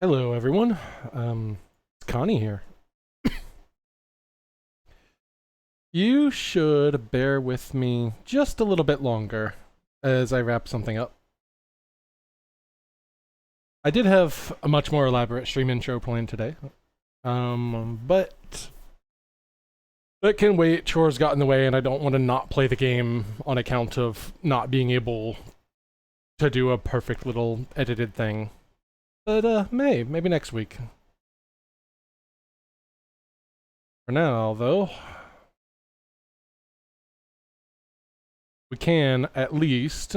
Hello, everyone. It's Connie here. You should bear with me just a little bit longer as I wrap something up. I did have a much more elaborate stream intro planned today, but that can wait. Chores got in the way, and I don't want to not play the game on account of not being able to do a perfect little edited thing. But maybe next week. For now, though, we can at least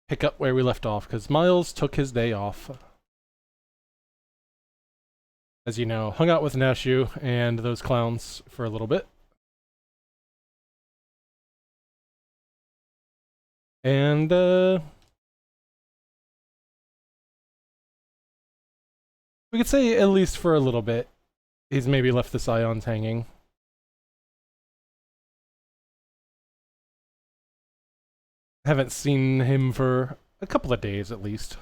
pick up where we left off, because Miles took his day off. As you know, hung out with Nashu and those clowns for a little bit. And, we could say at least for a little bit, he's maybe left the Scions hanging. Haven't seen him for a couple of days at least.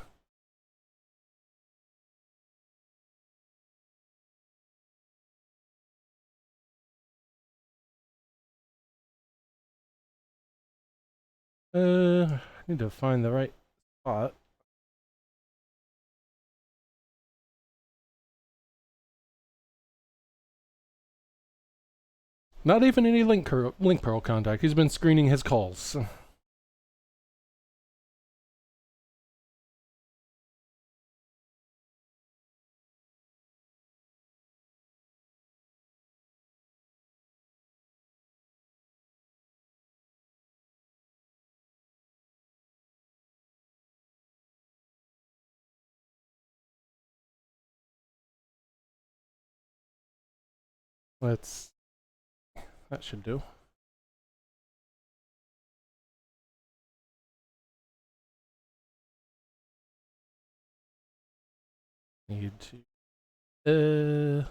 I need to find the right spot. Not even any link Pearl contact. He's been screening his calls. Let's... That should do. Need to...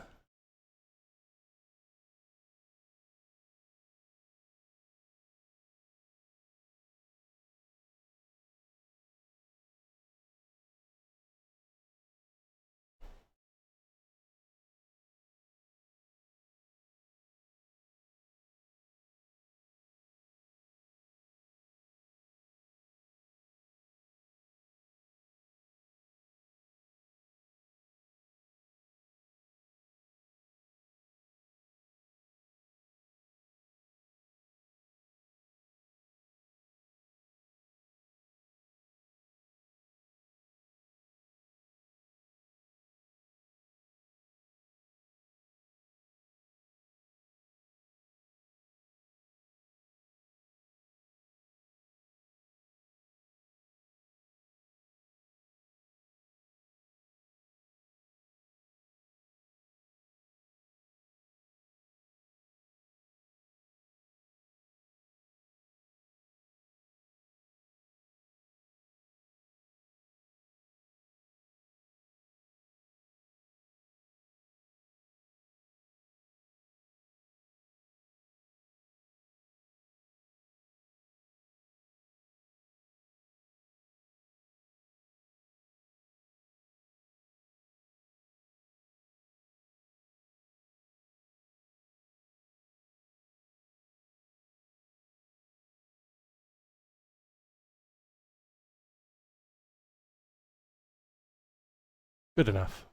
Good enough.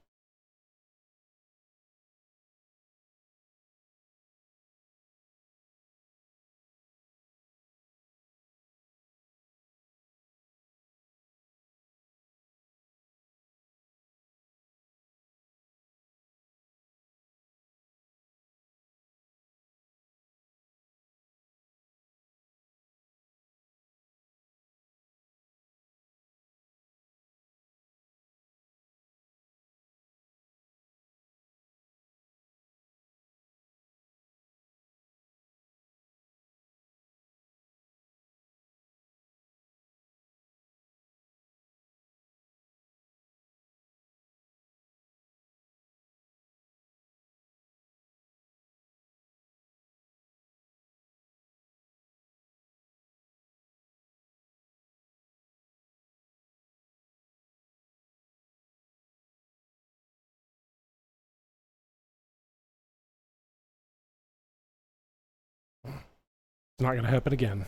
It's not gonna happen again.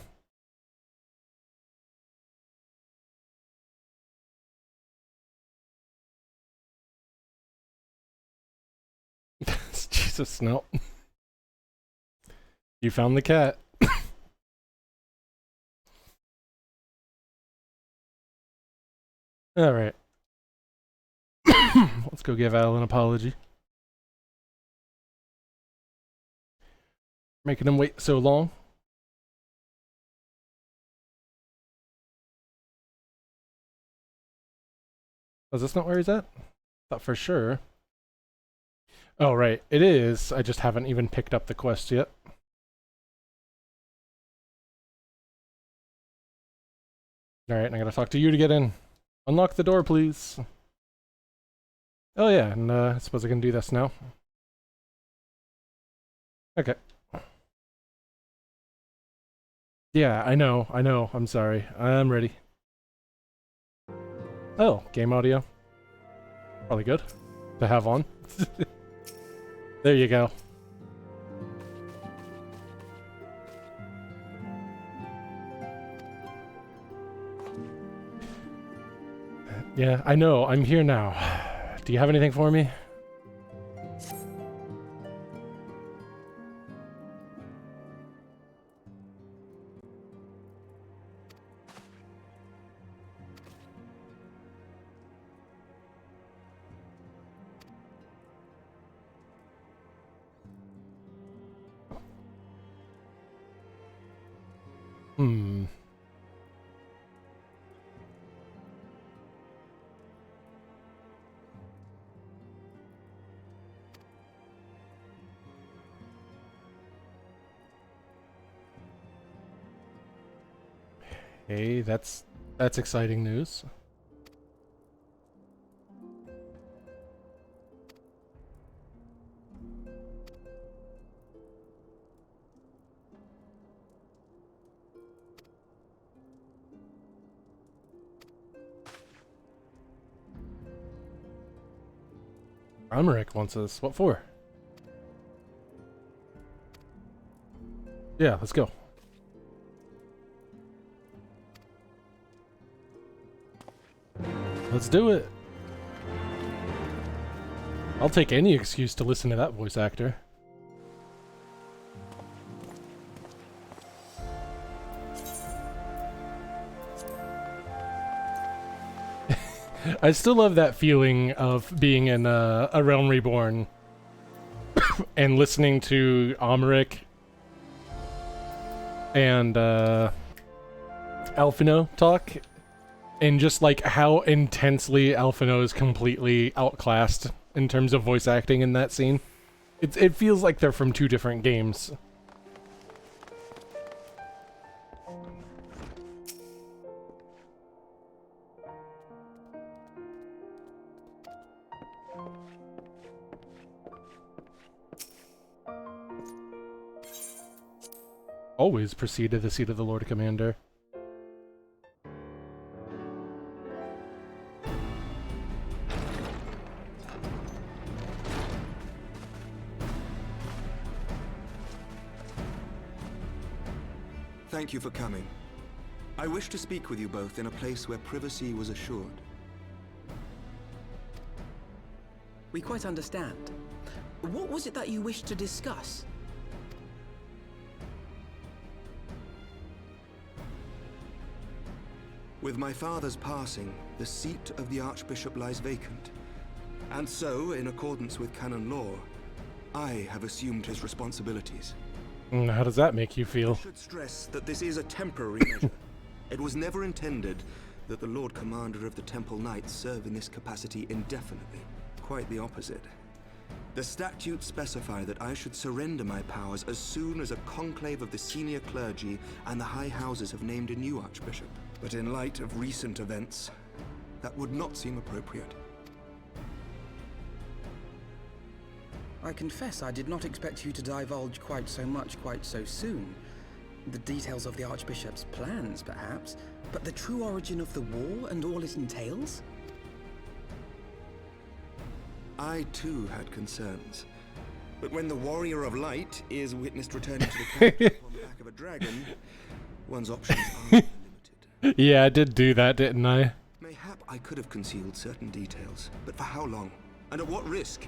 Jesus, no. You found the cat. Alright. Let's go give Al an apology. Making him wait so long. Was this not where he's at? Thought for sure. Oh, right. It is. I just haven't even picked up the quest yet. Alright, I gotta talk to you to get in. Unlock the door, please. Oh yeah, and I suppose I can do this now. Okay. Yeah, I know, I'm sorry. I'm ready. Oh, game audio. Probably good to have on. There you go. Yeah, I know, I'm here now. Do you have anything for me? Hey, that's exciting news. Amaric wants us. What for? Yeah, let's go. Let's do it. I'll take any excuse to listen to that voice actor. I still love that feeling of being in a Realm Reborn and listening to Amaric and Alphino talk, and just like how intensely Alphino is completely outclassed in terms of voice acting in that scene. It feels like they're from two different games. Always proceed to the seat of the Lord Commander. Thank you for coming. I wish to speak with you both in a place where privacy was assured. We quite understand. What was it that you wished to discuss? With my father's passing, the seat of the Archbishop lies vacant. And so, in accordance with canon law, I have assumed his responsibilities. How does that make you feel? I should stress that this is a temporary measure. It was never intended that the Lord Commander of the Temple Knights serve in this capacity indefinitely. Quite the opposite. The statutes specify that I should surrender my powers as soon as a conclave of the senior clergy and the high houses have named a new Archbishop. But in light of recent events, that would not seem appropriate. I confess I did not expect you to divulge quite so much quite so soon. The details of the Archbishop's plans, perhaps, but the true origin of the war and all it entails? I too had concerns. But when the Warrior of Light is witnessed returning to the capital on the back of a dragon, one's options are limited. Yeah, I did do that, didn't I? Mayhap I could have concealed certain details, but for how long? And at what risk?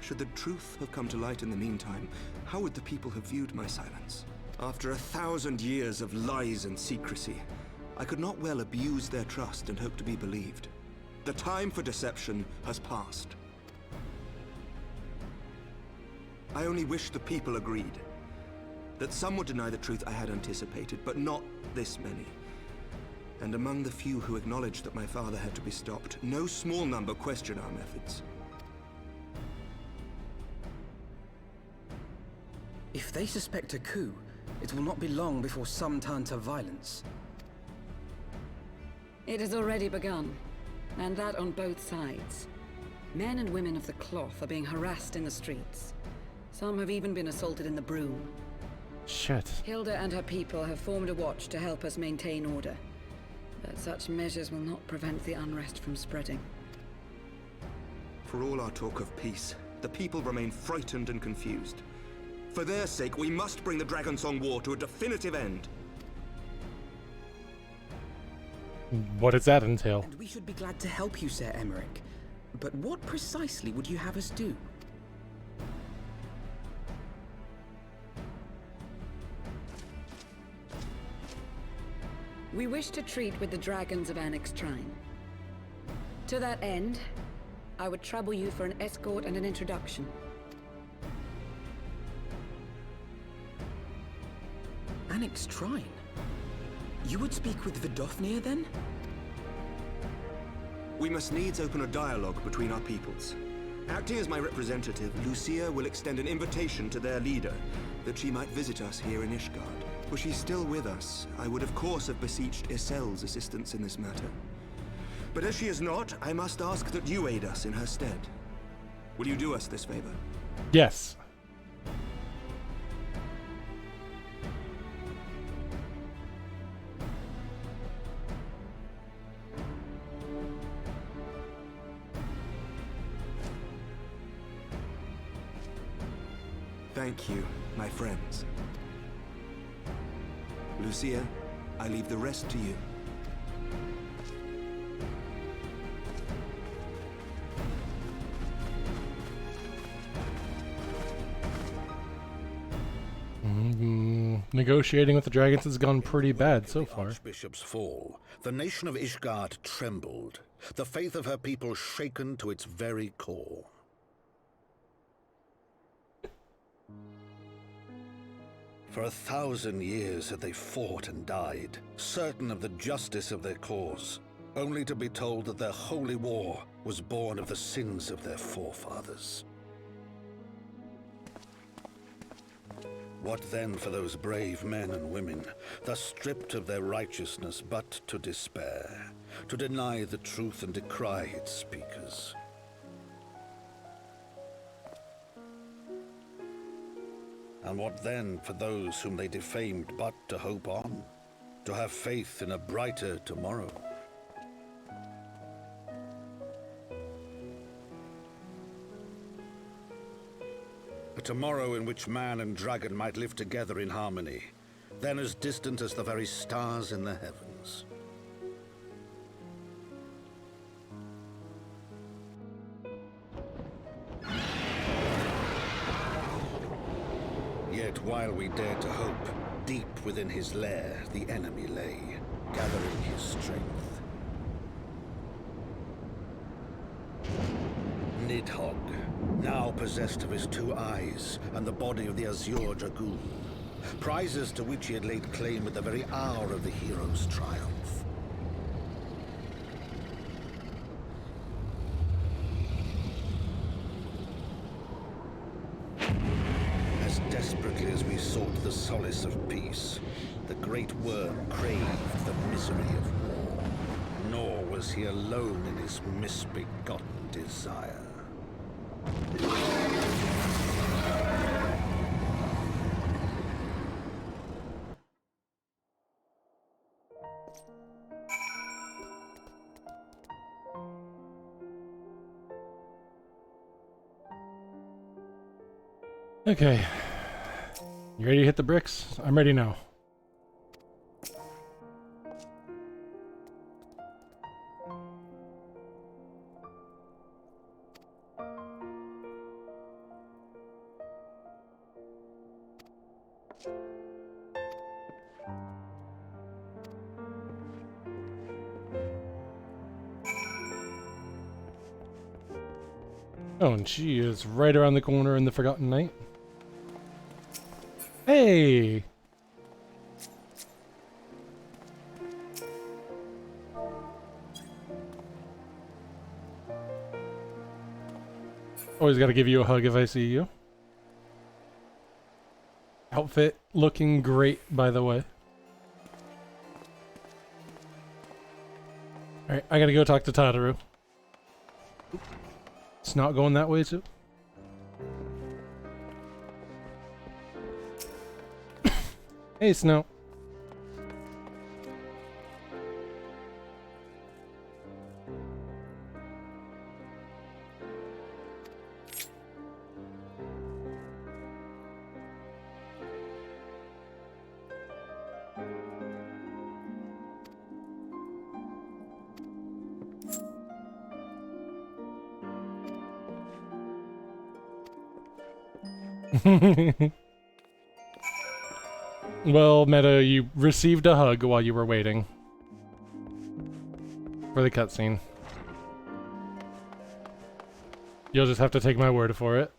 Should the truth have come to light in the meantime, how would the people have viewed my silence? After 1,000 years of lies and secrecy, I could not well abuse their trust and hope to be believed. The time for deception has passed. I only wish the people agreed. That some would deny the truth I had anticipated, but not this many. And among the few who acknowledged that my father had to be stopped, no small number question our methods. If they suspect a coup, it will not be long before some turn to violence. It has already begun, and that on both sides. Men and women of the cloth are being harassed in the streets. Some have even been assaulted in the broom. Shit. Hilda and her people have formed a watch to help us maintain order. But such measures will not prevent the unrest from spreading. For all our talk of peace, the people remain frightened and confused. For their sake, we must bring the Dragonsong War to a definitive end. What does that entail? And we should be glad to help you, Sir Emmerich. But what precisely would you have us do? We wish to treat with the dragons of Annex Trine. To that end, I would trouble you for an escort and an introduction. Annex Trine? You would speak with Vidofnir then? We must needs open a dialogue between our peoples. Acting as my representative, Lucia will extend an invitation to their leader, that she might visit us here in Ishgard. Were she still with us, I would of course have beseeched Isel's assistance in this matter. But as she is not, I must ask that you aid us in her stead. Will you do us this favor? Yes. Thank you, my friends. Lucia, I leave the rest to you. Negotiating with the dragons has gone pretty bad so far. Archbishop's fall, the nation of Ishgard trembled, the faith of her people shaken to its very core. For 1,000 years had they fought and died, certain of the justice of their cause, only to be told that their holy war was born of the sins of their forefathers. What then for those brave men and women, thus stripped of their righteousness but to despair, to deny the truth and decry its speakers? And what then for those whom they defamed but to hope on, to have faith in a brighter tomorrow? A tomorrow in which man and dragon might live together in harmony, then as distant as the very stars in the heavens. Yet while we dared to hope, deep within his lair the enemy lay, gathering his strength. Nidhogg, now possessed of his 2 eyes and the body of the Azure Dragoon, prizes to which he had laid claim at the very hour of the hero's triumph. As desperately as we sought the solace of peace, the great worm craved the misery of war. Nor was he alone in his misbegotten desire. Okay. You ready to hit the bricks? I'm ready now. Oh, and she is right around the corner in the Forgotten Night. Hey! Always gotta give you a hug if I see you. Outfit looking great, by the way. Alright, I gotta go talk to Tataru. It's not going that way, too. Hey, Snow. Well, Meta, you received a hug while you were waiting for the cutscene. You'll just have to take my word for it.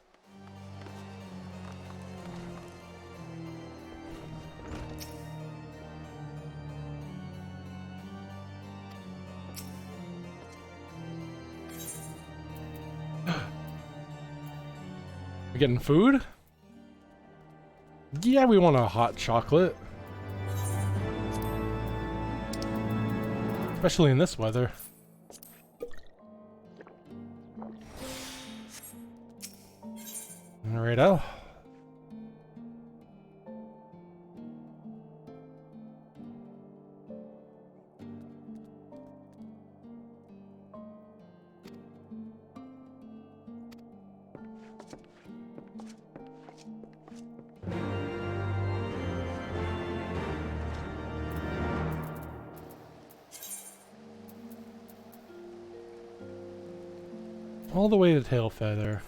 We getting food? Yeah, we want a hot chocolate. Especially in this weather. Alrighto. All the way to Tailfeather.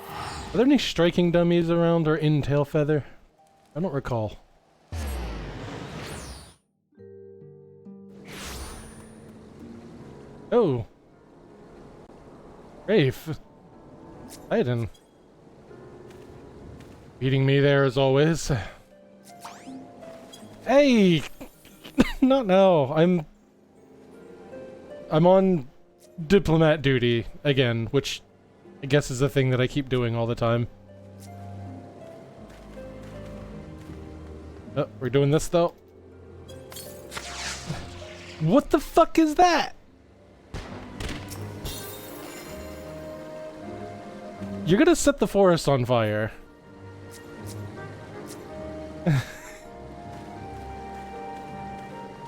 Are there any striking dummies around or in Tailfeather? I don't recall. Oh. Rafe. Aiden. Beating me there as always. Hey! Not now. I'm on diplomat duty again, which I guess is a thing that I keep doing all the time. Oh, we're doing this though. What the fuck is that? You're gonna set the forest on fire.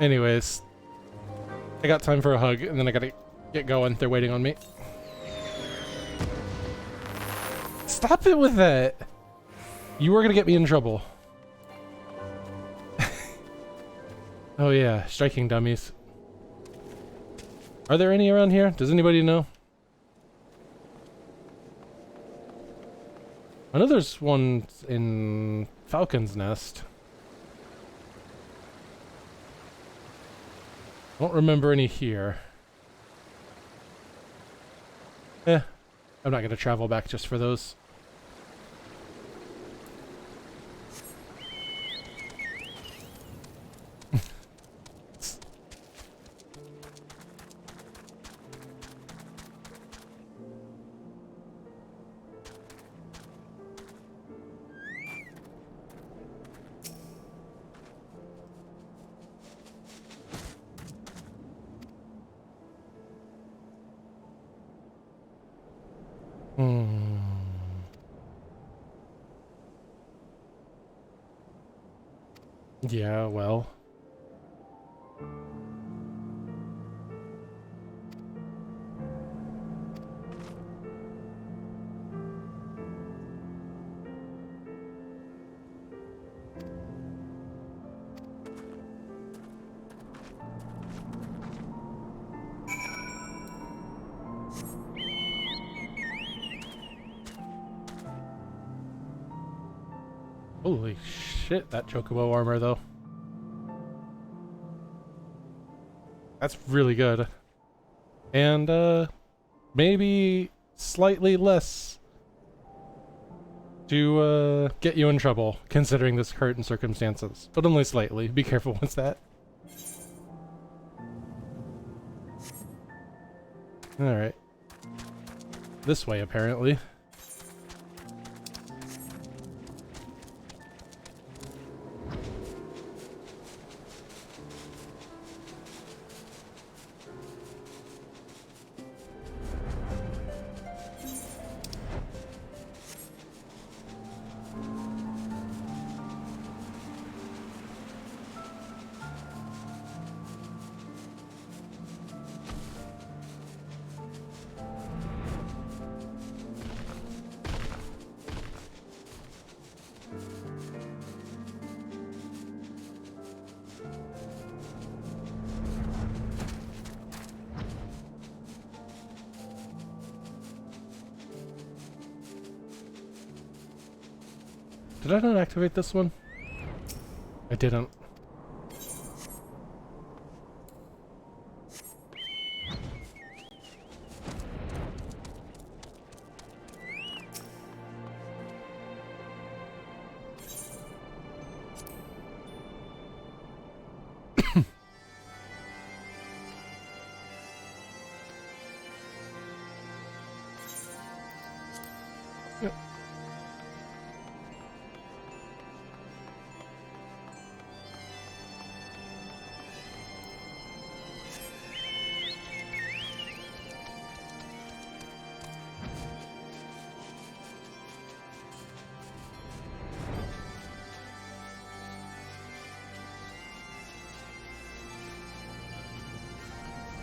Anyways, I got time for a hug, and then I gotta get going. They're waiting on me. Stop it with that! You were gonna get me in trouble. Oh yeah, striking dummies. Are there any around here? Does anybody know? I know there's one in Falcon's Nest. I don't remember any here. I'm not gonna travel back just for those. Yeah, well. Holy shit, that chocobo armor, though. That's really good. And, maybe slightly less to, get you in trouble, considering this current circumstances. But only slightly. Be careful with that. Alright. This way, apparently. Did I not activate this one? I didn't. Yep.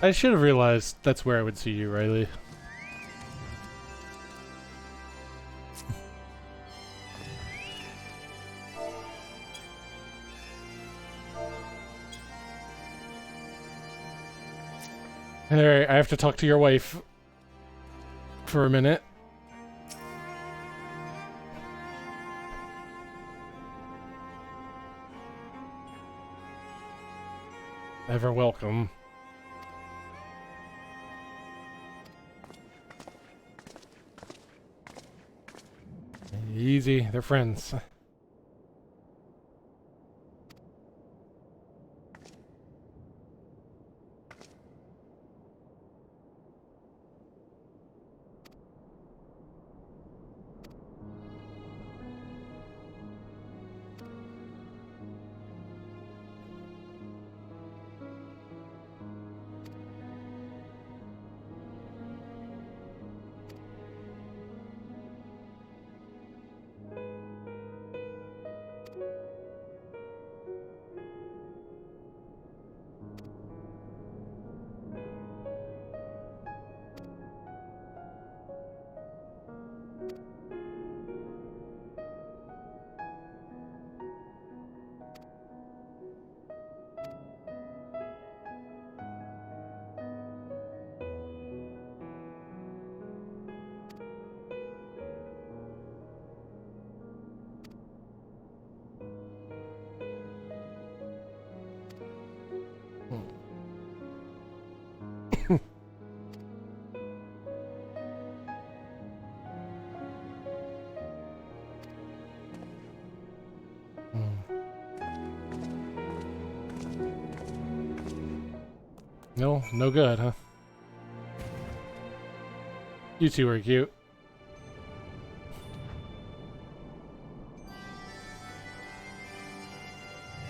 I should have realized that's where I would see you, Riley. Alright, I have to talk to your wife for a minute. Ever welcome. Easy, they're friends. No, no good, huh? You two are cute.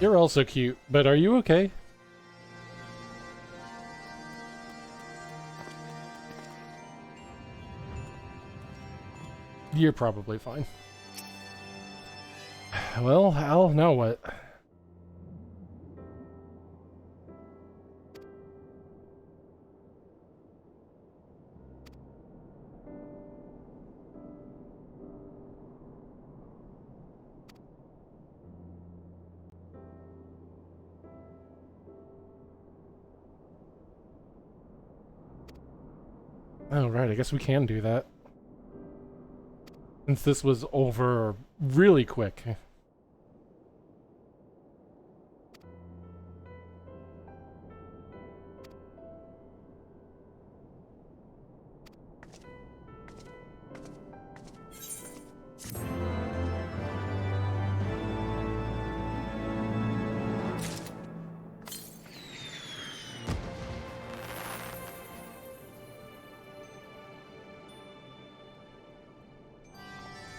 You're also cute, but are you okay? You're probably fine. Well, Al, now what? Oh, right, I guess we can do that. Since this was over really quick.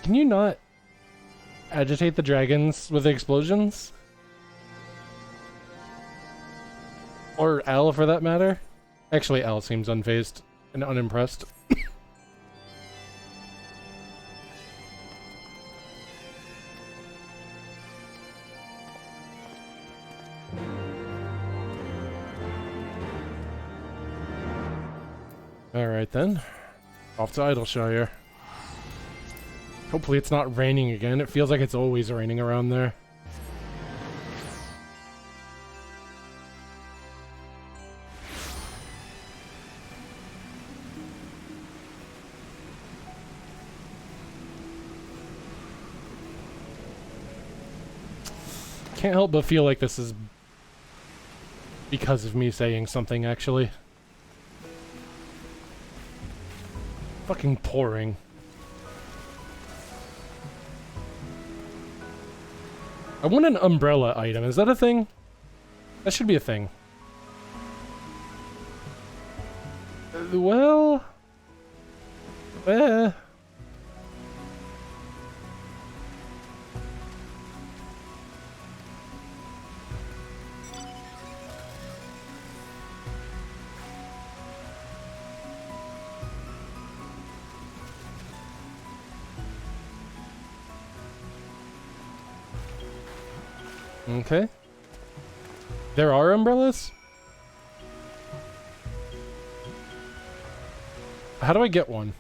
Can you not agitate the dragons with the explosions? Or Al, for that matter? Actually, Al seems unfazed and unimpressed. Alright then. Off to Idleshire. Hopefully it's not raining again. It feels like it's always raining around there. Can't help but feel like this is because of me saying something, actually. Fucking pouring. I want an umbrella item. Is that a thing? That should be a thing. Well... Okay. There are umbrellas? How do I get one?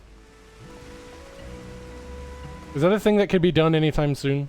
Is that a thing that could be done anytime soon?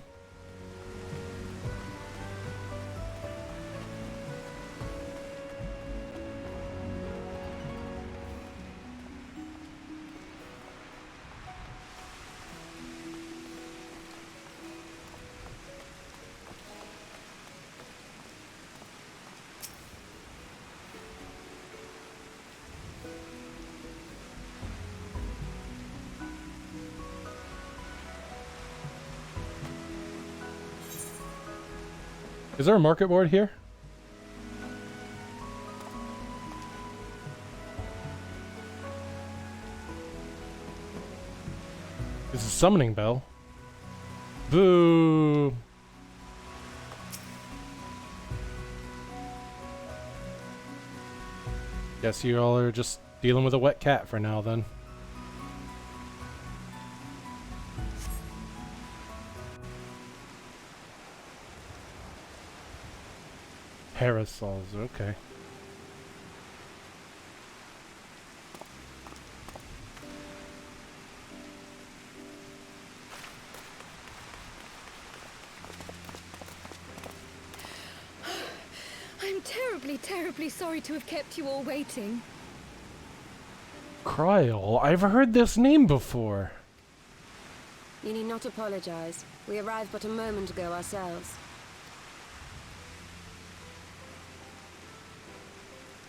Is there a market board here? This is a summoning bell. Boo! Guess you all are just dealing with a wet cat for now then. Parasols, okay. I'm terribly sorry to have kept you all waiting. Kryl, I've heard this name before. You need not apologize. We arrived but a moment ago ourselves.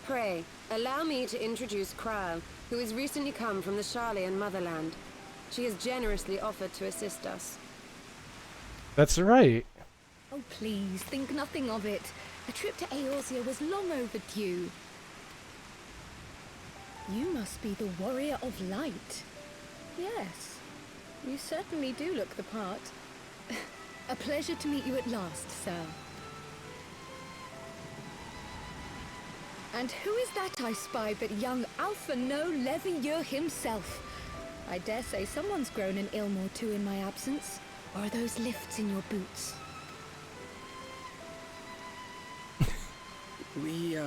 Pray, allow me to introduce Kryl, who has recently come from the Sharlayan motherland. She has generously offered to assist us. That's right. Oh, please, think nothing of it. A trip to Eorzea was long overdue. You must be the Warrior of Light. Yes, you certainly do look the part. A pleasure to meet you at last, sir. And who is that I spy but young Alpha no Levieux himself? I dare say someone's grown an ilm or two in my absence. Or are those lifts in your boots? We,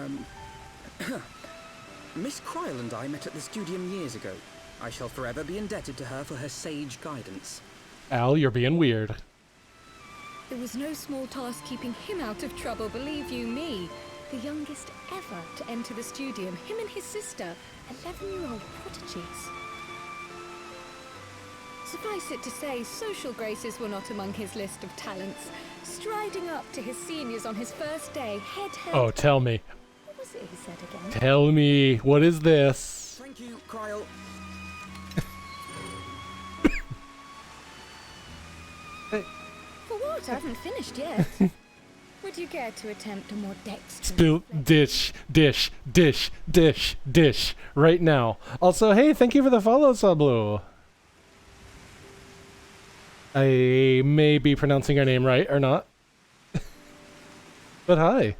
Miss Kryl and I met at the studium years ago. I shall forever be indebted to her for her sage guidance. Al, you're being weird. It was no small task keeping him out of trouble, believe you me. The youngest ever to enter the studium, him and his sister, 11-year-old prodigies. Suffice it to say, social graces were not among his list of talents. Striding up to his seniors on his first day, head held... Oh, tell me. What was it he said again? Tell me, what is this? Thank you, Kryl. For what? I haven't finished yet. Would you care to attempt a more dexterous... Spill dish right now. Also, hey, thank you for the follow, Sablo. I may be pronouncing your name right or not. But hi.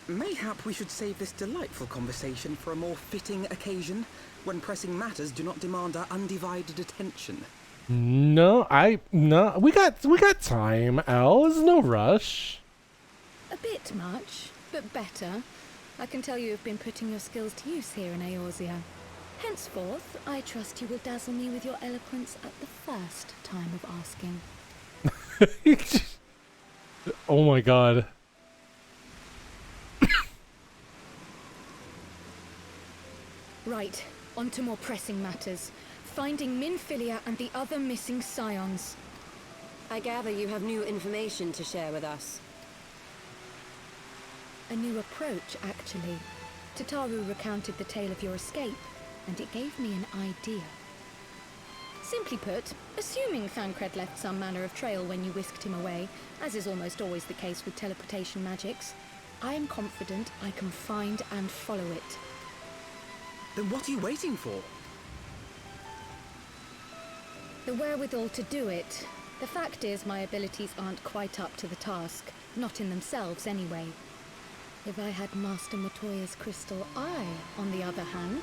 Mayhap we should save this delightful conversation for a more fitting occasion, when pressing matters do not demand our undivided attention. No, we got time, Al. There's no rush. A bit much, but better. I can tell you have been putting your skills to use here in Eorzea. Henceforth, I trust you will dazzle me with your eloquence at the first time of asking. Oh my god. Right, on to more pressing matters. Finding Minfilia and the other missing scions. I gather you have new information to share with us. A new approach, actually. Tataru recounted the tale of your escape, and it gave me an idea. Simply put, assuming Thancred left some manner of trail when you whisked him away, as is almost always the case with teleportation magics, I am confident I can find and follow it. Then what are you waiting for? The wherewithal to do it. The fact is, my abilities aren't quite up to the task. Not in themselves, anyway. If I had Master Matoya's crystal eye, on the other hand...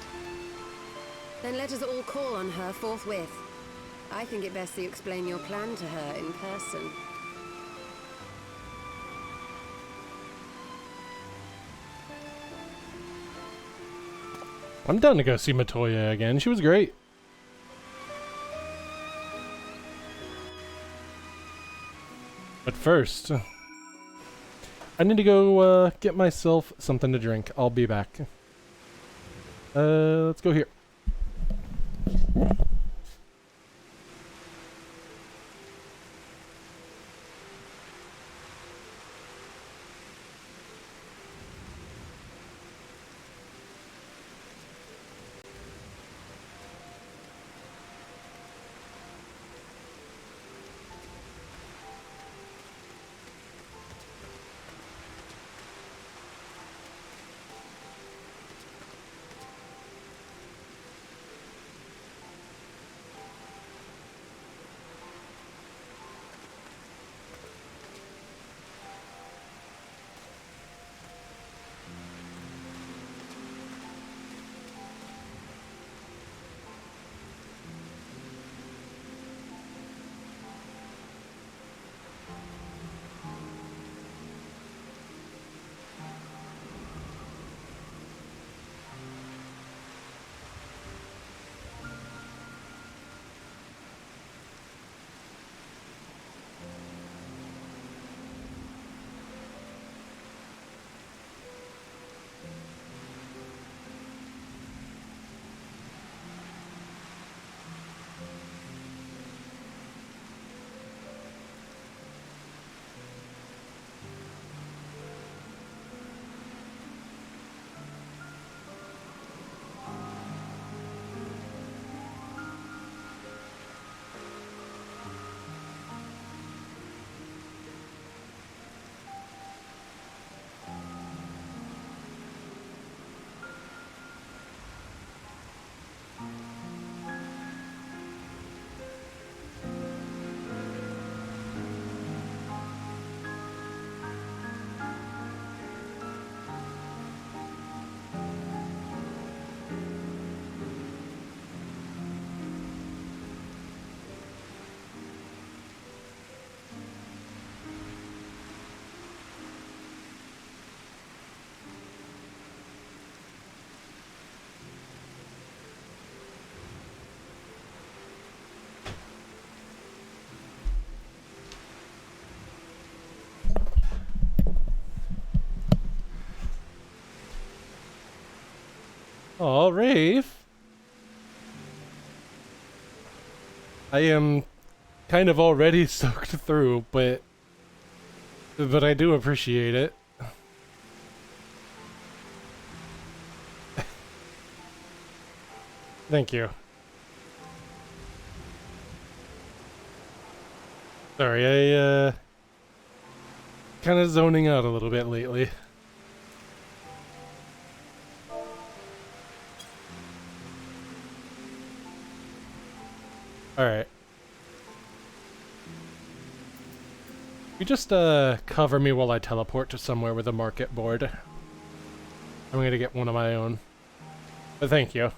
Then let us all call on her forthwith. I think it best that you explain your plan to her in person. I'm down to go see Matoya again. She was great. But first, I need to go get myself something to drink. I'll be back. Let's go here. Oh, Rafe. I am kind of already soaked through, but I do appreciate it. Thank you. Sorry, I kind of zoning out a little bit lately. Alright. You just cover me while I teleport to somewhere with a market board. I'm gonna get one of my own. But thank you.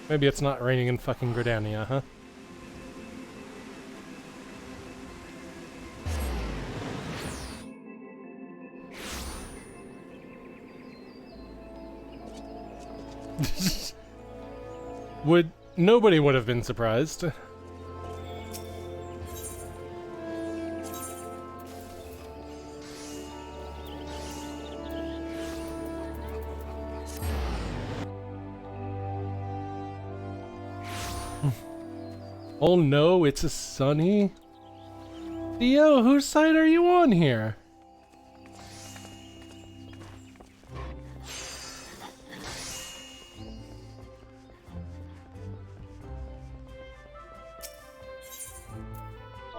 Maybe it's not raining in fucking Gridania, huh? Nobody would have been surprised. Oh no, it's a Sunny. Theo, whose side are you on here?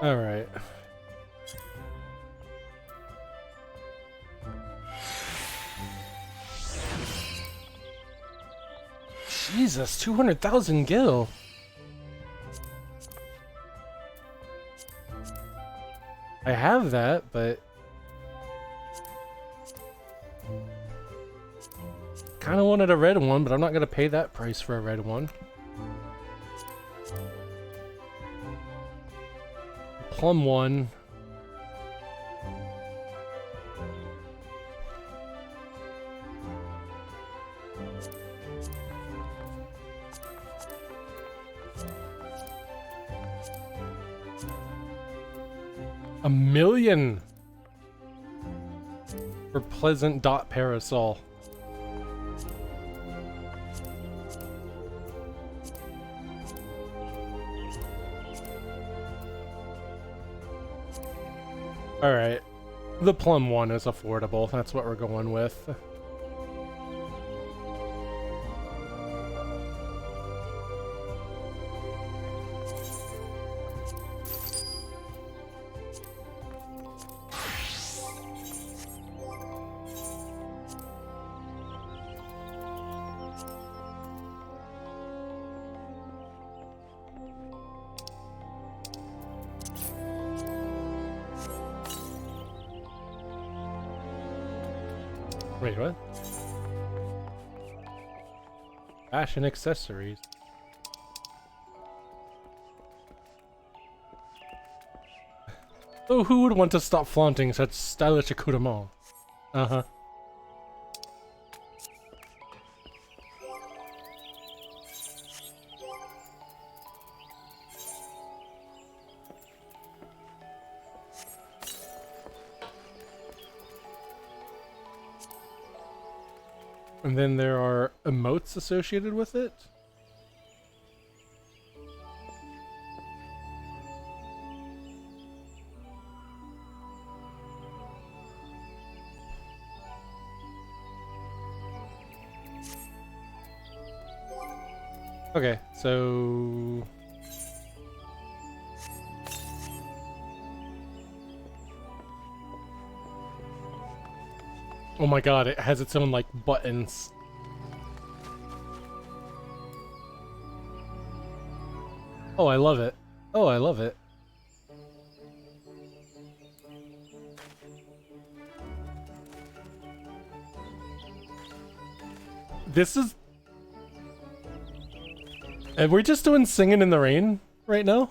All right. Jesus, 200,000 gil. I have that, but kind of wanted a red one, but I'm not gonna pay that price for a red one. Plum one. $1 million for Pleasant Dot Parasol. Alright. The plum one is affordable. That's what we're going with. Wait, what? Fashion accessories. Oh, who would want to stop flaunting such stylish accoutrement? Uh-huh. And then there are emotes associated with it? Okay, so... Oh my god, it has its own, like, buttons. Oh, I love it. Oh, I love it. This is... And we're just doing Singing in the Rain right now?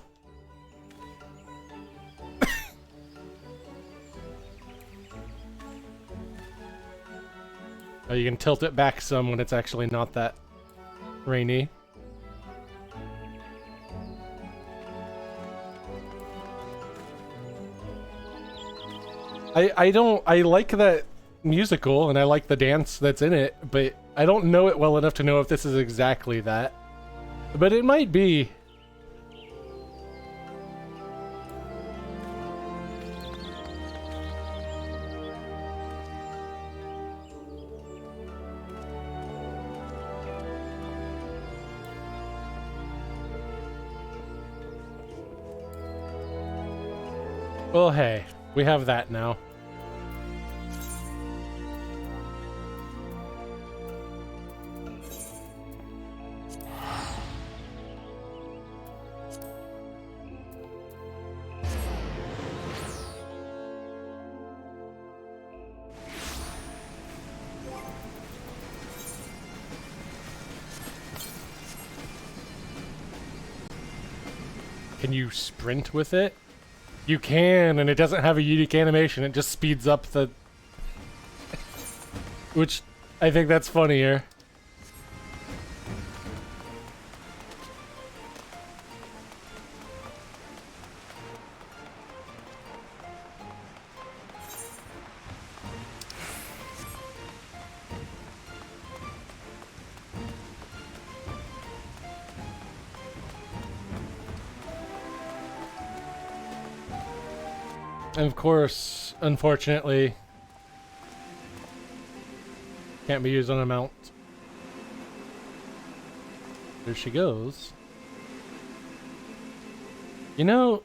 Oh, you can tilt it back some when it's actually not that rainy. I like that musical and I like the dance that's in it, but I don't know it well enough to know if this is exactly that. But it might be. Well, hey, we have that now. Can you sprint with it? You can, and it doesn't have a unique animation. It just speeds up the... Which, I think that's funnier. And of course, unfortunately, can't be used on a mount. There she goes. You know,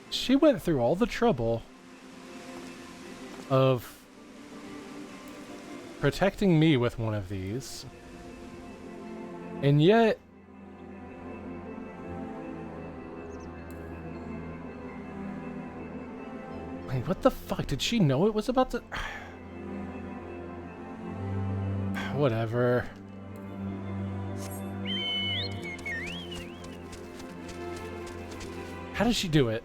she went through all the trouble of protecting me with one of these, and yet like, what the fuck? Did she know it was about to... Whatever. How did she do it?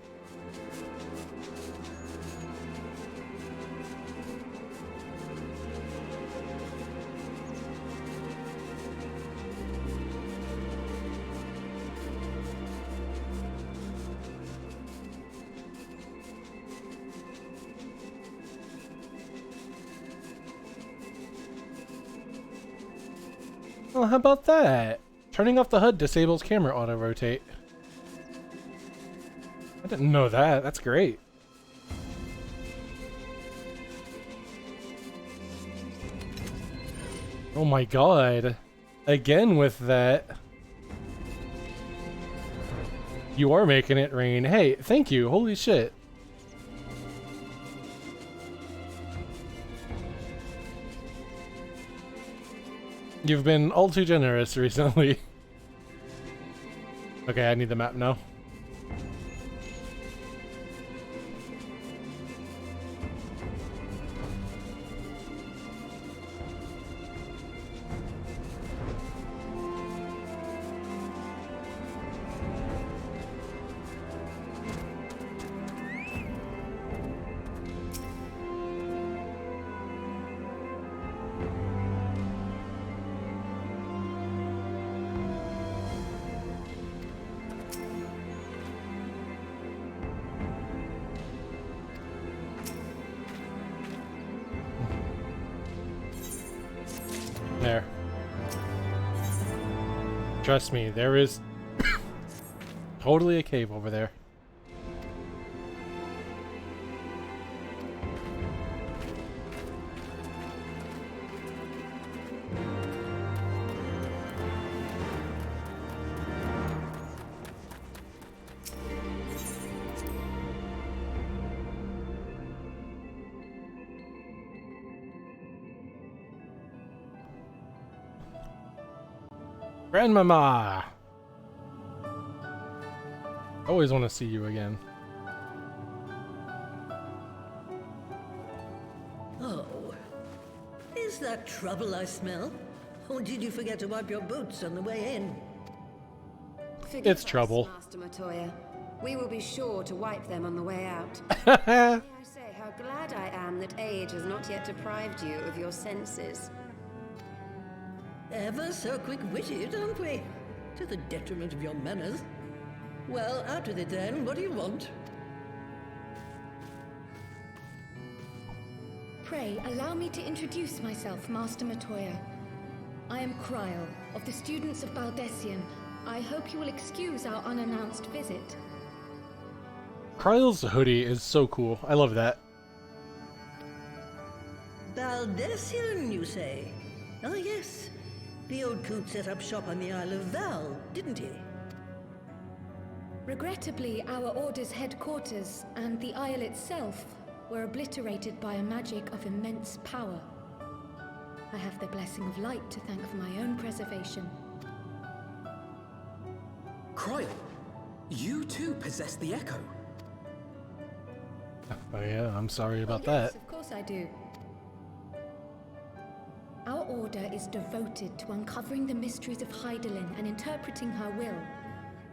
Well, how about that? Turning off the HUD disables camera auto-rotate. I didn't know that. That's great. Oh my god. Again with that. You are making it rain. Hey, thank you. Holy shit. You've been all too generous recently. Okay, I need the map now. There. Trust me, there is totally a cave over there. Grandmama! Always want to see you again. Oh, is that trouble I smell? Or did you forget to wipe your boots on the way in? Forgive It's us, trouble. Master Matoya. We will be sure to wipe them on the way out. May I say how glad I am that age has not yet deprived you of your senses. Ever so quick-witted, aren't we? To the detriment of your manners. Well, out with it then. What do you want? Pray, allow me to introduce myself, Master Matoya. I am Kryl, of the students of Baldessian. I hope you will excuse our unannounced visit. Kryl's hoodie is so cool. I love that. Baldessian, you say? Ah, yes. The old coot set up shop on the Isle of Val, didn't he? Regrettably, our order's headquarters and the isle itself were obliterated by a magic of immense power. I have the blessing of light to thank for my own preservation. Kryl, you too possess the Echo. Oh yeah, I'm sorry about Yes, that. of course I do. Our order is devoted to uncovering the mysteries of Hydaelyn and interpreting her will.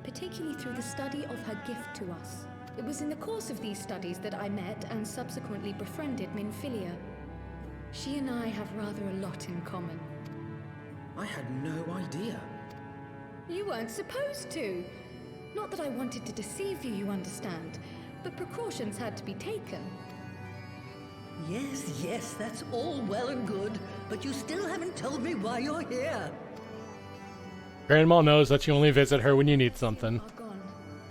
particularly through the study of her gift to us. It was in the course of these studies that I met and subsequently befriended Minfilia. She and I have rather a lot in common. I had no idea. You weren't supposed to. Not that I wanted to deceive you, you understand, but precautions had to be taken. Yes, yes, that's all well and good, but you still haven't told me why you're here. Grandma knows that you only visit her when you need something. Are gone,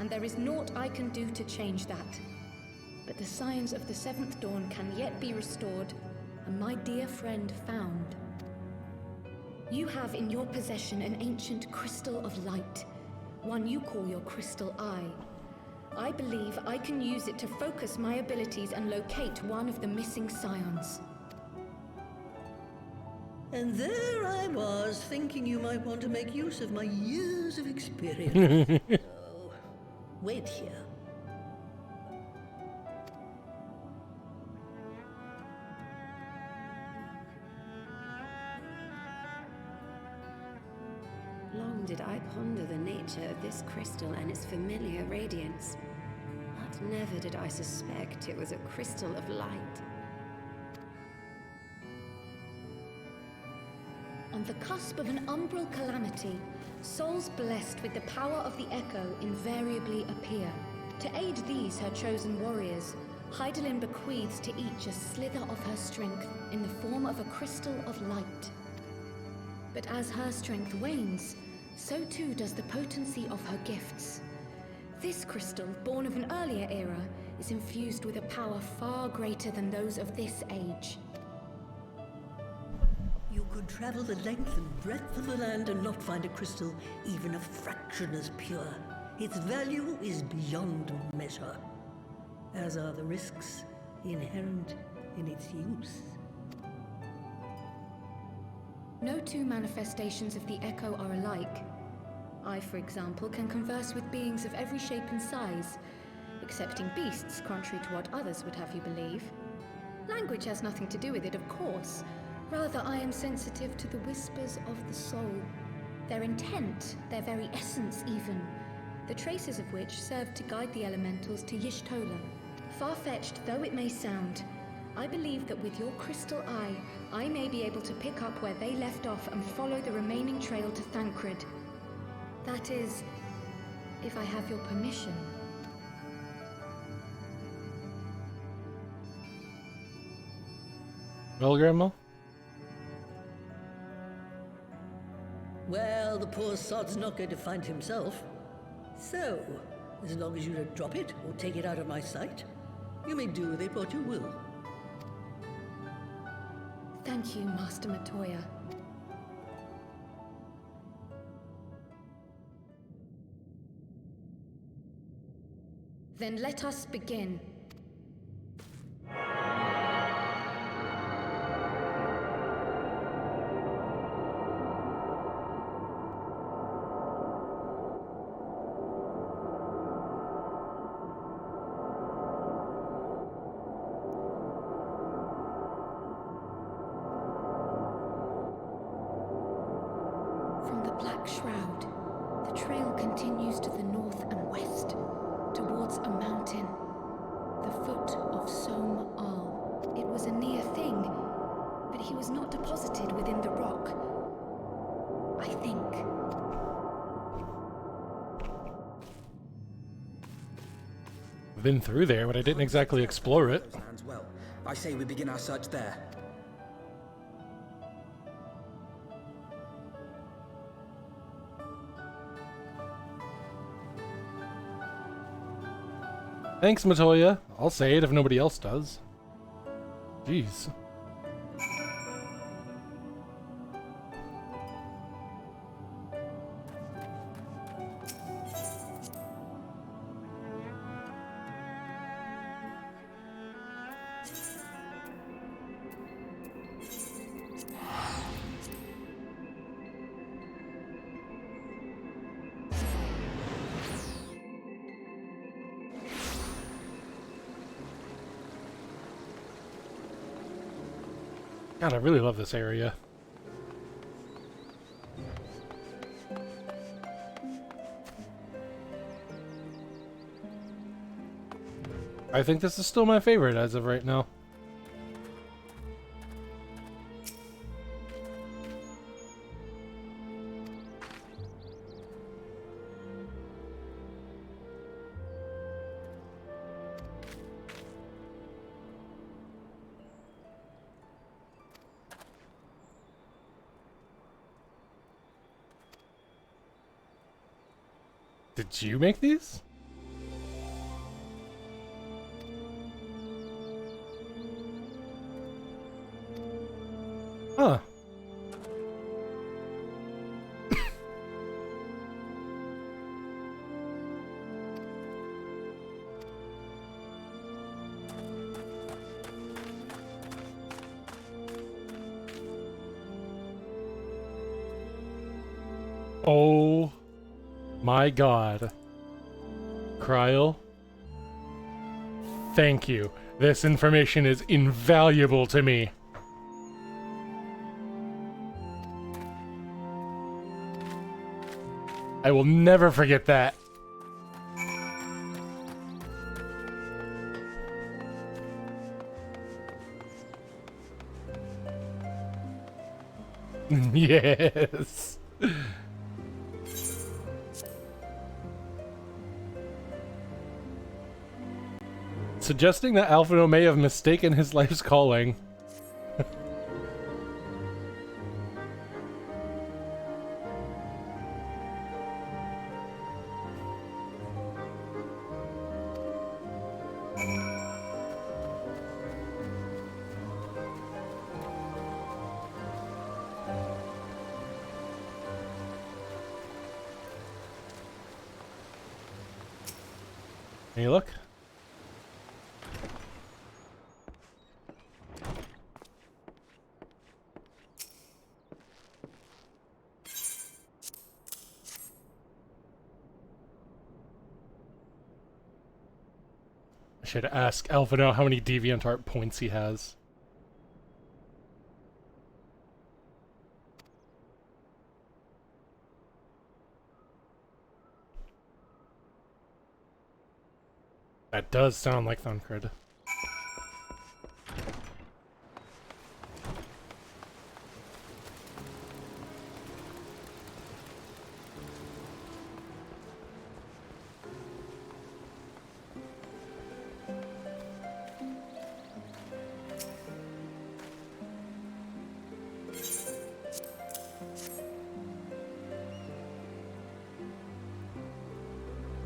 and there is naught I can do to change that. But the signs of the seventh dawn can yet be restored, and my dear friend found. You have in your possession an ancient crystal of light, one you call your crystal eye. I believe I can use it to focus my abilities and locate one of the missing scions. And there I was, thinking you might want to make use of my years of experience. So, wait here. Long did I ponder the nature of this crystal and its familiar radiance, but never did I suspect it was a crystal of light. On the cusp of an umbral calamity, souls blessed with the power of the Echo invariably appear. To aid these, her chosen warriors, Hydaelyn bequeaths to each a slither of her strength in the form of a crystal of light. But as her strength wanes, so too does the potency of her gifts. This crystal, born of an earlier era, is infused with a power far greater than those of this age. You could travel the length and breadth of the land and not find a crystal even a fraction as pure. Its value is beyond measure, as are the risks inherent in its use. No two manifestations of the Echo are alike. I, for example, can converse with beings of every shape and size, excepting beasts, contrary to what others would have you believe. Language has nothing to do with it, of course. Rather, I am sensitive to the whispers of the soul. Their intent, their very essence even, the traces of which serve to guide the elementals to Y'shtola. Far-fetched though it may sound, I believe that with your crystal eye, I may be able to pick up where they left off and follow the remaining trail to Thancred. That is, if I have your permission. Well, Grandma? Well, the poor sod's not going to find himself. So, as long as you don't drop it or take it out of my sight, you may do with it what you will. Thank you, Master Matoya. Then let us begin. From the Black Shroud, the trail continues to the north and west, towards a mountain, the foot of Som Al. It was a near thing, but he was not deposited within the rock. I think. I've been through there, but I didn't exactly explore it. Those lands well. I say we begin our search there. Thanks, Matoya. I'll say it if nobody else does. Jeez. God, I really love this area. I think this is still my favorite as of right now. Did you make these? Huh. Oh my god. Kryl, thank you. This information is invaluable to me. I will never forget that. Yes. Suggesting that Alphino may have mistaken his life's calling. Can you look? I should ask Alphino how many DeviantArt points he has. That does sound like Thancred.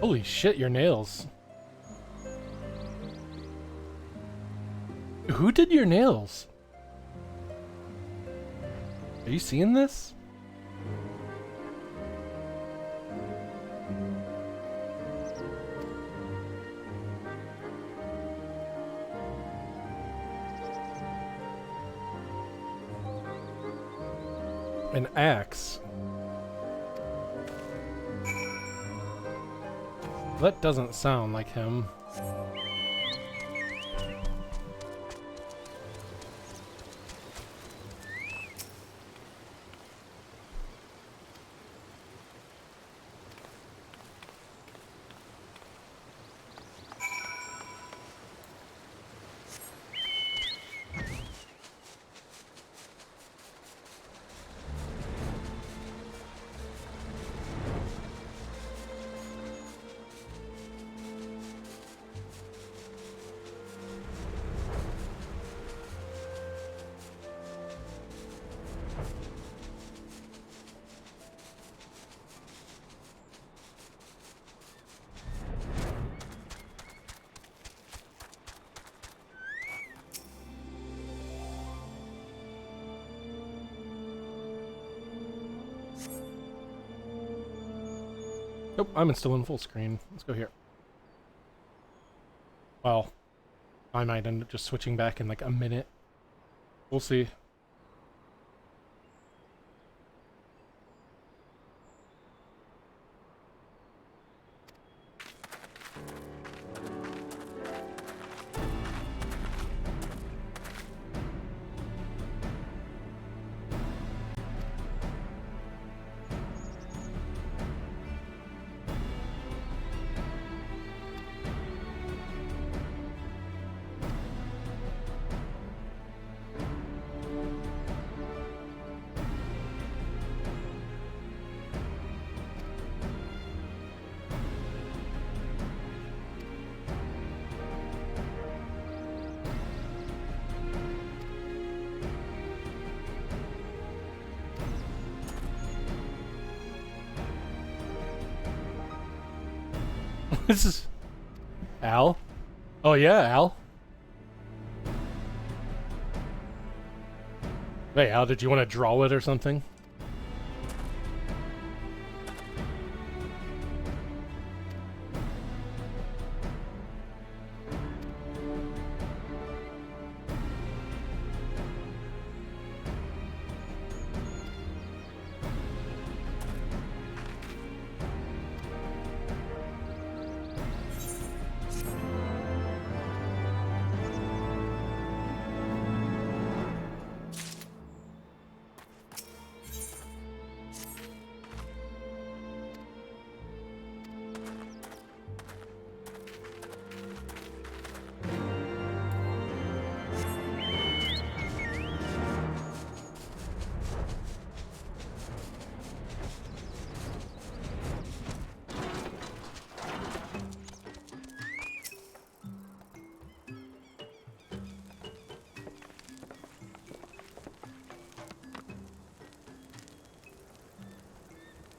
Holy shit, your nails. Who did your nails? Are you seeing this? An axe. That doesn't sound like him. Nope, I'm still in full screen. Let's go here. Well, I might end up just switching back in like a minute. We'll see. This is Al. Oh yeah, Al. Hey Al, did you want to draw it or something?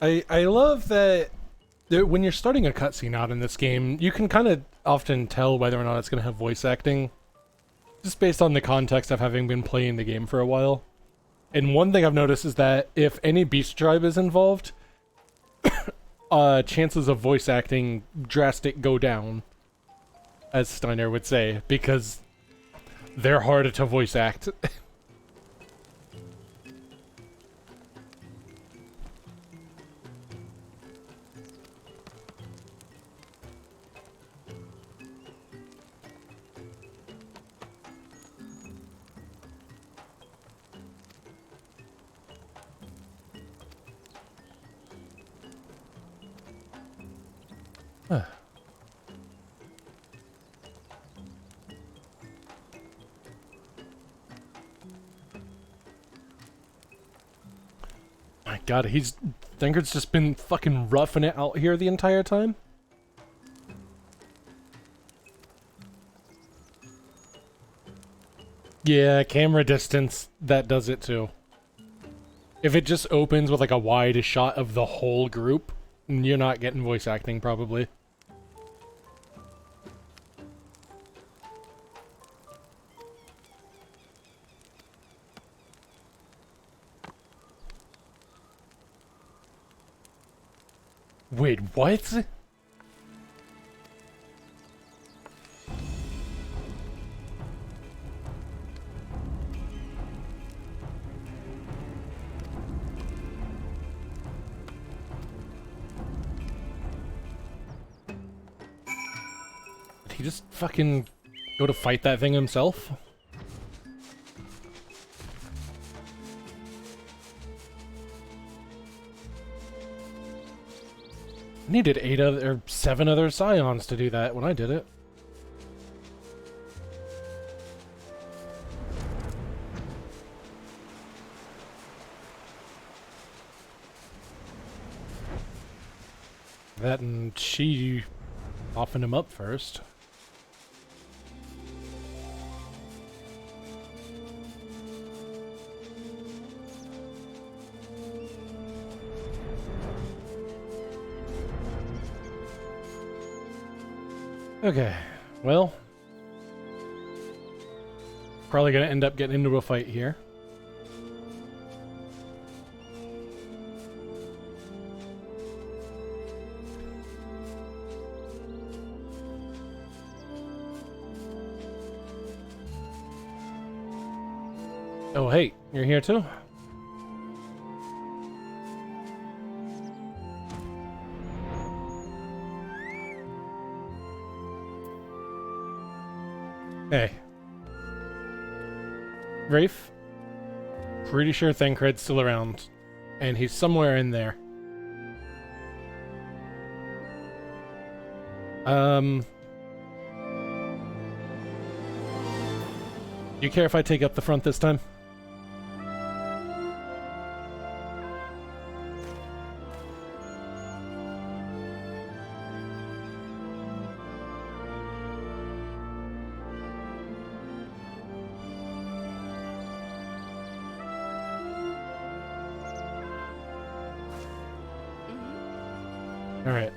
I love that when you're starting a cutscene out in this game, you can kind of often tell whether or not it's going to have voice acting, just based on the context of having been playing the game for a while. And one thing I've noticed is that if any beast tribe is involved, chances of voice acting drastic go down, as Steiner would say, because they're harder to voice act. My god, Thancred's just been fucking roughing it out here the entire time? Yeah, camera distance, that does it too. If it just opens with like a wide shot of the whole group, you're not getting voice acting probably. Wait, what? Did he just fucking go to fight that thing himself? I needed 7 other scions to do that when I did it. That and she softened him up first. Okay, well, probably gonna end up getting into a fight here. Oh, hey, you're here too? Hey. Rafe? Pretty sure Thancred's still around. And he's somewhere in there. You care if I take up the front this time? Alright.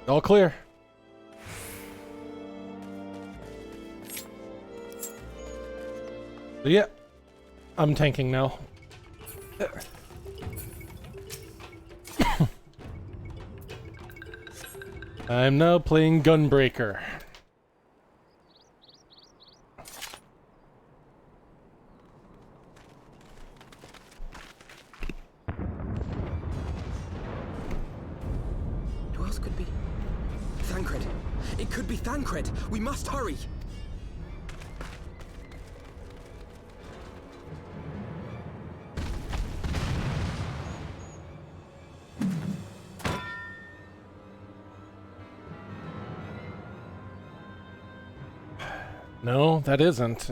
All clear. So yeah, I'm tanking now. I'm now playing Gunbreaker. Who else could be? Thancred. It could be Thancred. We must hurry. No, that isn't.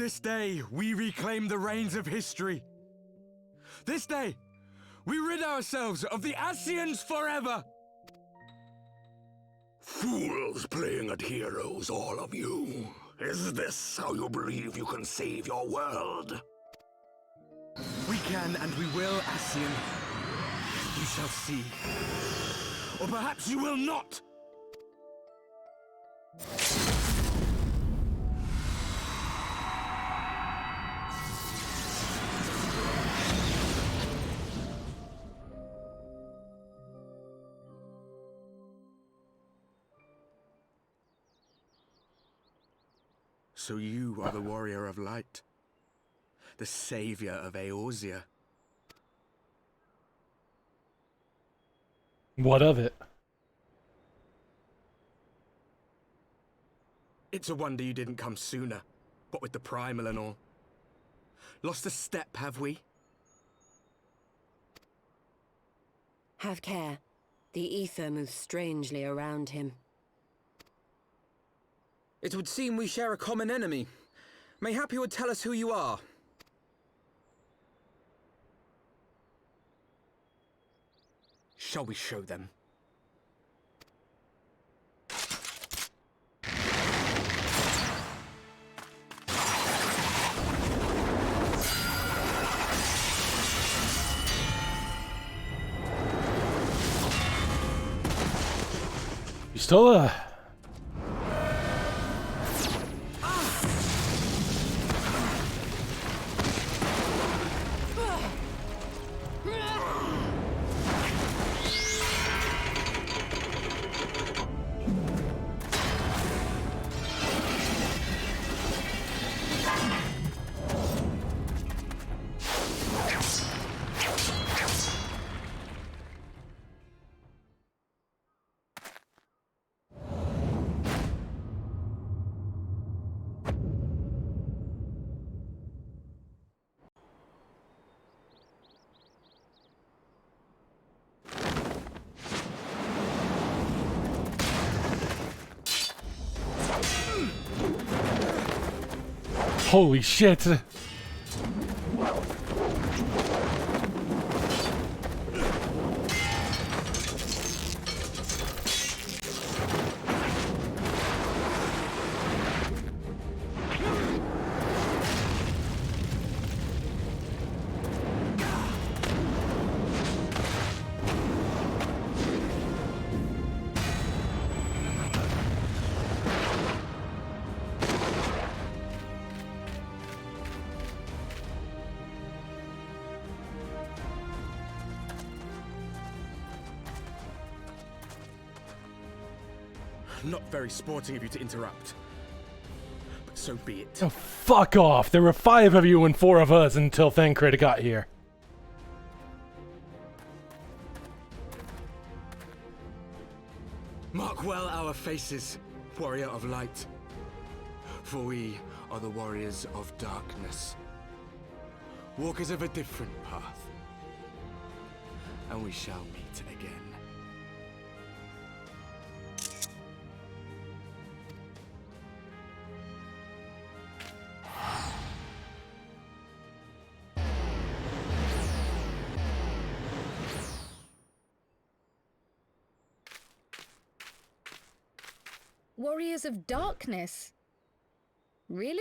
This day, we reclaim the reins of history. This day, we rid ourselves of the Ascians forever! Fools playing at heroes, all of you. Is this how you believe you can save your world? We can and we will, Ascian. You shall see. Or perhaps you will not! So you are the warrior of light, the savior of Eorzea. What of it? It's a wonder you didn't come sooner, what with the primal and all. Lost a step, have we? Have care. The ether moves strangely around him. It would seem we share a common enemy. Mayhap you would tell us who you are. Shall we show them? You still Holy shit! Not very sporting of you to interrupt. But so be it. Oh, fuck off! There were 5 of you and 4 of us until Thancred got here. Mark well our faces, warrior of light. For we are the warriors of darkness. Walkers of a different path. And we shall meet again. Warriors of Darkness? Really?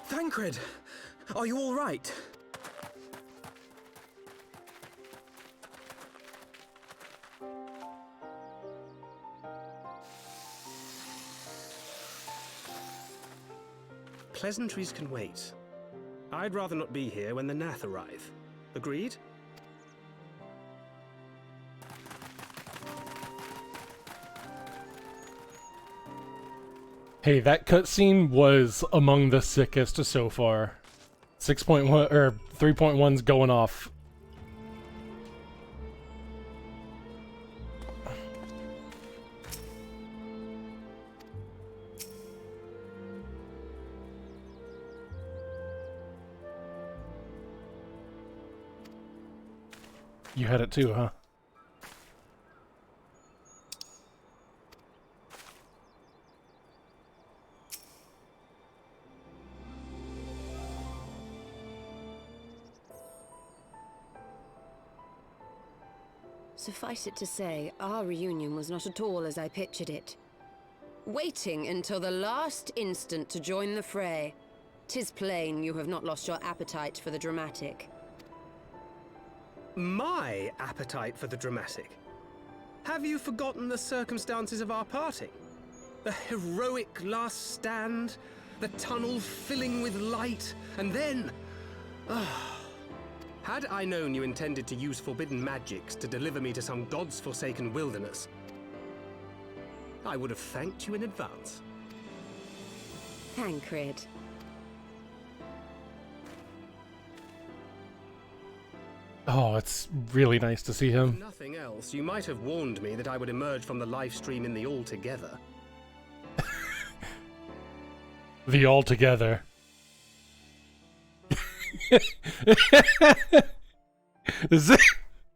Thancred, are you all right? Pleasantries can wait. I'd rather not be here when the Nath arrive. Agreed? Hey, that cutscene was among the sickest so far. 6.1 or 3.1's going off. You had it too, huh? Suffice it to say, our reunion was not at all as I pictured it. Waiting until the last instant to join the fray. 'Tis plain you have not lost your appetite for the dramatic. My appetite for the dramatic? Have you forgotten the circumstances of our parting? The heroic last stand, the tunnel filling with light, and then... Had I known you intended to use forbidden magics to deliver me to some god's forsaken wilderness, I would have thanked you in advance. Thancred. Oh, it's really nice to see him. If nothing else, you might have warned me that I would emerge from the live stream in the Altogether. The Altogether.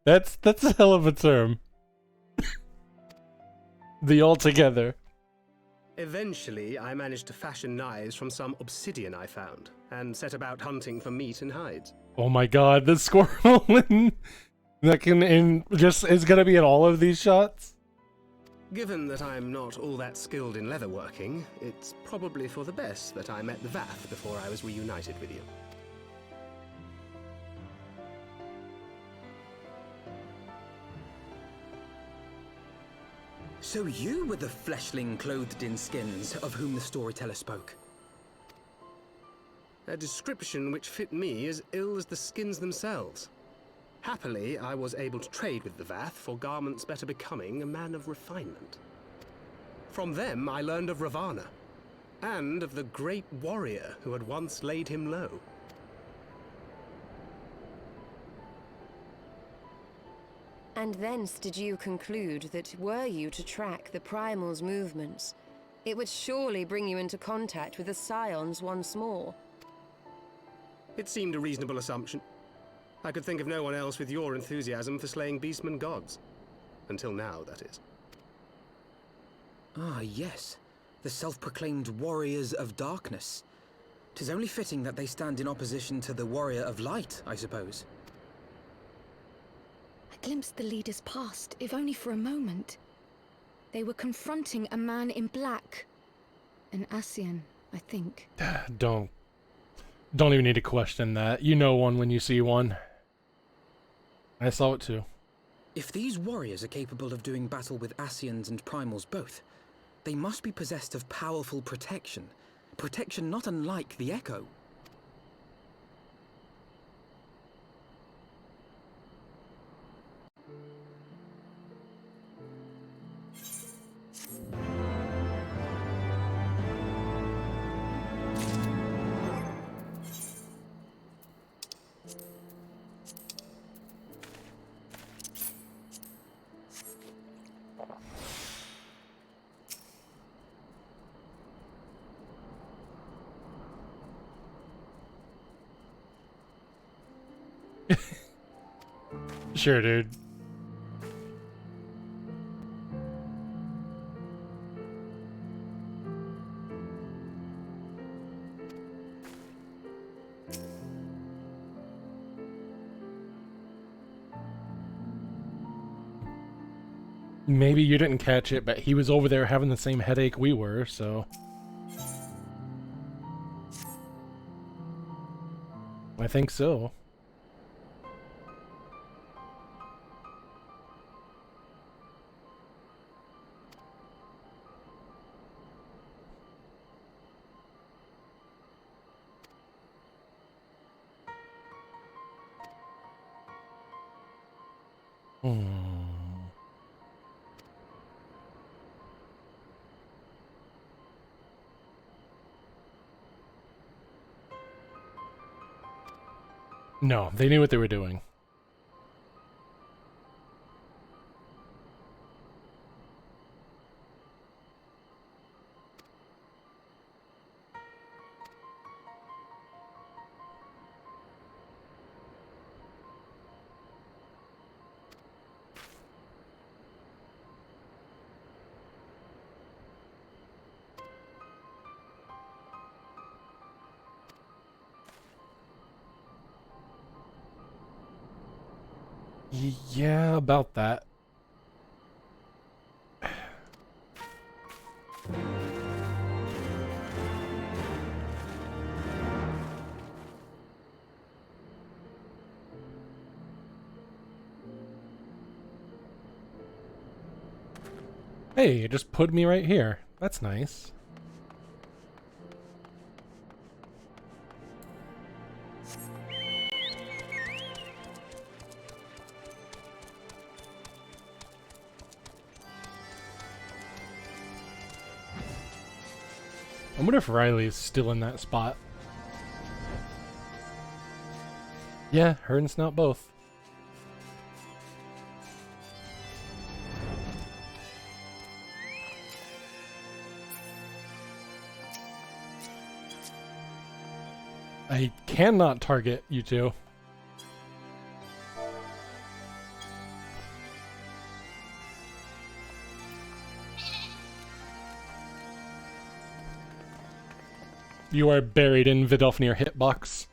That's a hell of a term. The Altogether. Eventually, I managed to fashion knives from some obsidian I found, and set about hunting for meat and hides. Oh my god, the squirrel that can just is gonna be in all of these shots? Given that I'm not all that skilled in leatherworking, it's probably for the best that I met the Vath before I was reunited with you. So you were the fleshling clothed in skins of whom the storyteller spoke? A description which fit me as ill as the skins themselves. Happily, I was able to trade with the Vath for garments better becoming a man of refinement. From them, I learned of Ravana, and of the great warrior who had once laid him low. And thence did you conclude that were you to track the Primal's movements, it would surely bring you into contact with the Scions once more? It seemed a reasonable assumption. I could think of no one else with your enthusiasm for slaying beastmen gods. Until now, that is. Ah, yes. The self-proclaimed warriors of darkness. 'Tis only fitting that they stand in opposition to the warrior of light, I suppose. I glimpsed the leaders past, if only for a moment. They were confronting a man in black. An Ascian, I think. Don't even need to question that. You know one when you see one. I saw it too. If these warriors are capable of doing battle with Ascians and Primals both, they must be possessed of powerful protection, Protection not unlike the Echo. Sure, dude. Maybe you didn't catch it, but he was over there having the same headache we were, so... I think so. No, they knew what they were doing. Yeah, about that. Hey, it just put me right here. That's nice. I wonder if Riley's still in that spot. Yeah, her and Snout both. I cannot target you two. You are buried in Vidofnir hitbox.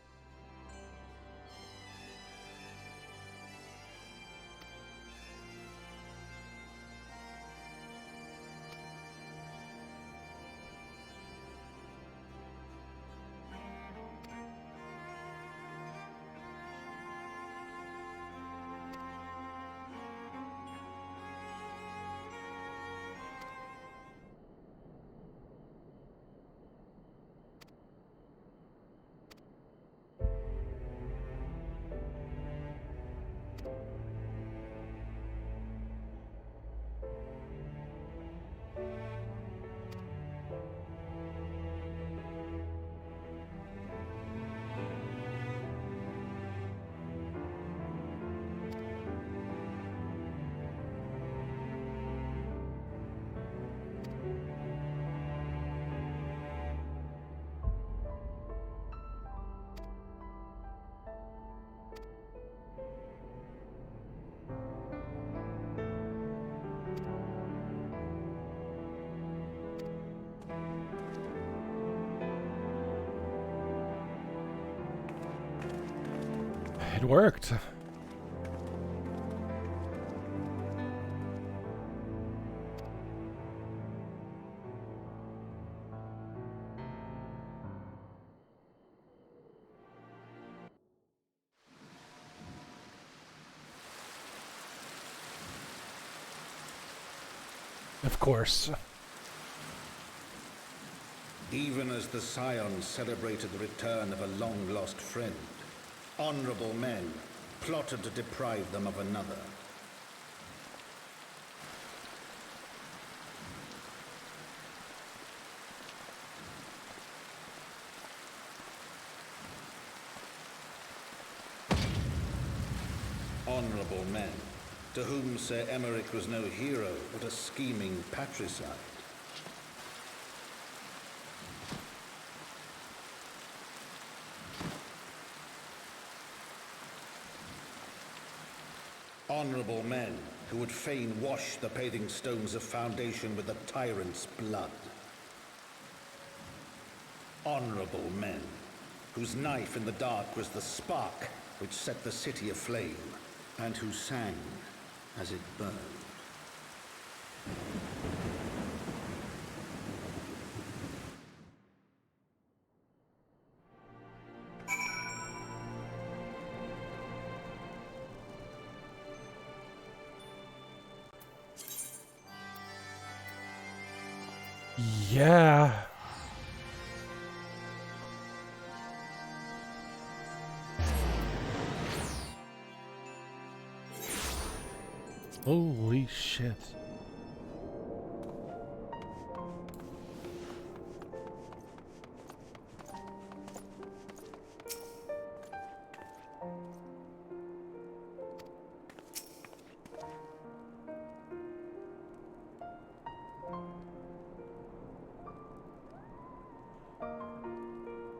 It worked. Of course. even as the Scions celebrated the return of a long-lost friend. Honorable men plotted to deprive them of another. Honorable men, to whom Sir Emmerich was no hero, but a scheming patricide. Honorable men who would fain wash the paving stones of foundation with the tyrant's blood. Honorable men whose knife in the dark was the spark which set the city aflame, and who sang as it burned. Yeah. Holy shit.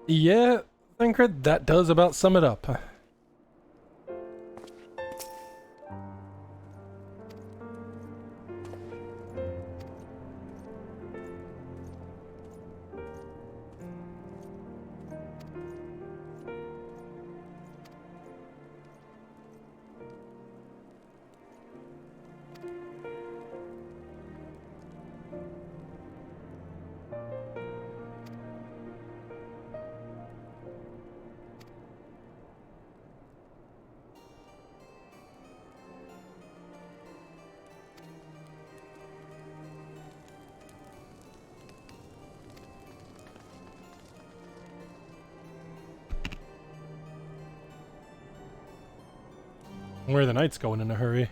Yeah, Thancred, that does about sum it up. Where are the knights going in a hurry?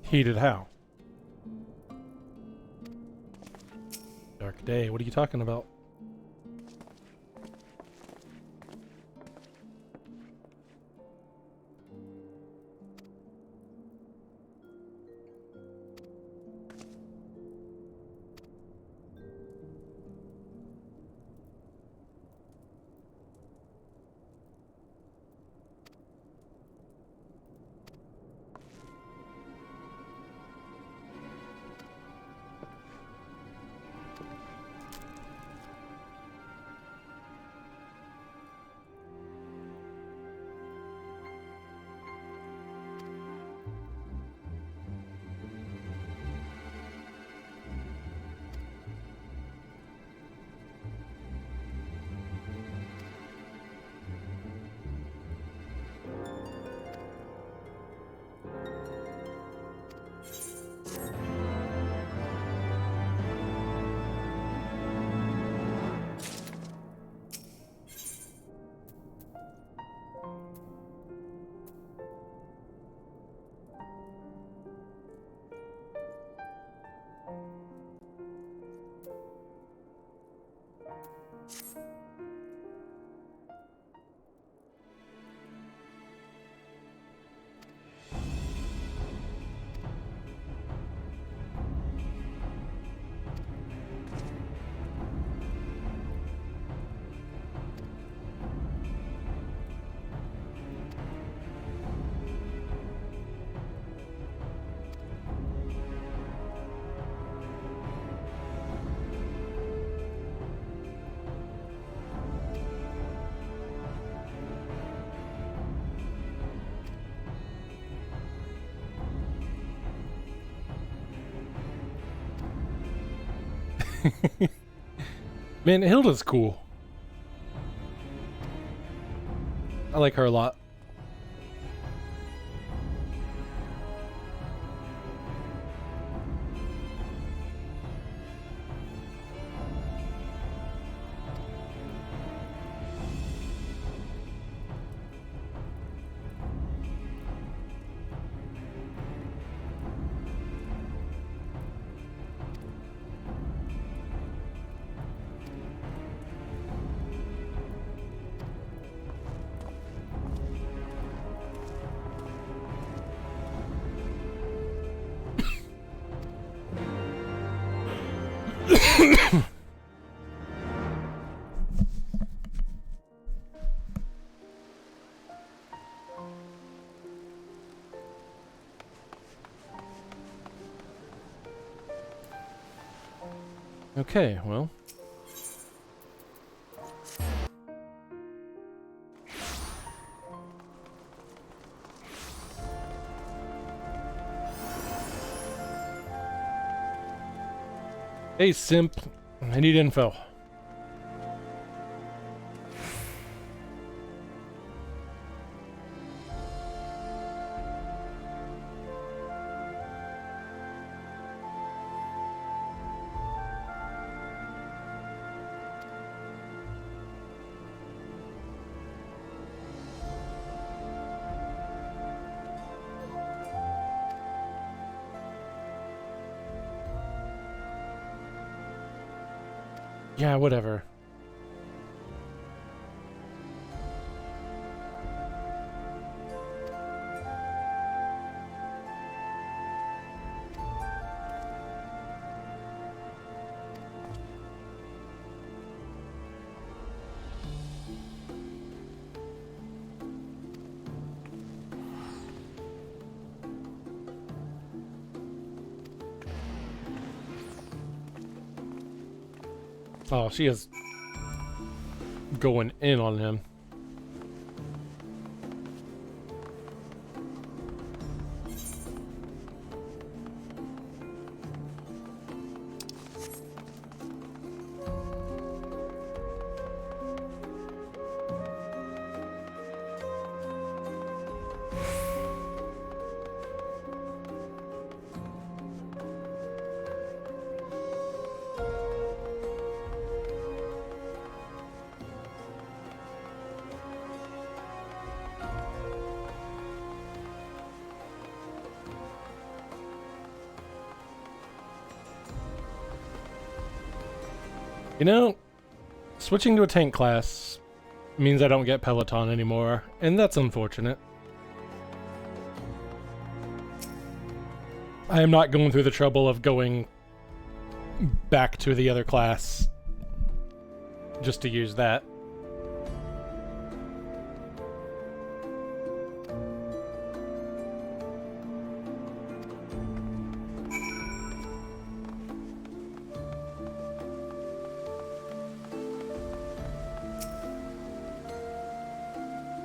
Heated how? Dark day, what are you talking about? Man, Hilda's cool. I like her a lot. Okay, well. Hey, simp. I need info. Yeah, whatever. Oh, she is going in on him. You know, switching to a tank class means I don't get Peloton anymore, and that's unfortunate. I am not going through the trouble of going back to the other class just to use that.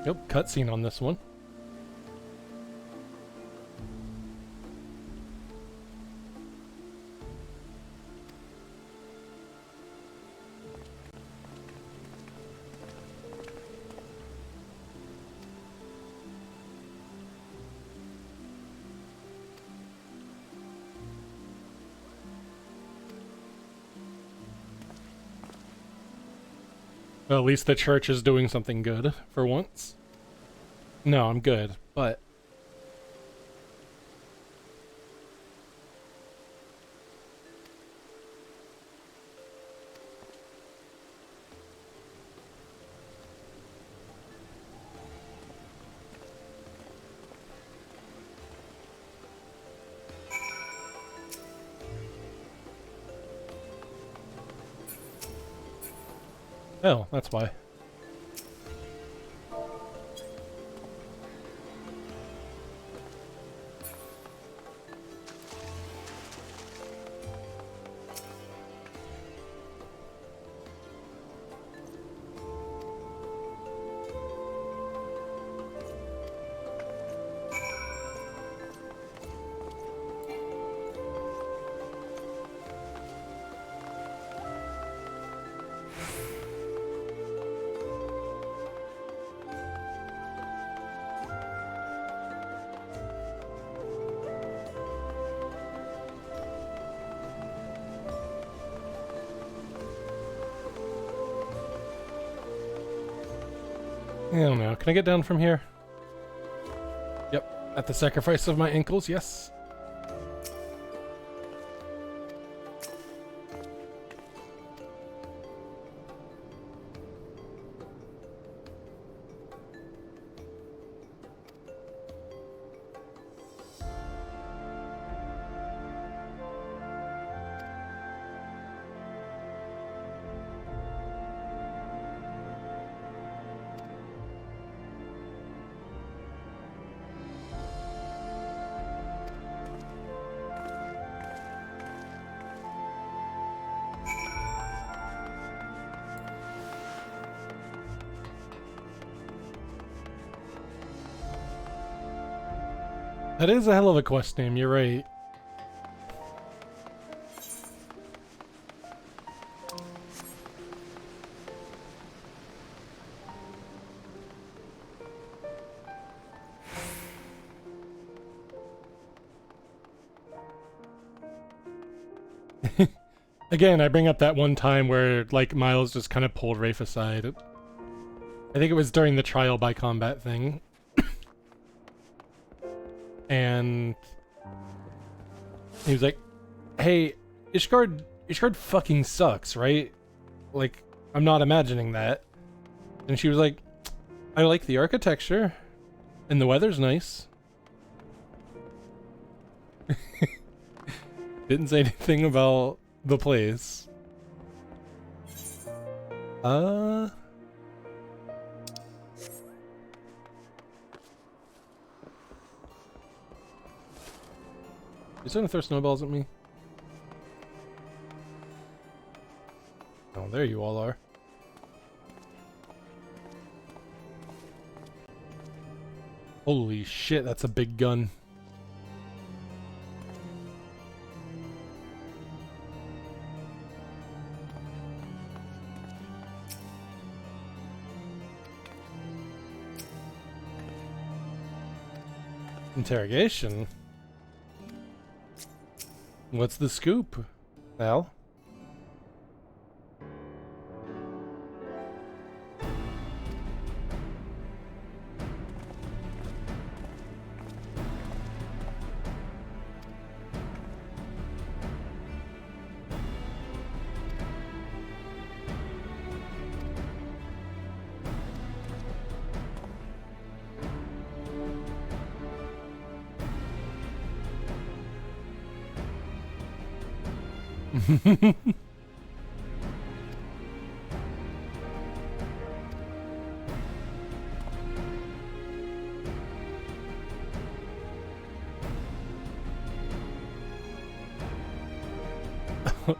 Nope, cutscene on this one. Well, at least the church is doing something good for once. No, I'm good, but... Oh, that's why. I don't know. Can I get down from here? Yep. At the sacrifice of my ankles, yes. That is a hell of a quest name, you're right. Again, I bring up that one time where, like, Miles just kind of pulled Rafe aside. I think it was during the trial by combat thing. And he was like, hey, Ishgard fucking sucks, right? Like, I'm not imagining that. And she was like, I like the architecture, and the weather's nice. Didn't say anything about the place. You trying to throw snowballs at me? Oh, there you all are. Holy shit, that's a big gun. Interrogation? What's the scoop, Al?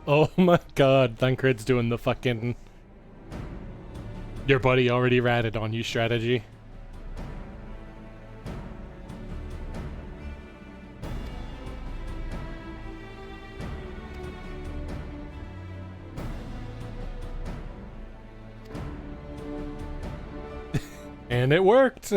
Oh my god, Thancred's doing the fucking... Your buddy already ratted on you strategy. And it worked!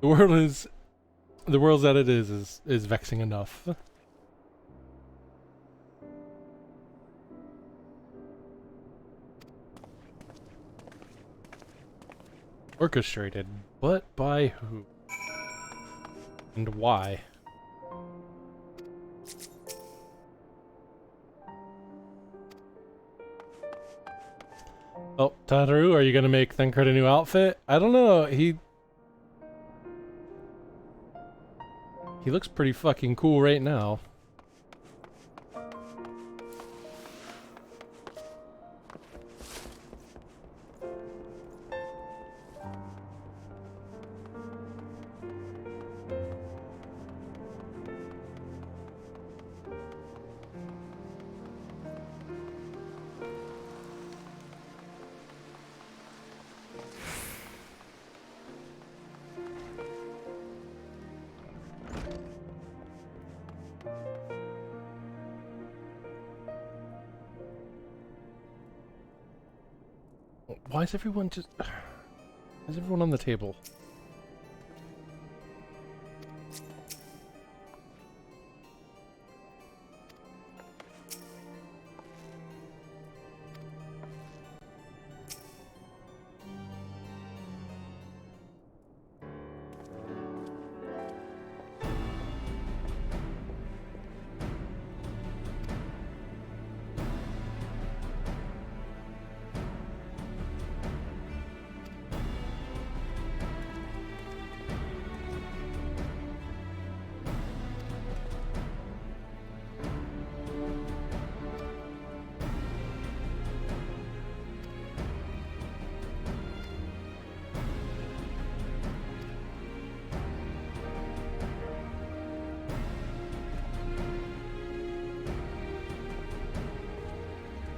The world's that it is vexing enough. Orchestrated, but by who? And why? Oh, Tataru, are you gonna make Thancred a new outfit? I don't know, he looks pretty fucking cool right now. Why is everyone just... Why is everyone on the table?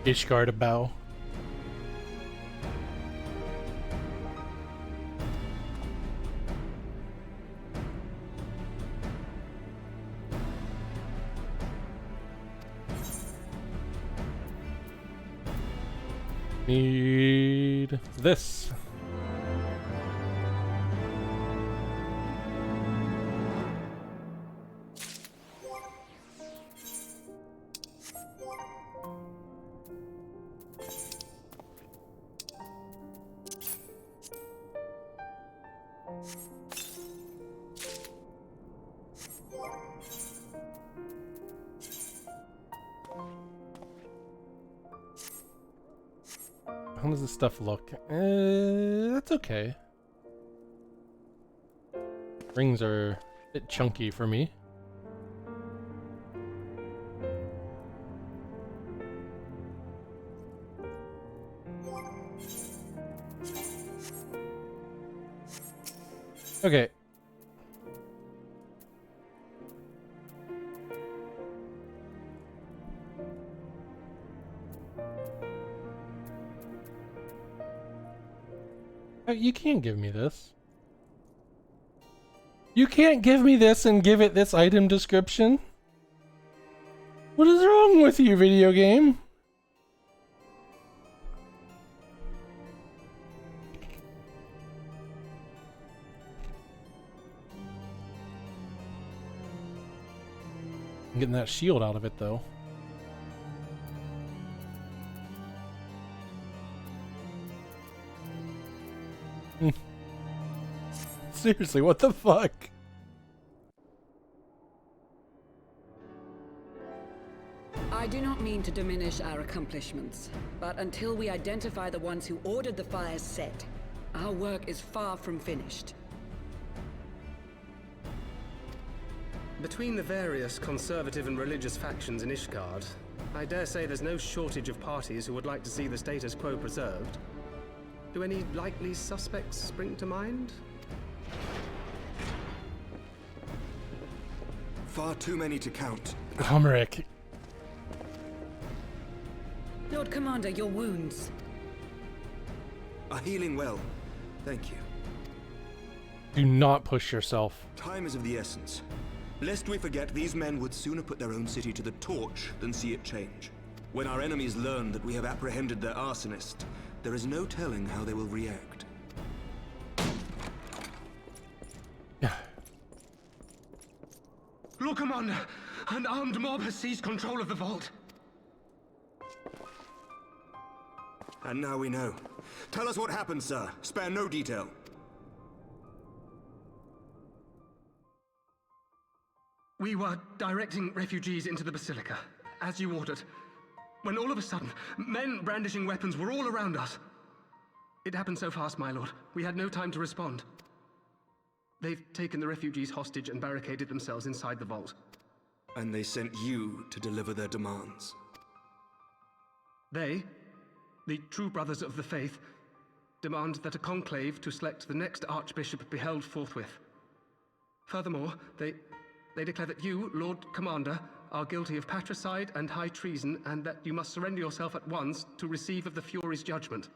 Ishgard a bow. Need this. How does this stuff look? That's okay. Rings are a bit chunky for me. Okay. Oh, you can't give me this. You can't give me this and give it this item description. What is wrong with you, video game? I'm getting that shield out of it, though. Seriously, what the fuck? I do not mean to diminish our accomplishments, but until we identify the ones who ordered the fire's set, our work is far from finished. Between the various conservative and religious factions in Ishgard, I dare say there's no shortage of parties who would like to see the status quo preserved. Do any likely suspects spring to mind? Far too many to count. Homeric. Lord Commander, your wounds. Are healing well. Thank you. Do not push yourself. Time is of the essence. Lest we forget, these men would sooner put their own city to the torch than see it change. When our enemies learn that we have apprehended their arsonist, there is no telling how they will react. Lord Commander, an armed mob has seized control of the vault. And now we know. Tell us what happened, sir. Spare no detail. We were directing refugees into the Basilica, as you ordered, when all of a sudden, men brandishing weapons were all around us. It happened so fast, my lord. We had no time to respond. They've taken the refugees hostage and barricaded themselves inside the vault. And they sent you to deliver their demands. They, the true brothers of the faith, demand that a conclave to select the next archbishop be held forthwith. Furthermore, they declare that you, Lord Commander, are guilty of patricide and high treason, and that you must surrender yourself at once to receive of the Fury's judgment.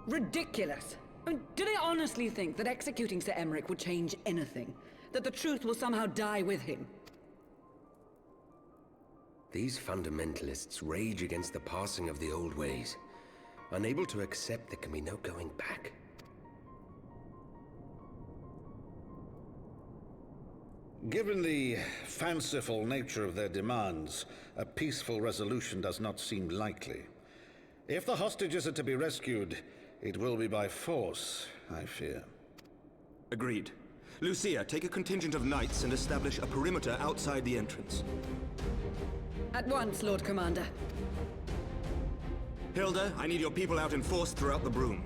Ridiculous! I mean, do they honestly think that executing Sir Emmerich would change anything? That the truth will somehow die with him? These fundamentalists rage against the passing of the old ways, unable to accept there can be no going back. Given the fanciful nature of their demands, a peaceful resolution does not seem likely. If the hostages are to be rescued, it will be by force, I fear. Agreed. Lucia, take a contingent of knights and establish a perimeter outside the entrance. At once, Lord Commander. Hilda, I need your people out in force throughout the Broom.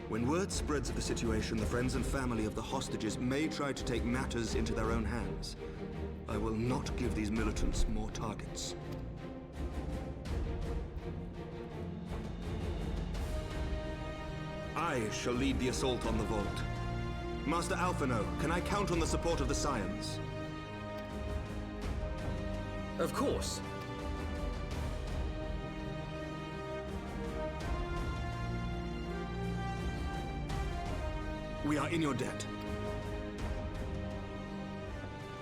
When word spreads of the situation, the friends and family of the hostages may try to take matters into their own hands. I will not give these militants more targets. I shall lead the assault on the vault. Master Alphino, can I count on the support of the Scions? Of course. We are in your debt.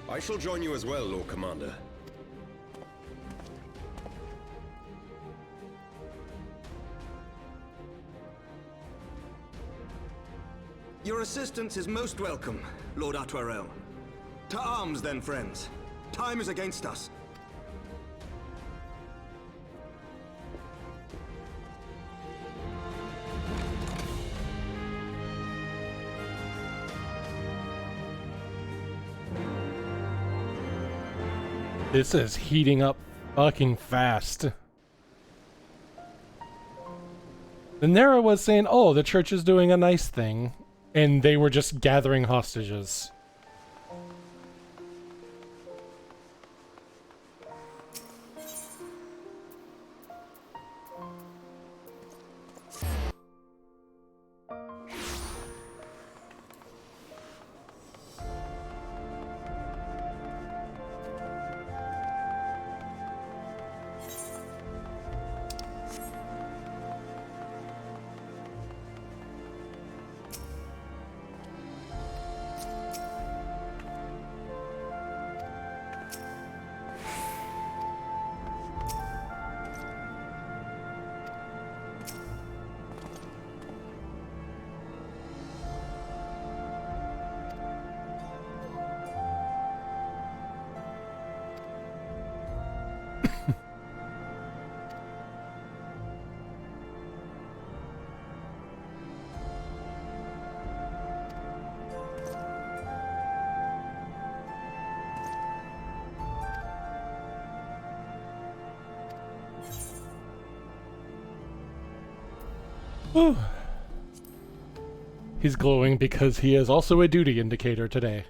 I shall join you as well, Lord Commander. Your assistance is most welcome, Lord Artoirel. To arms, then, friends. Time is against us. This is heating up fucking fast. The Nera was saying, oh, the church is doing a nice thing. And they were just gathering hostages. Whew. He's glowing because he is also a duty indicator today.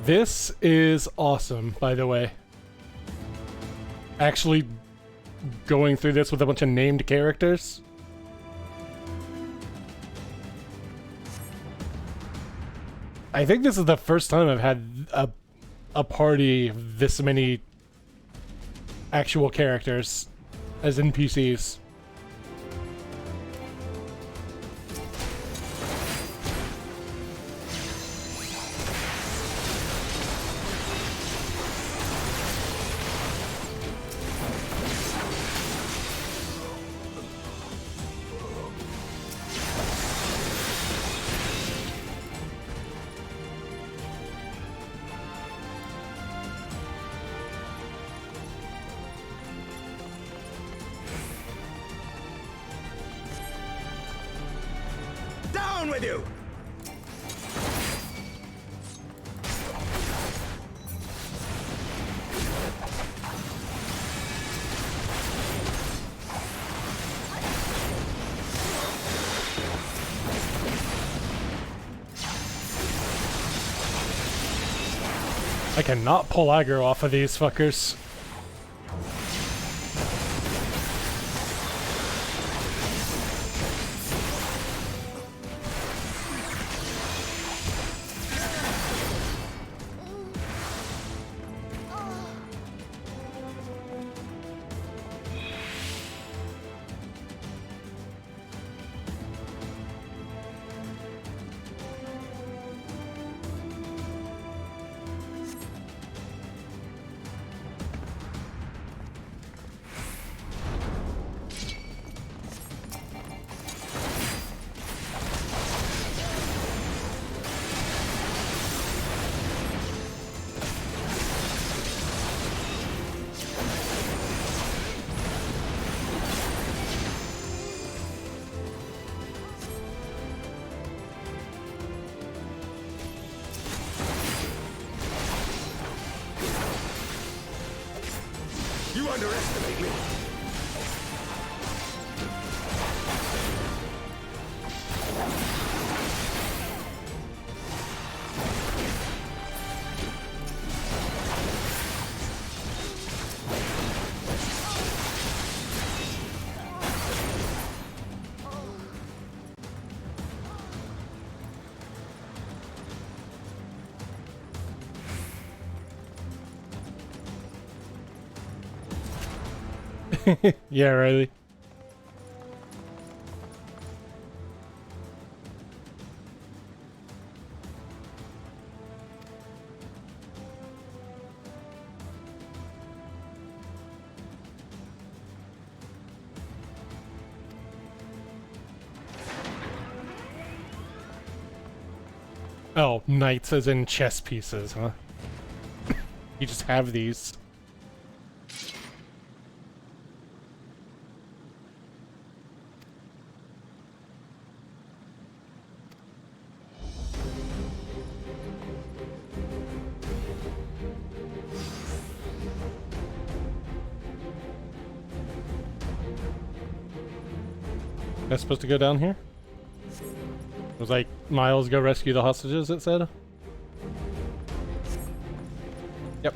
This is awesome, by the way. Actually going through this with a bunch of named characters. I think this is the first time I've had a party of this many actual characters as NPCs. Down with you! I cannot pull aggro off of these fuckers. You underestimate me. Yeah, Riley. Oh, knights as in chess pieces, huh? You just have these. Am I supposed to go down here? It was like, Miles, go rescue the hostages, it said? Yep.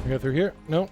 Go through here? No.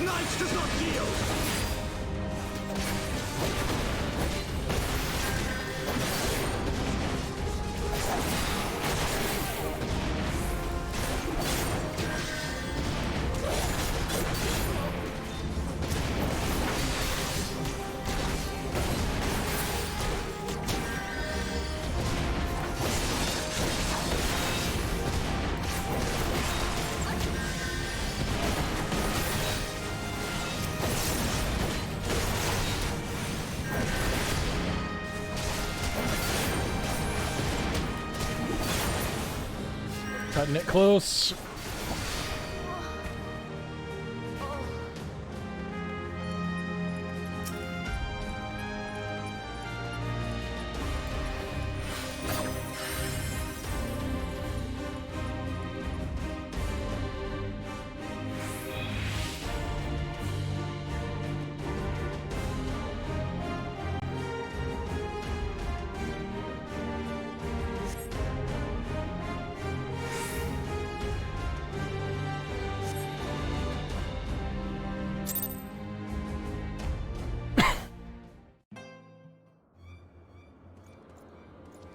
knight does not yield! Cutting it close.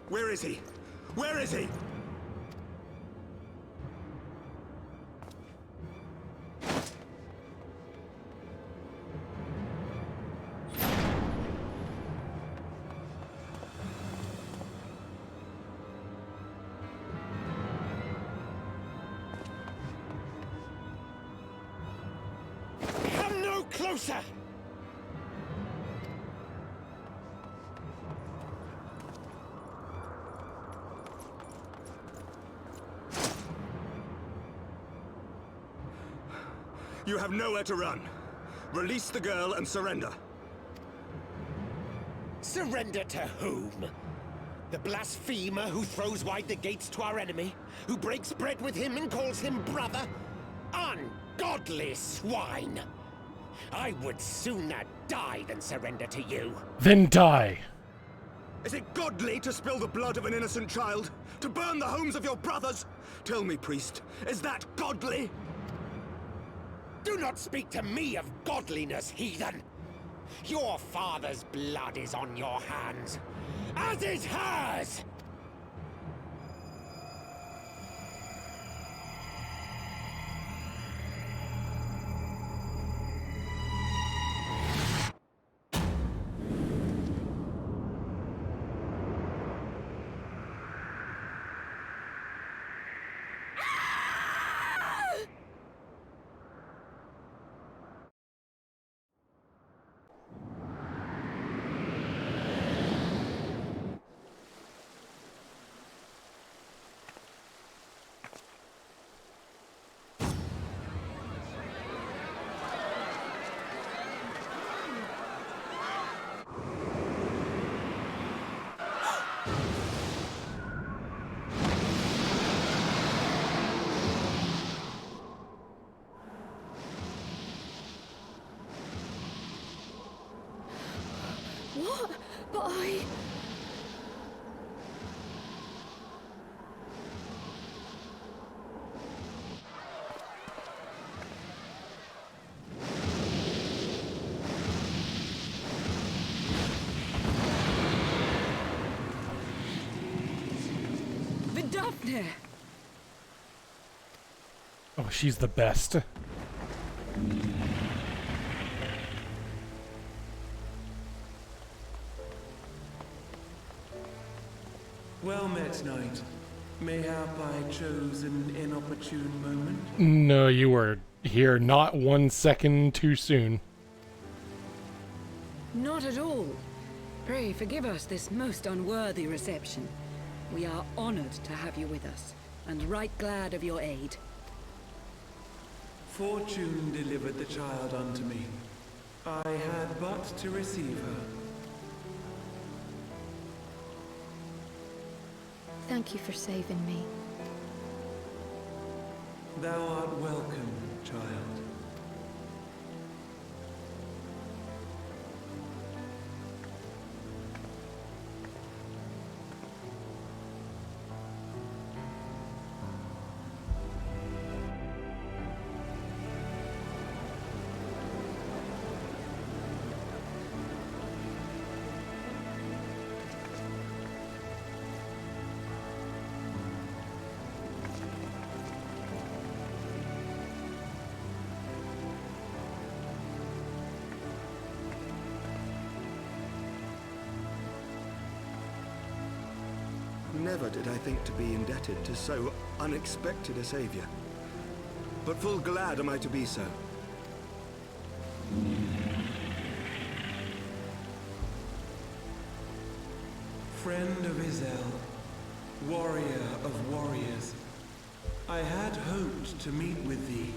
Where is he? Where is he? Come no closer! You have nowhere to run. Release the girl and surrender. Surrender to whom? The blasphemer who throws wide the gates to our enemy? Who breaks bread with him and calls him brother? Ungodly swine! I would sooner die than surrender to you. Then die. Is it godly to spill the blood of an innocent child? To burn the homes of your brothers? Tell me, priest, is that godly? Do not speak to me of godliness, heathen! Your father's blood is on your hands, as is hers! What? But I... Vidafne! Oh, she's the best. Well met, knight. Mayhap I chose an inopportune moment. No, you were here not 1 second too soon. Not at all. Pray forgive us this most unworthy reception. We are honored to have you with us, and right glad of your aid. Fortune delivered the child unto me. I had but to receive her. Thank you for saving me. Thou art welcome, child. Never did I think to be indebted to so unexpected a savior. But full glad am I to be so. Friend of Izel, warrior of warriors, I had hoped to meet with thee.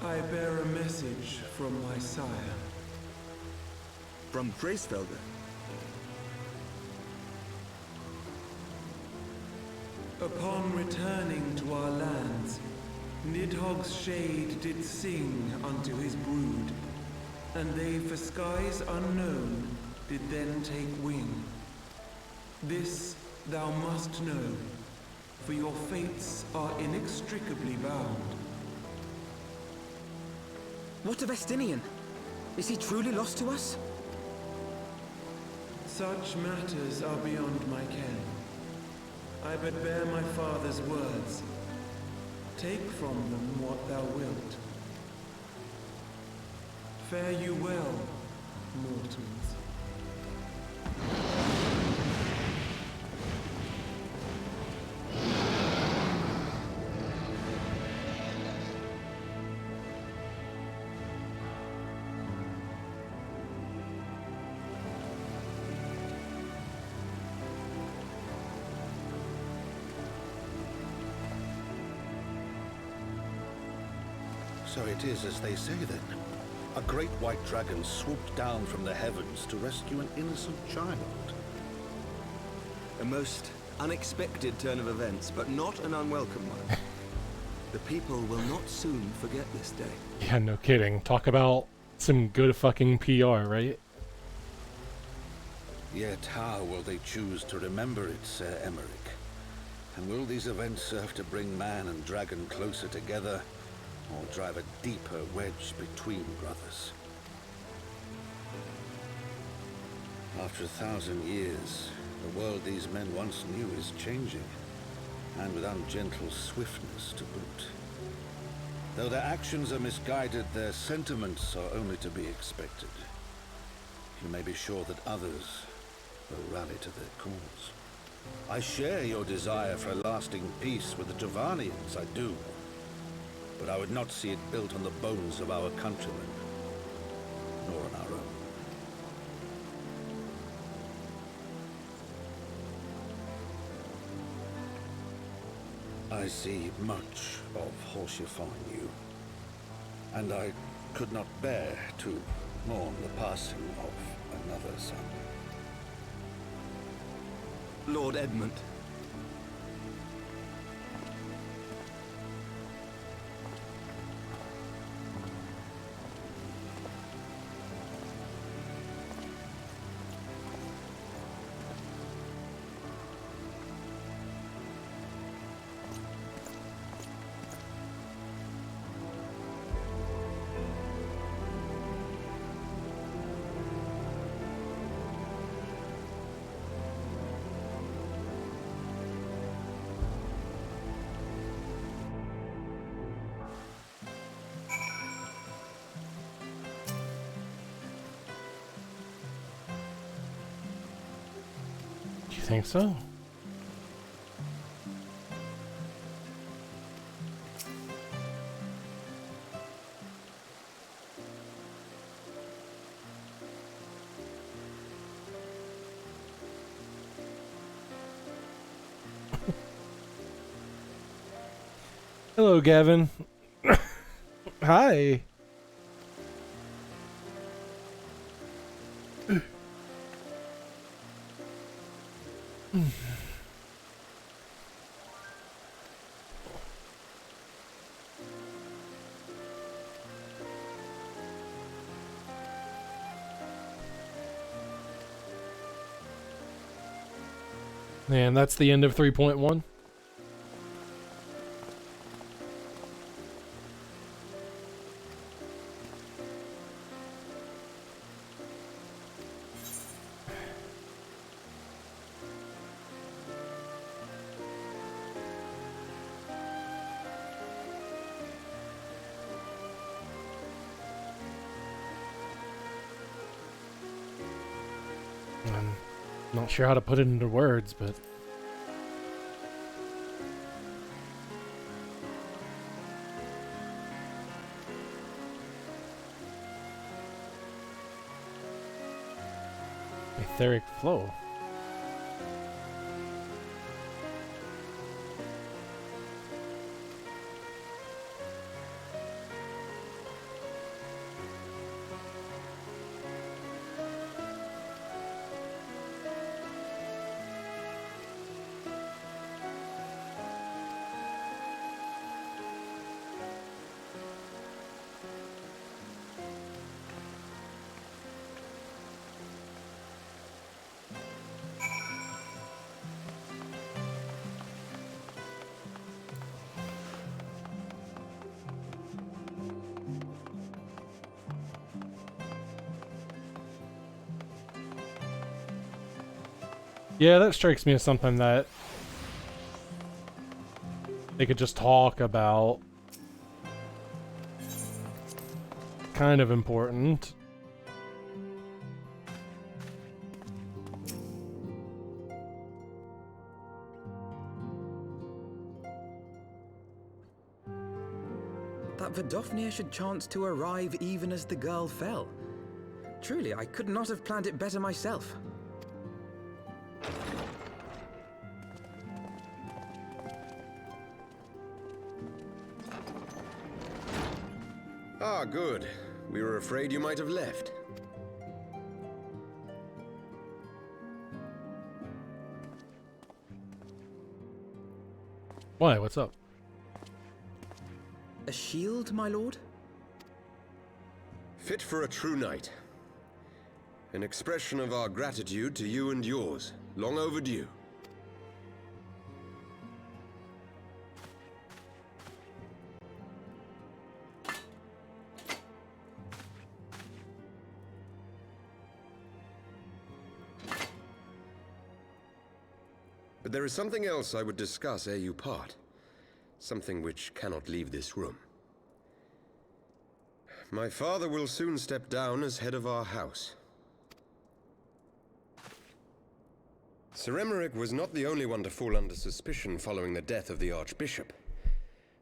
I bear a message from my sire. From Bracefelder? Upon returning to our lands, Nidhogg's shade did sing unto his brood, and they for skies unknown did then take wing. This thou must know, for your fates are inextricably bound. What of Estinian? Is he truly lost to us? Such matters are beyond my ken. I but bear my father's words. Take from them what thou wilt. Fare you well, mortals. So it is as they say then. A great white dragon swooped down from the heavens to rescue an innocent child. A most unexpected turn of events, but not an unwelcome one. The people will not soon forget this day. Yeah, no kidding. Talk about some good fucking PR, right? Yet how will they choose to remember it, Sir Emmerich? And will these events serve to bring man and dragon closer together, or drive a deeper wedge between brothers? After 1,000 years, the world these men once knew is changing, and with ungentle swiftness to boot. Though their actions are misguided, their sentiments are only to be expected. You may be sure that others will rally to their cause. I share your desire for a lasting peace with the Tavanians, I do. But I would not see it built on the bones of our countrymen, nor on our own. I see much of Horschiffon in you, and I could not bear to mourn the passing of another son. Lord Edmund. Do you think so? Hello, Gavin. Hi. And that's the end of 3.1. I'm not sure how to put it into words, but... etheric flow. Yeah, that strikes me as something that they could just talk about. Kind of important. That Vidofnir should chance to arrive even as the girl fell. Truly, I could not have planned it better myself. Ah, good. We were afraid you might have left. Why? What's up? A shield, my lord? Fit for a true knight. An expression of our gratitude to you and yours. Long overdue. But there is something else I would discuss ere you part. Something which cannot leave this room. My father will soon step down as head of our house. Sir Emmerich was not the only one to fall under suspicion following the death of the Archbishop.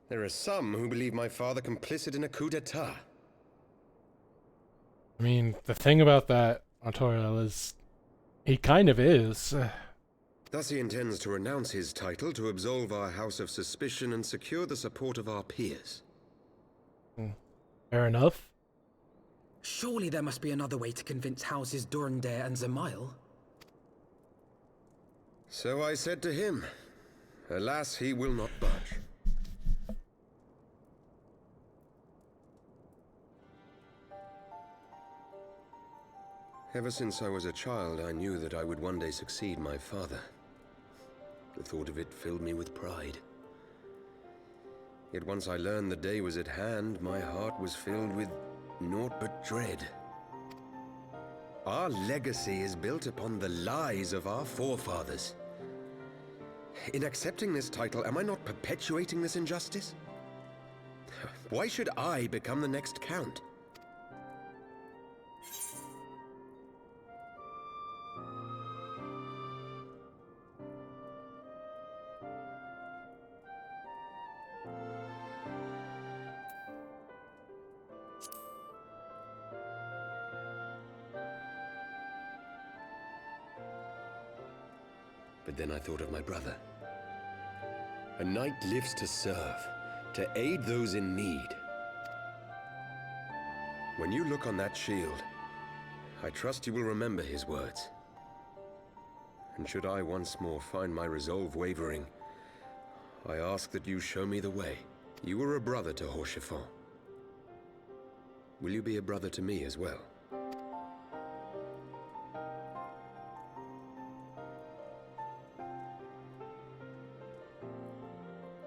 There are some who believe my father complicit in a coup d'etat. I mean, the thing about that, Artoriel, is he kind of is. Thus he intends to renounce his title to absolve our house of suspicion and secure the support of our peers. Fair enough. Surely there must be another way to convince Houses Durandare and Zemail. So I said to him. Alas, he will not budge. Ever since I was a child, I knew that I would one day succeed my father. The thought of it filled me with pride. Yet once I learned the day was at hand, my heart was filled with naught but dread. Our legacy is built upon the lies of our forefathers. In accepting this title, am I not perpetuating this injustice? Why should I become the next count? But then I thought of my brother. A knight lives to serve, to aid those in need. When you look on that shield, I trust you will remember his words. And should I once more find my resolve wavering, I ask that you show me the way. You were a brother to Haurchefort. Will you be a brother to me as well?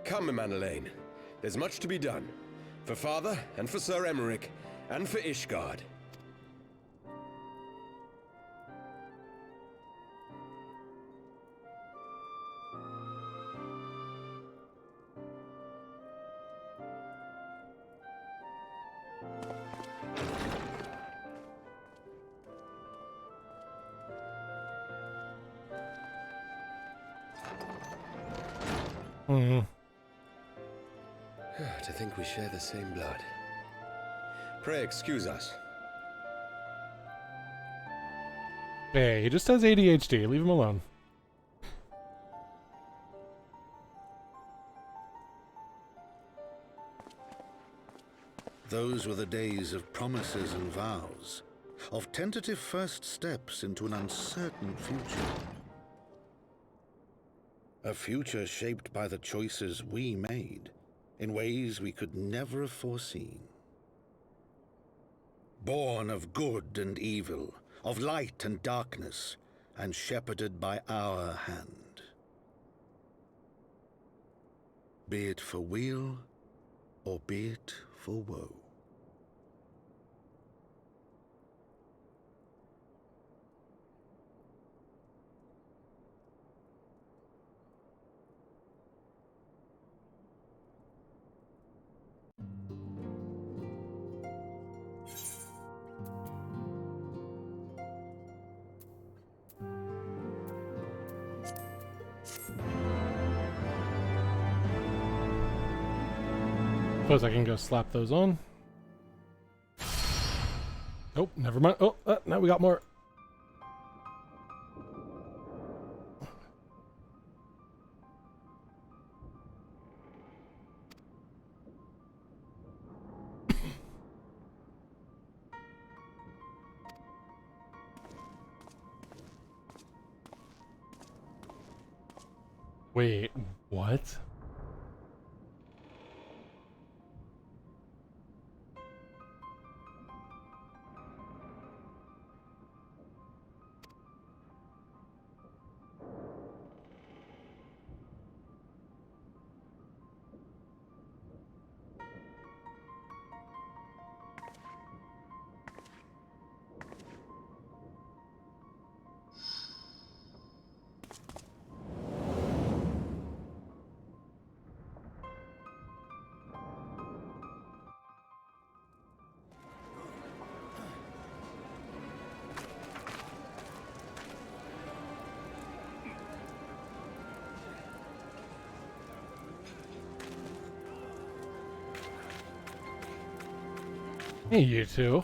Come, Manelaine. There's much to be done. For father, and for Sir Emmerich, and for Ishgard. To think we share the same blood. Pray excuse us. Hey, he just has ADHD. Leave him alone. Those were the days of promises and vows, of tentative first steps into an uncertain future. A future shaped by the choices we made, in ways we could never have foreseen. Born of good and evil, of light and darkness, and shepherded by our hand. Be it for weal, or be it for woe. Suppose I can go slap those on. Nope, never mind. Oh, now we got more. Wait, what? Hey, you two.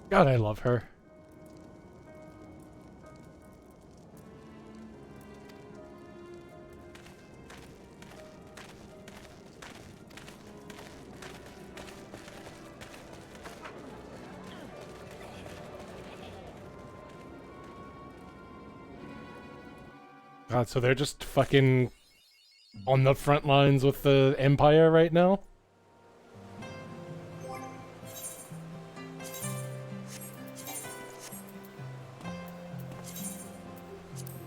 God, I love her. God, so they're just fucking on the front lines with the Empire right now?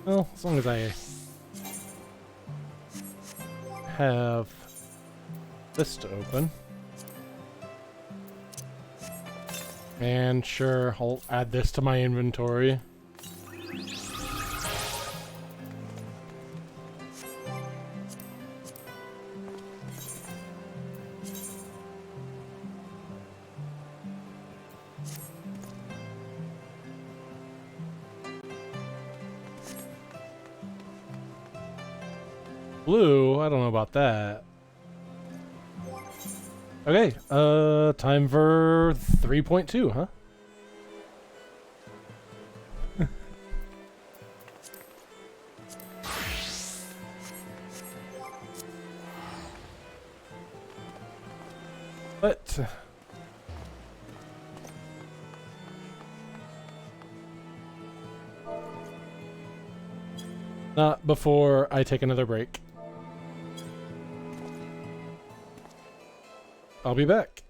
Well, as long as I have this to open. And sure, I'll add this to my inventory. Blue? I don't know about that. Okay, time for 3.2, huh? But not before I take another break. I'll be back.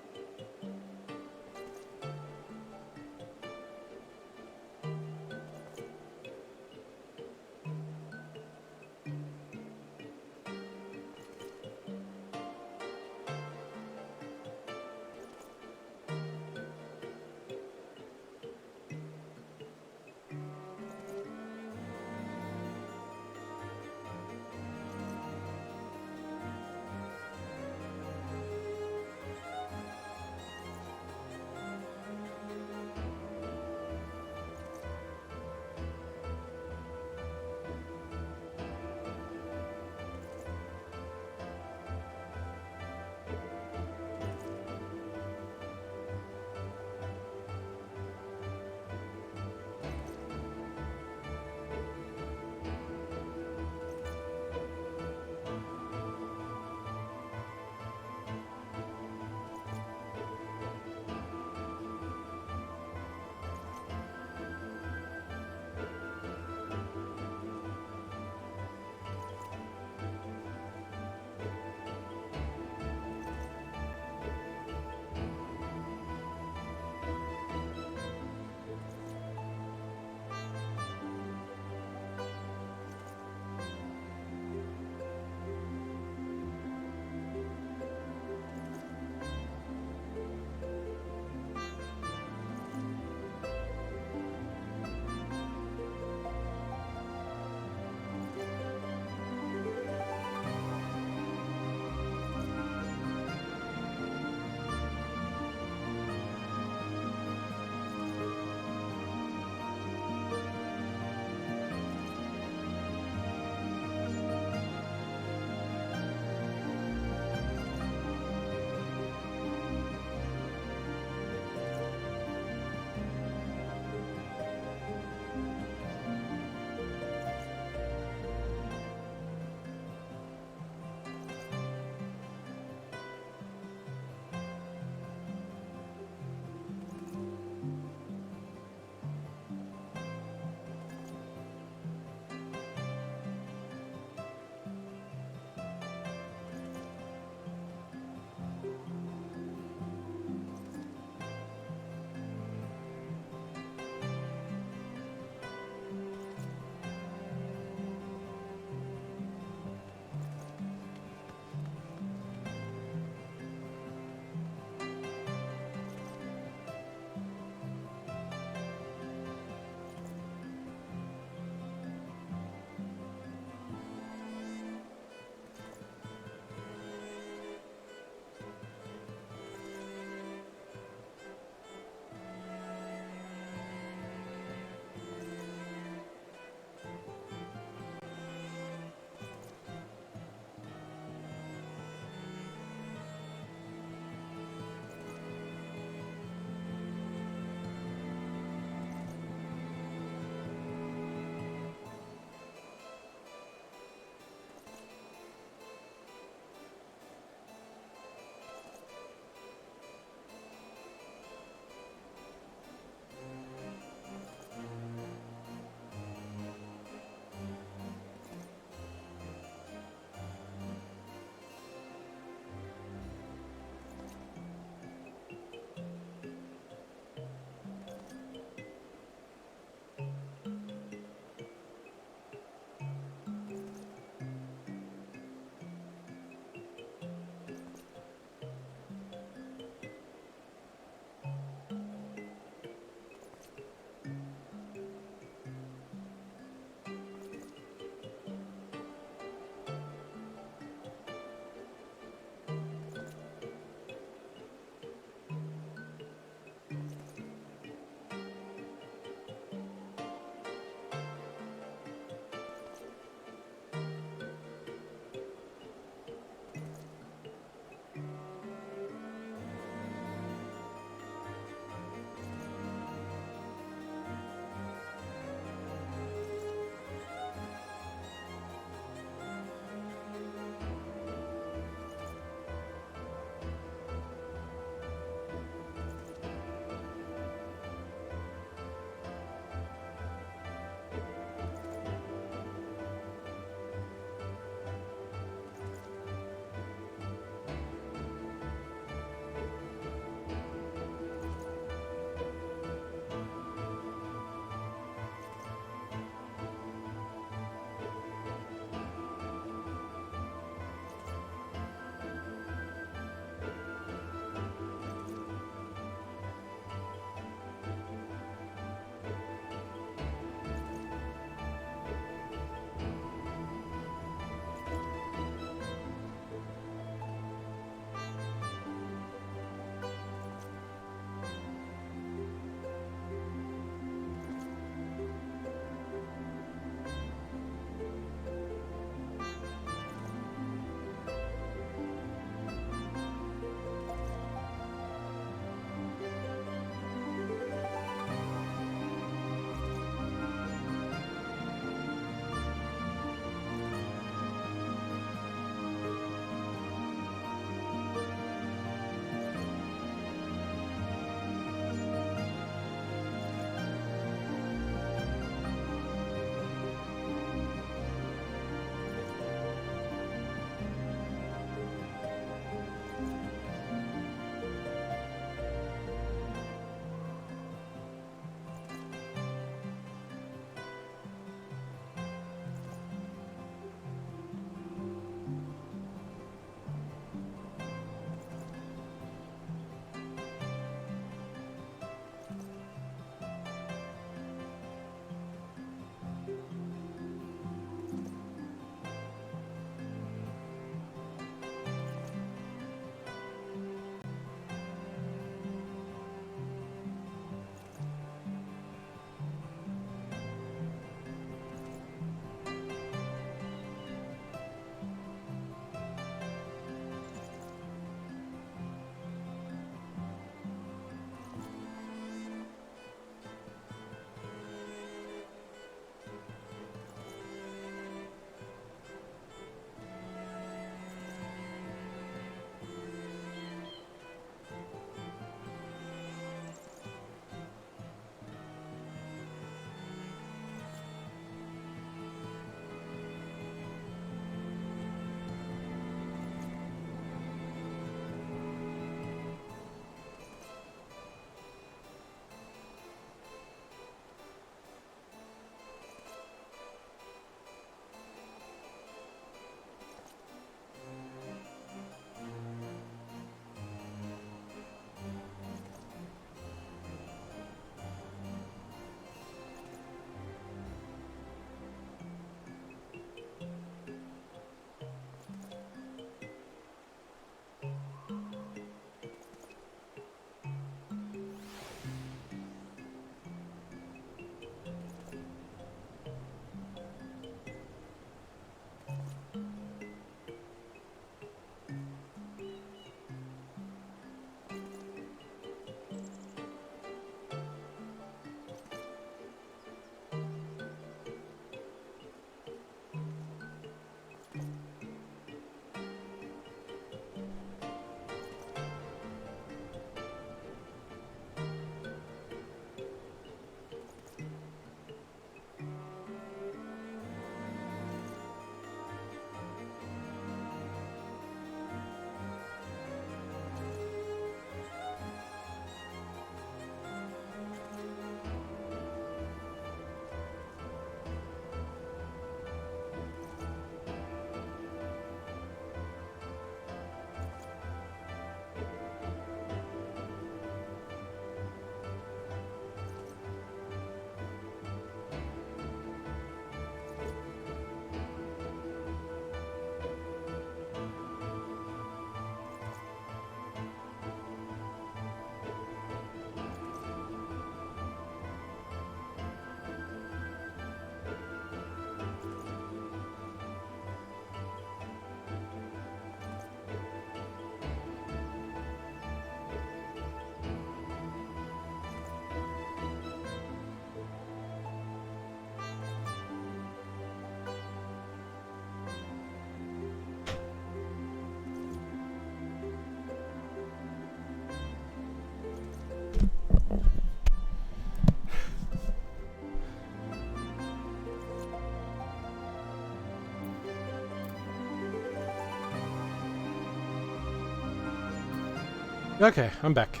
Okay, I'm back.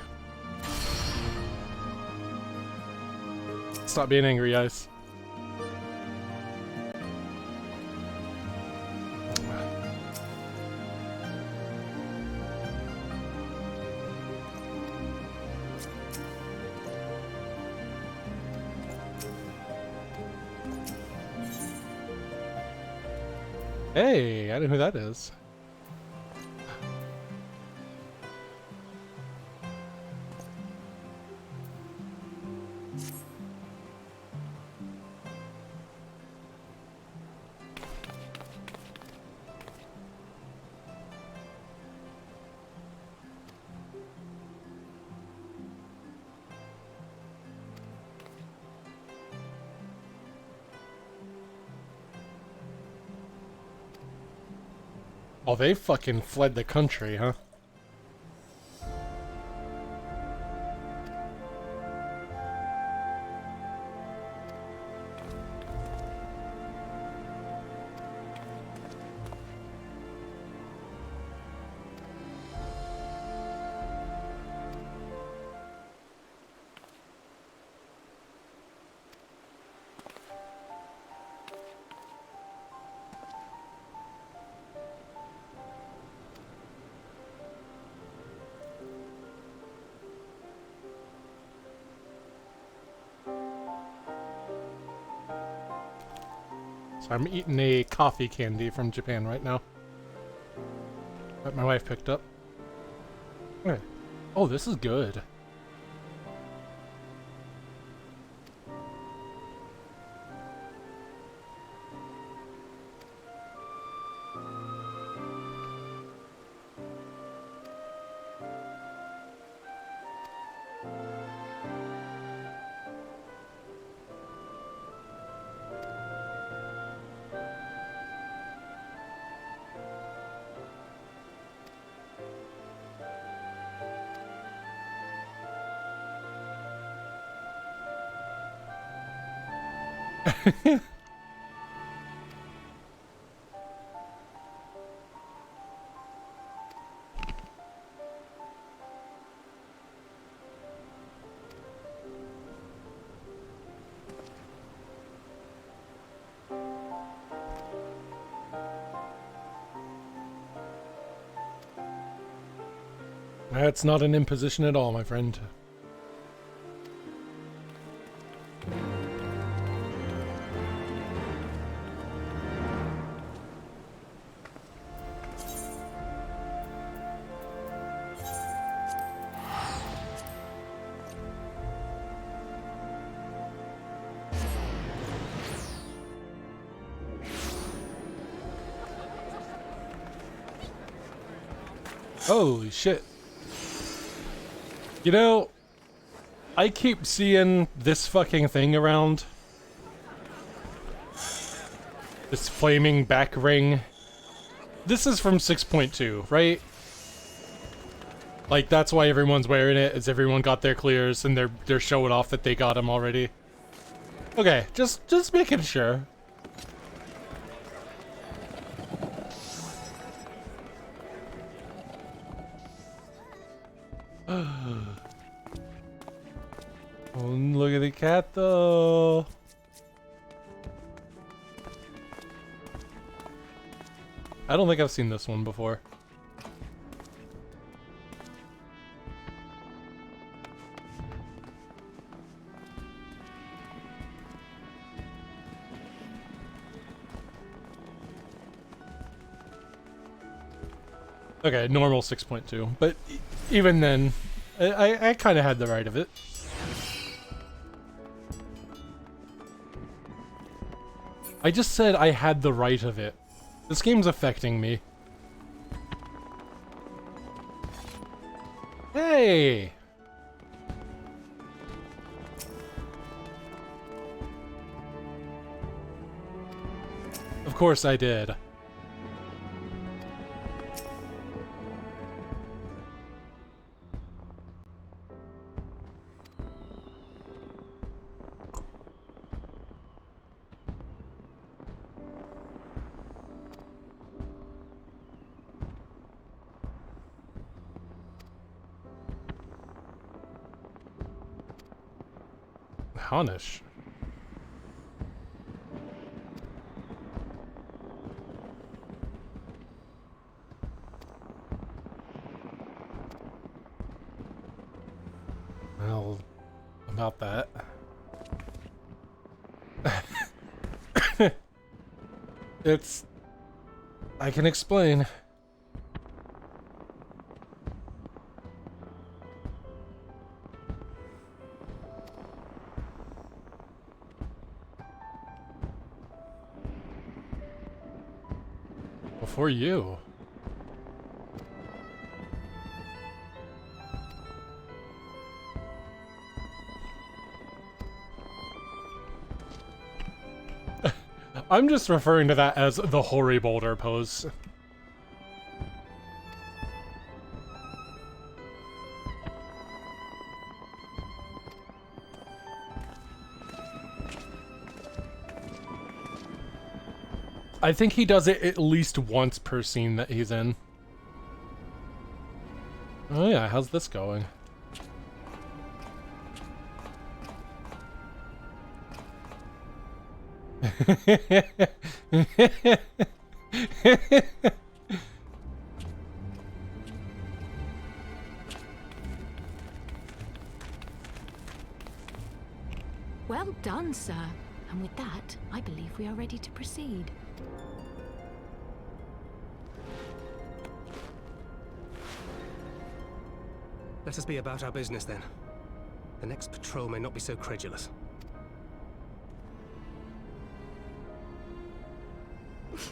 Stop being angry, guys. Hey, I know who that is. Oh, they fucking fled the country, huh? So I'm eating a coffee candy from Japan right now that my wife picked up. Okay. Oh, this is good. That's not an imposition at all, my friend. Holy shit. You know, I keep seeing this fucking thing around. This flaming back ring. This is from 6.2, right? Like, that's why everyone's wearing it, is everyone got their clears and they're showing off that they got them already. Okay, just making sure. Oh, look at the cat, though. I don't think I've seen this one before. Okay, normal 6.2, but even then, I kind of had the right of it. I just said I had the right of it. This game's affecting me. Hey! Of course I did. Khanish. Well, about that. I can explain. Before you. I'm just referring to that as the hoary boulder pose. I think he does it at least once per scene that he's in. Oh yeah, how's this going? Well done, sir. And with that, I believe we are ready to proceed. Let us be about our business then. The next patrol may not be so credulous.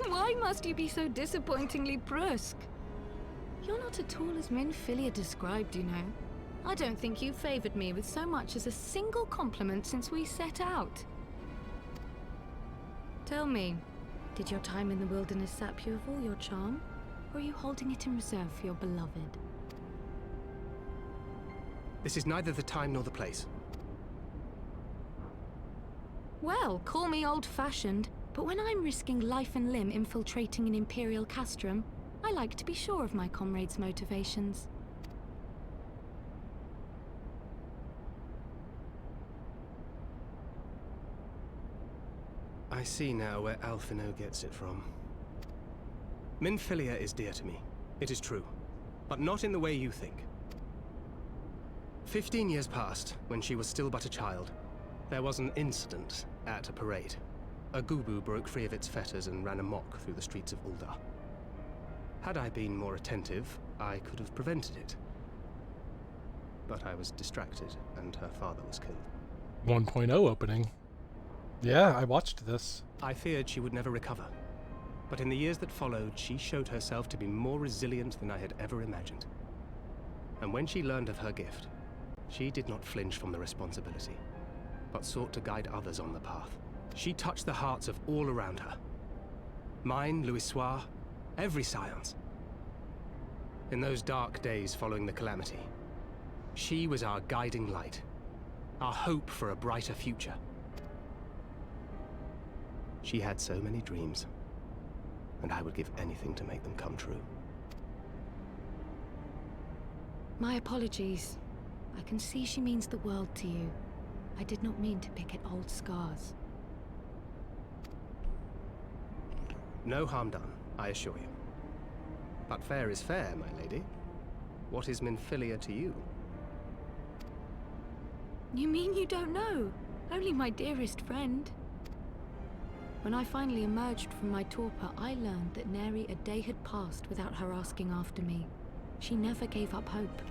Why must you be so disappointingly brusque? You're not at all as Minfilia described, you know. I don't think you favored me with so much as a single compliment since we set out. Tell me, did your time in the wilderness sap you of all your charm? Or are you holding it in reserve for your beloved? This is neither the time nor the place. Well, call me old-fashioned, but when I'm risking life and limb infiltrating an Imperial castrum, I like to be sure of my comrades' motivations. I see now where Alphino gets it from. Minfilia is dear to me, it is true, but not in the way you think. 15 years passed, when she was still but a child. There was an incident at a parade. A Gubu broke free of its fetters and ran amok through the streets of Ul'dah. Had I been more attentive, I could have prevented it. But I was distracted, and her father was killed. 1.0 opening. Yeah, I watched this. I feared she would never recover. But in the years that followed, she showed herself to be more resilient than I had ever imagined. And when she learned of her gift, she did not flinch from the responsibility, but sought to guide others on the path. She touched the hearts of all around her. Mine, Louisoix, every science. In those dark days following the calamity, she was our guiding light, our hope for a brighter future. She had so many dreams, and I would give anything to make them come true. My apologies. I can see she means the world to you. I did not mean to pick at old scars. No harm done, I assure you. But fair is fair, my lady. What is Minfilia to you? You mean you don't know? Only my dearest friend. When I finally emerged from my torpor, I learned that nary a day had passed without her asking after me. She never gave up hope.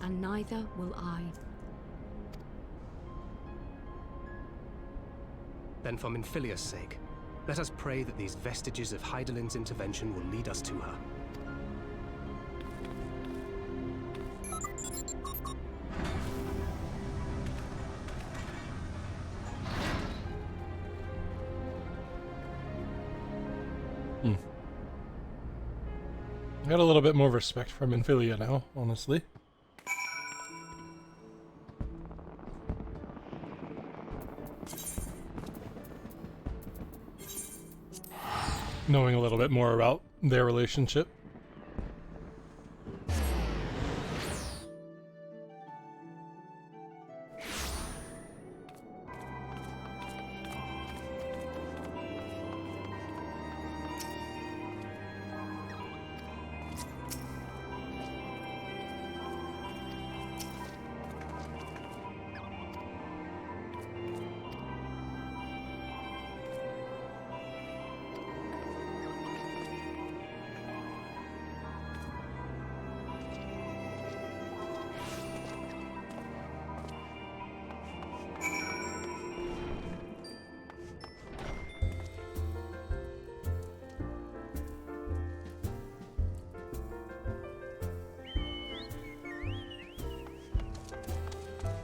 And neither will I. Then for Minfilia's sake, let us pray that these vestiges of Hydaelyn's intervention will lead us to her. I got a little bit more respect for Minfilia now, honestly. Knowing a little bit more about their relationship.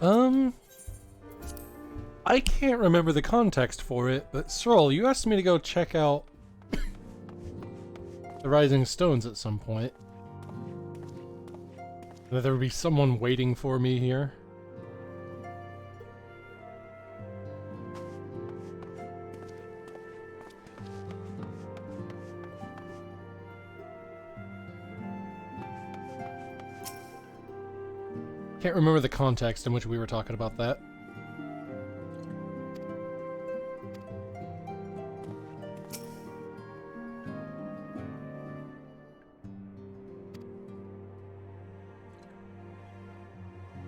I can't remember the context for it, but Sroll, you asked me to go check out the Rising Stones at some point. That there would be someone waiting for me here. Can't remember the context in which we were talking about that.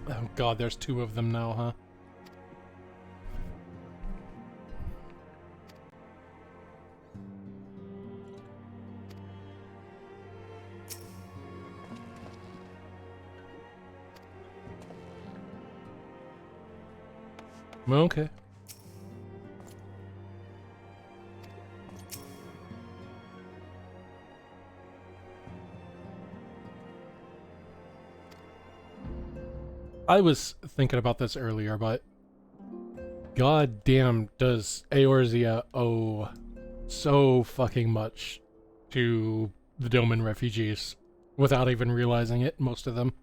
Oh god, there's two of them now, huh? Okay. I was thinking about this earlier, but god damn does Eorzea owe so fucking much to the Doman refugees without even realizing it, most of them.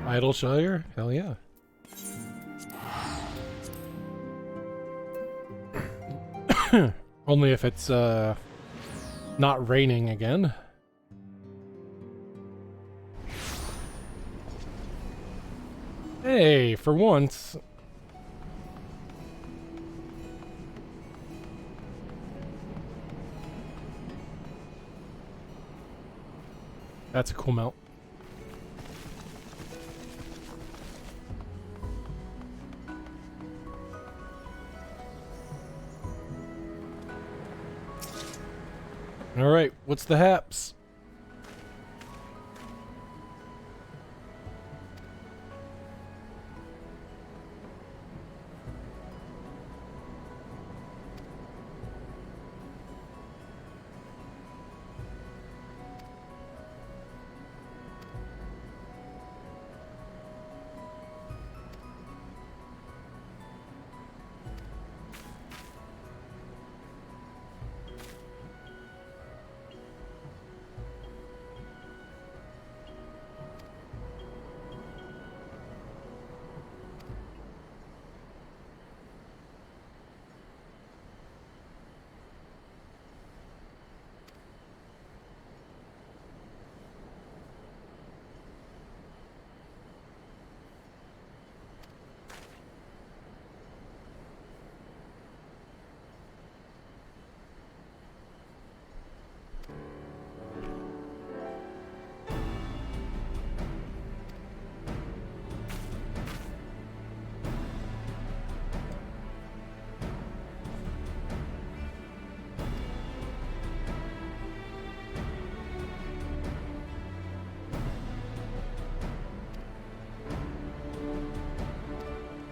Idleshire? Hell yeah. Only if it's, not raining again. Hey, for once. That's a cool mount. Alright, what's the haps?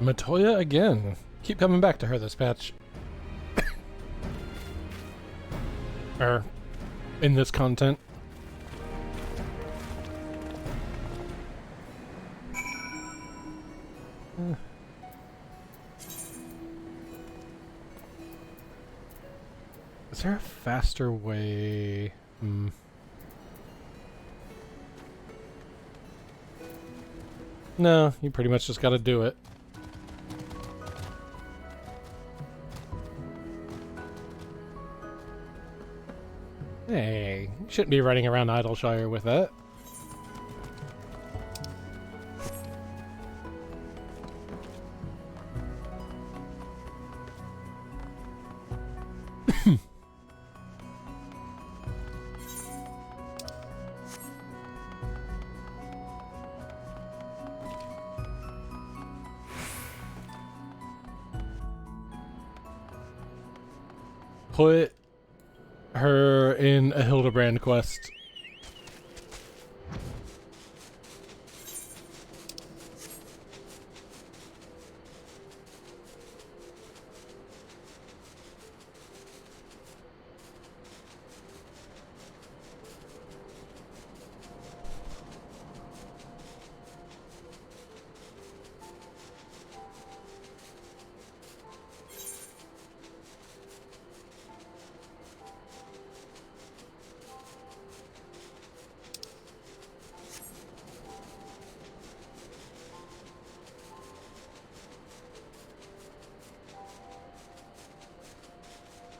Matoya again. Keep coming back to her this patch. Or in this content. Is there a faster way? No, you pretty much just gotta do it. Hey, you shouldn't be running around Idleshire with that. Put her in a Hildebrand quest.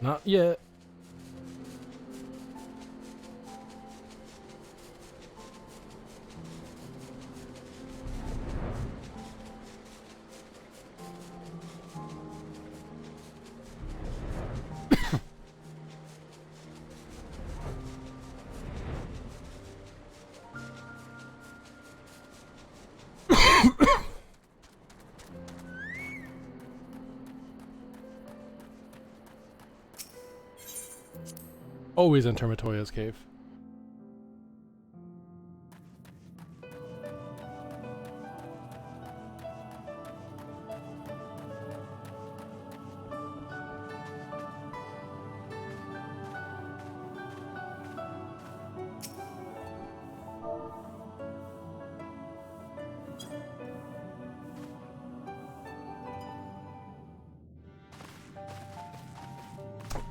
Not yet. Always enter Matoya's cave.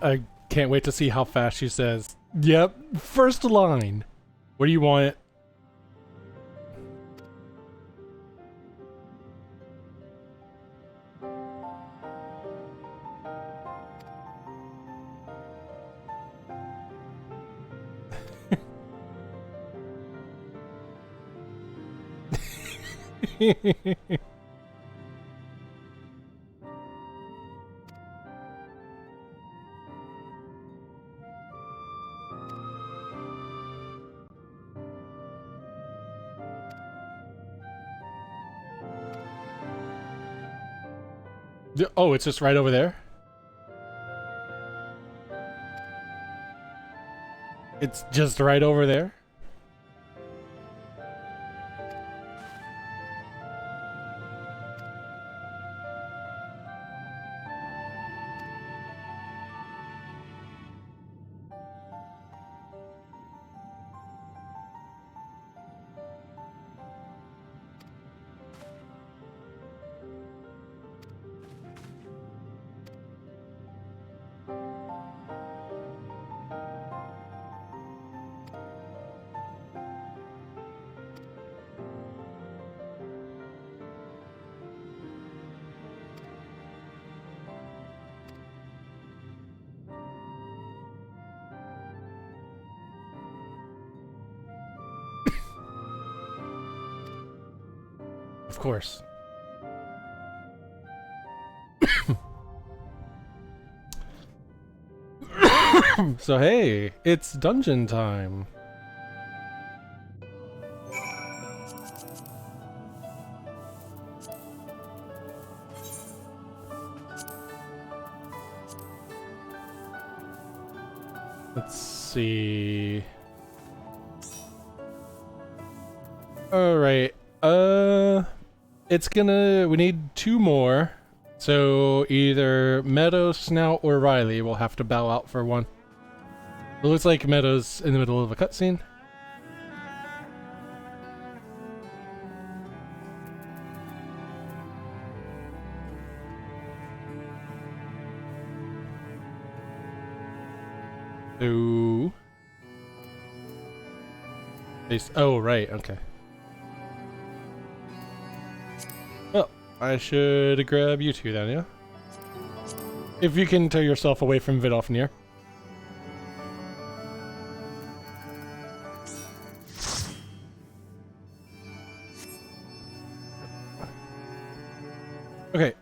I can't wait to see how fast she says, "Yep, first line. What do you want?" Oh, it's just right over there? It's just right over there? Of course. So hey, it's dungeon time. Let's see. All right. it's gonna... We need 2 more. So either Meadows, Snout, or Riley will have to bow out for one. It looks like Meadows in the middle of a cutscene. Ooh. Oh, right, okay. Well, I should grab you 2 then, yeah? If you can tear yourself away from Vidofnir. Okay,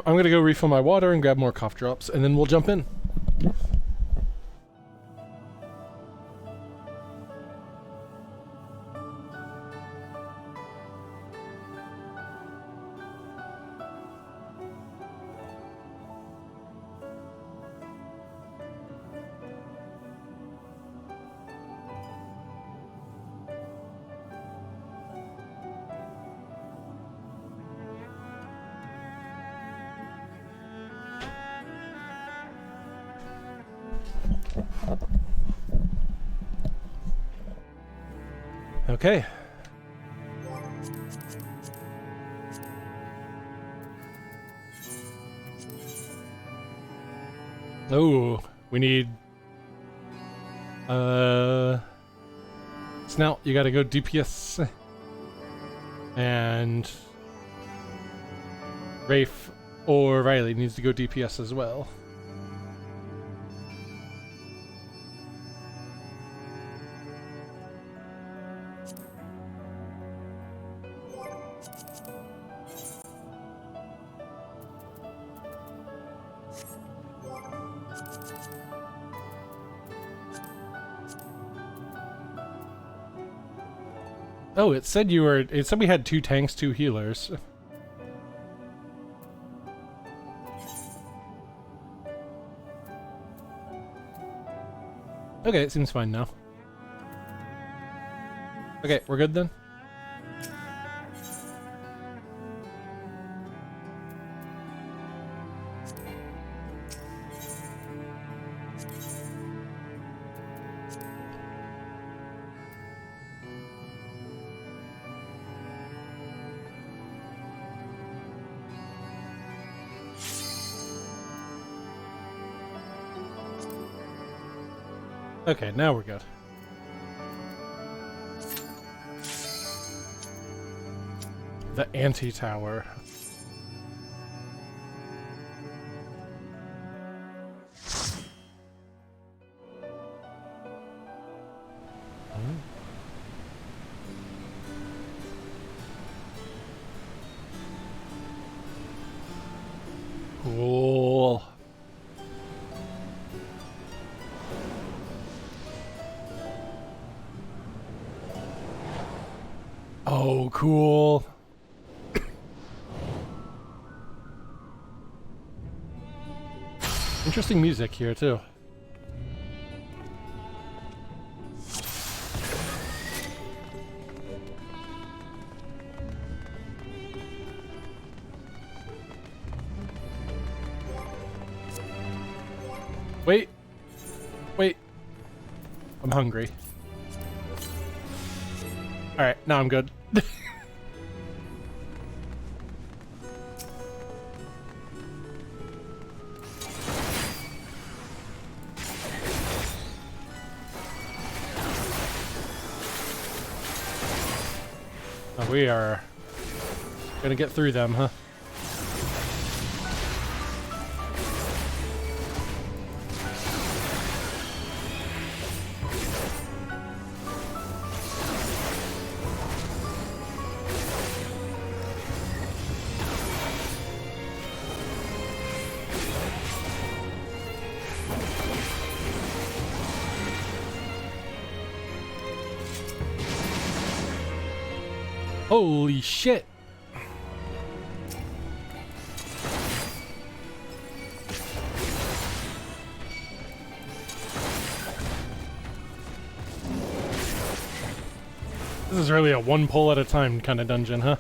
I'm gonna go refill my water and grab more cough drops, and then we'll jump in. Okay. Oh, we need... Snout, you gotta go DPS. And... Rafe or Riley needs to go DPS as well. Oh, it said you were... It said we had 2 tanks, 2 healers. Okay, it seems fine now. Okay, we're good then? Okay, now we're good. The anti-tower. Cool. Oh, cool. Interesting music here, too. Wait. Wait. I'm hungry. Alright, now I'm good. Oh, we are gonna get through them, huh? Holy shit! This is really a one pull at a time kind of dungeon, huh?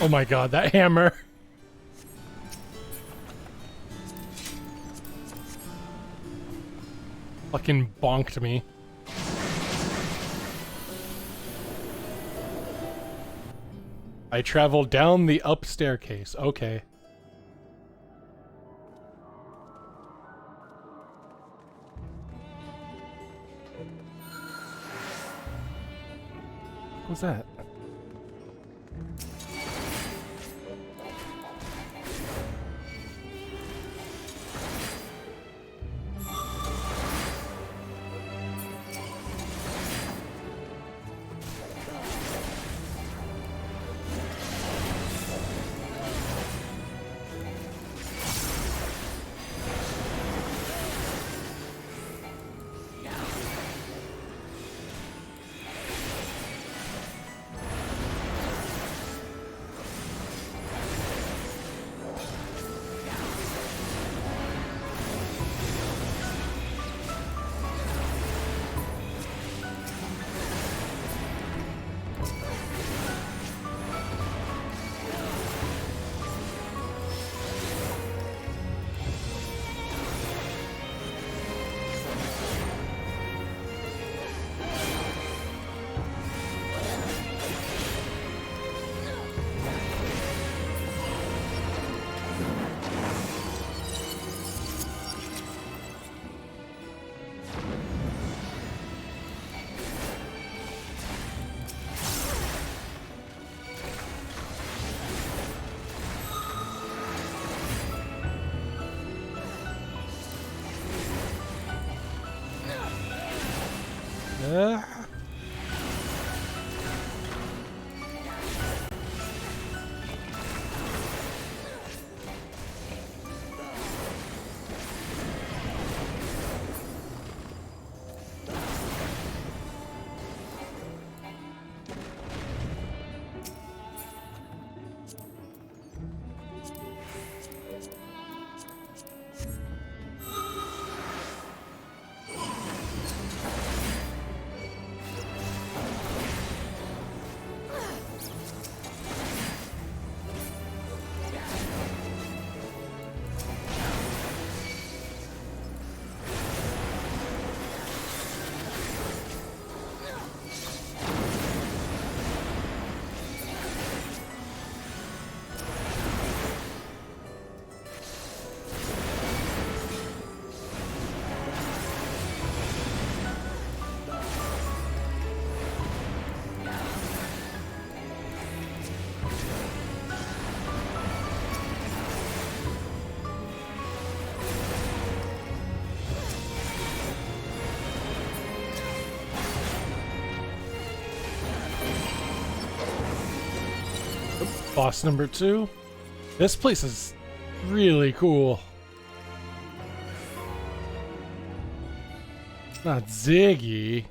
Oh my god, that hammer. Fucking bonked me. I traveled down the up staircase. Okay. What was that? Boss number 2. This place is really cool. It's not Ziggy.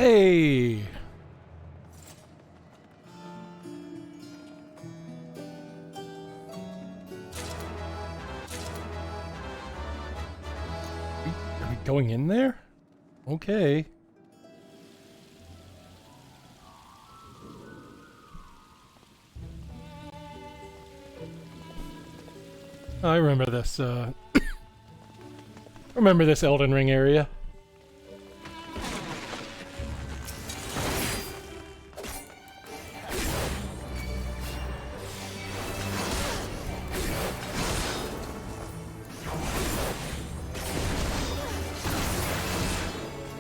Hey! Are we going in there? Okay. I remember this, remember this Elden Ring area.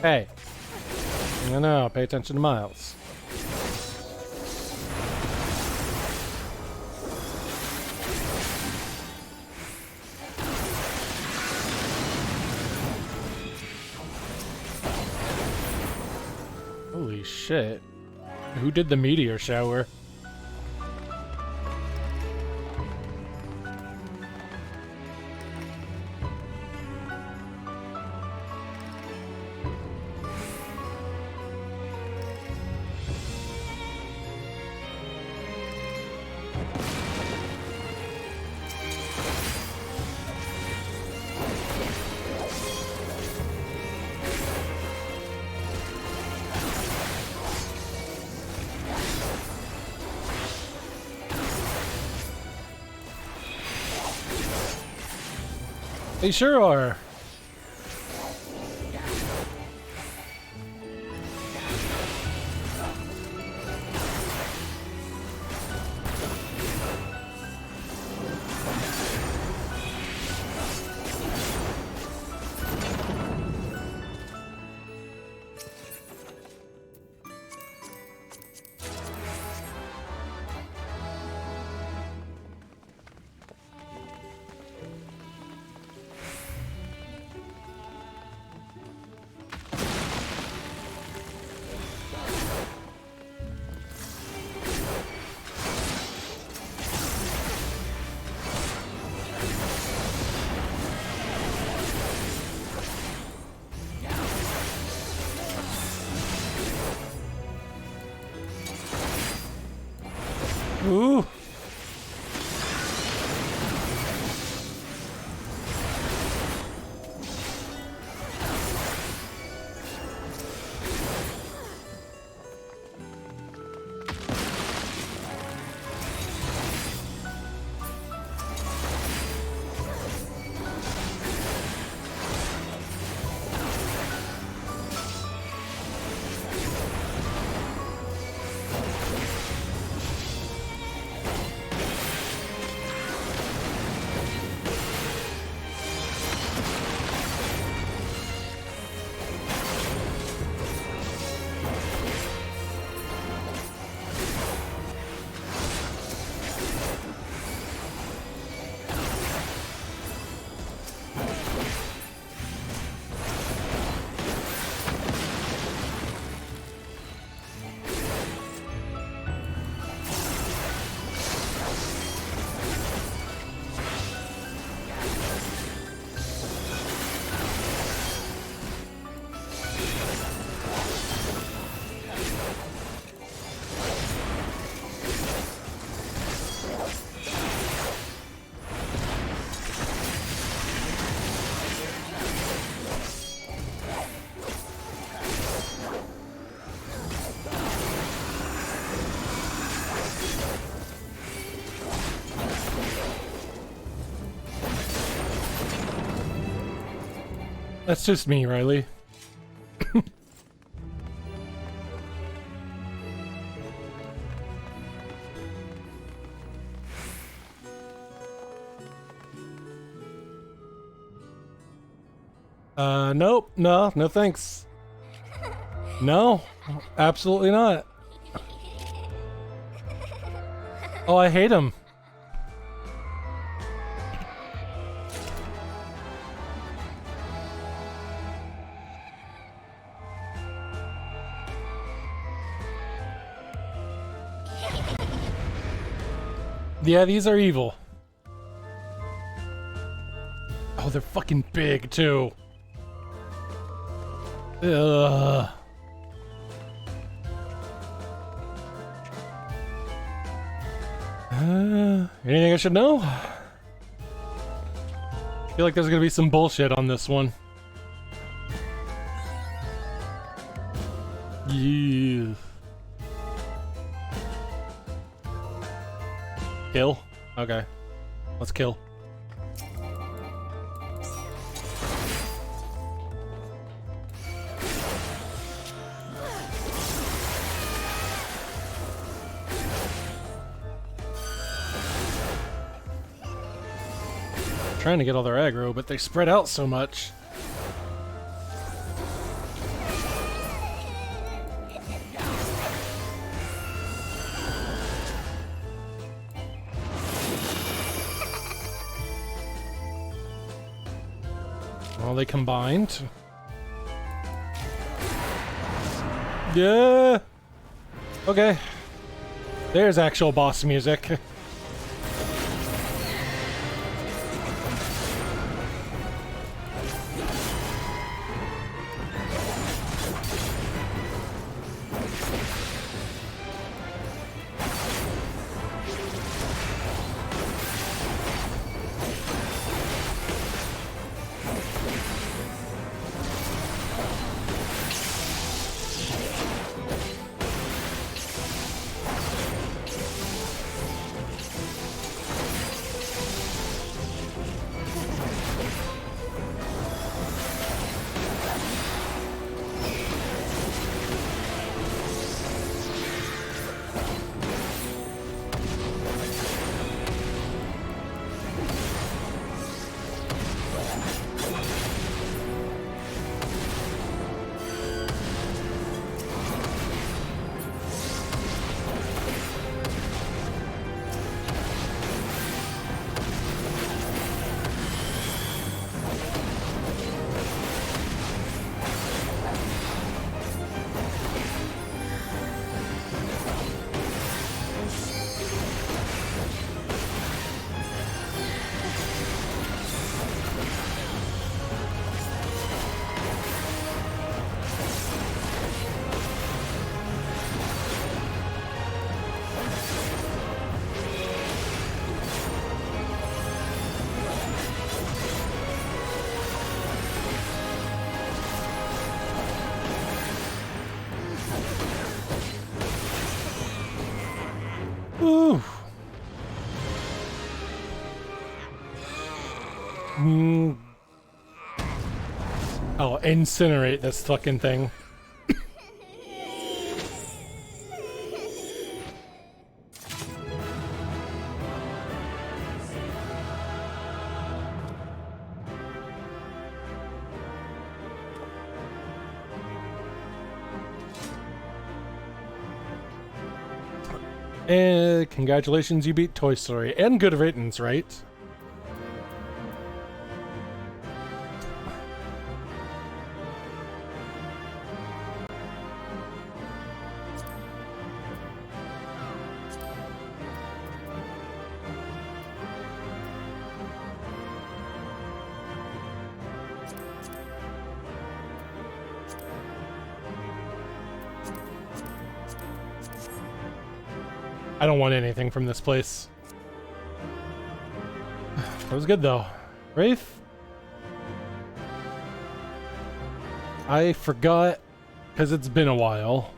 Hey. No, pay attention to Miles. Holy shit. Who did the meteor shower? They sure are. Ooh. That's just me, Riley. Nope. No thanks. No, absolutely not. Oh, I hate him. Yeah, these are evil. Oh, they're fucking big, too. Ugh. Anything I should know? I feel like there's gonna be some bullshit on this one. Yeah. Kill? Okay. Let's kill. Trying to get all their aggro, but they spread out so much. Well, they combined. Yeah. Okay. There's actual boss music. Ooh. I'll incinerate this fucking thing. And congratulations, you beat Toy Story. And Good Riddance, right? I don't want anything from this place. That was good though. Wraith? I forgot, because it's been a while,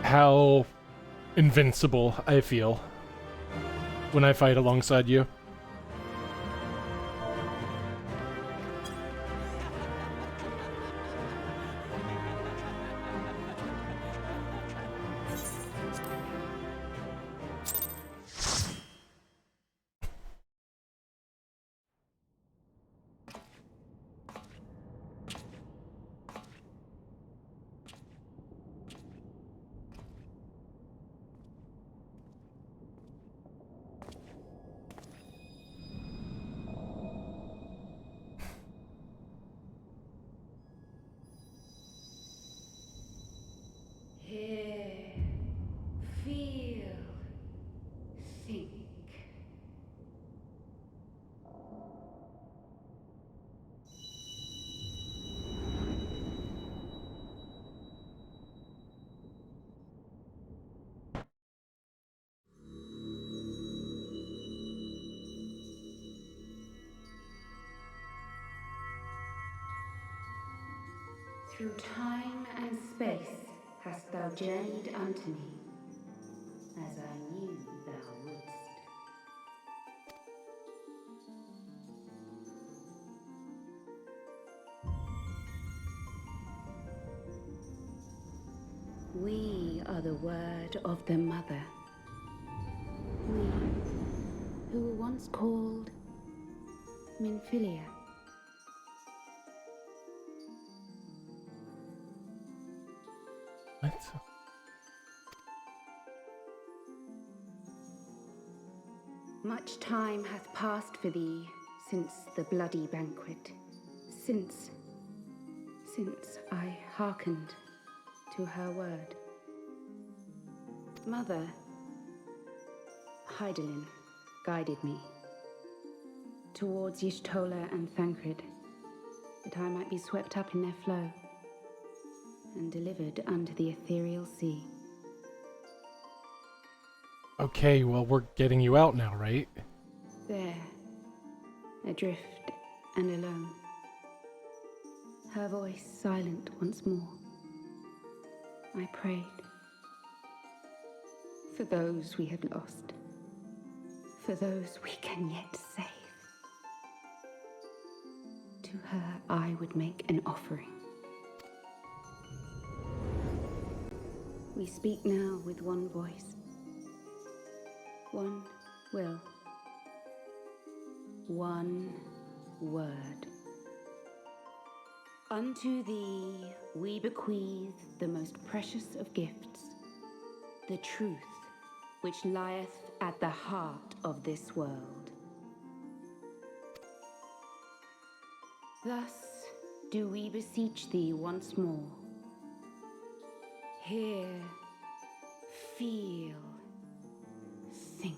how invincible I feel when I fight alongside you. Through time and space hast thou journeyed unto me, as I knew thou wouldst. We are the word of the Mother. We, who were once called Minfilia. What? Much time hath passed for thee since the bloody banquet, since I hearkened to her word. Mother, Hydaelyn guided me towards Y'shtola and Thancred, that I might be swept up in their flow and delivered unto the ethereal sea. Okay, well, we're getting you out now, right? There, adrift and alone, her voice silent once more, I prayed for those we had lost, for those we can yet save. To her I would make an offering. We speak now with one voice, one will, one word. Unto thee we bequeath the most precious of gifts, the truth which lieth at the heart of this world. Thus do we beseech thee once more. Hear, feel, think.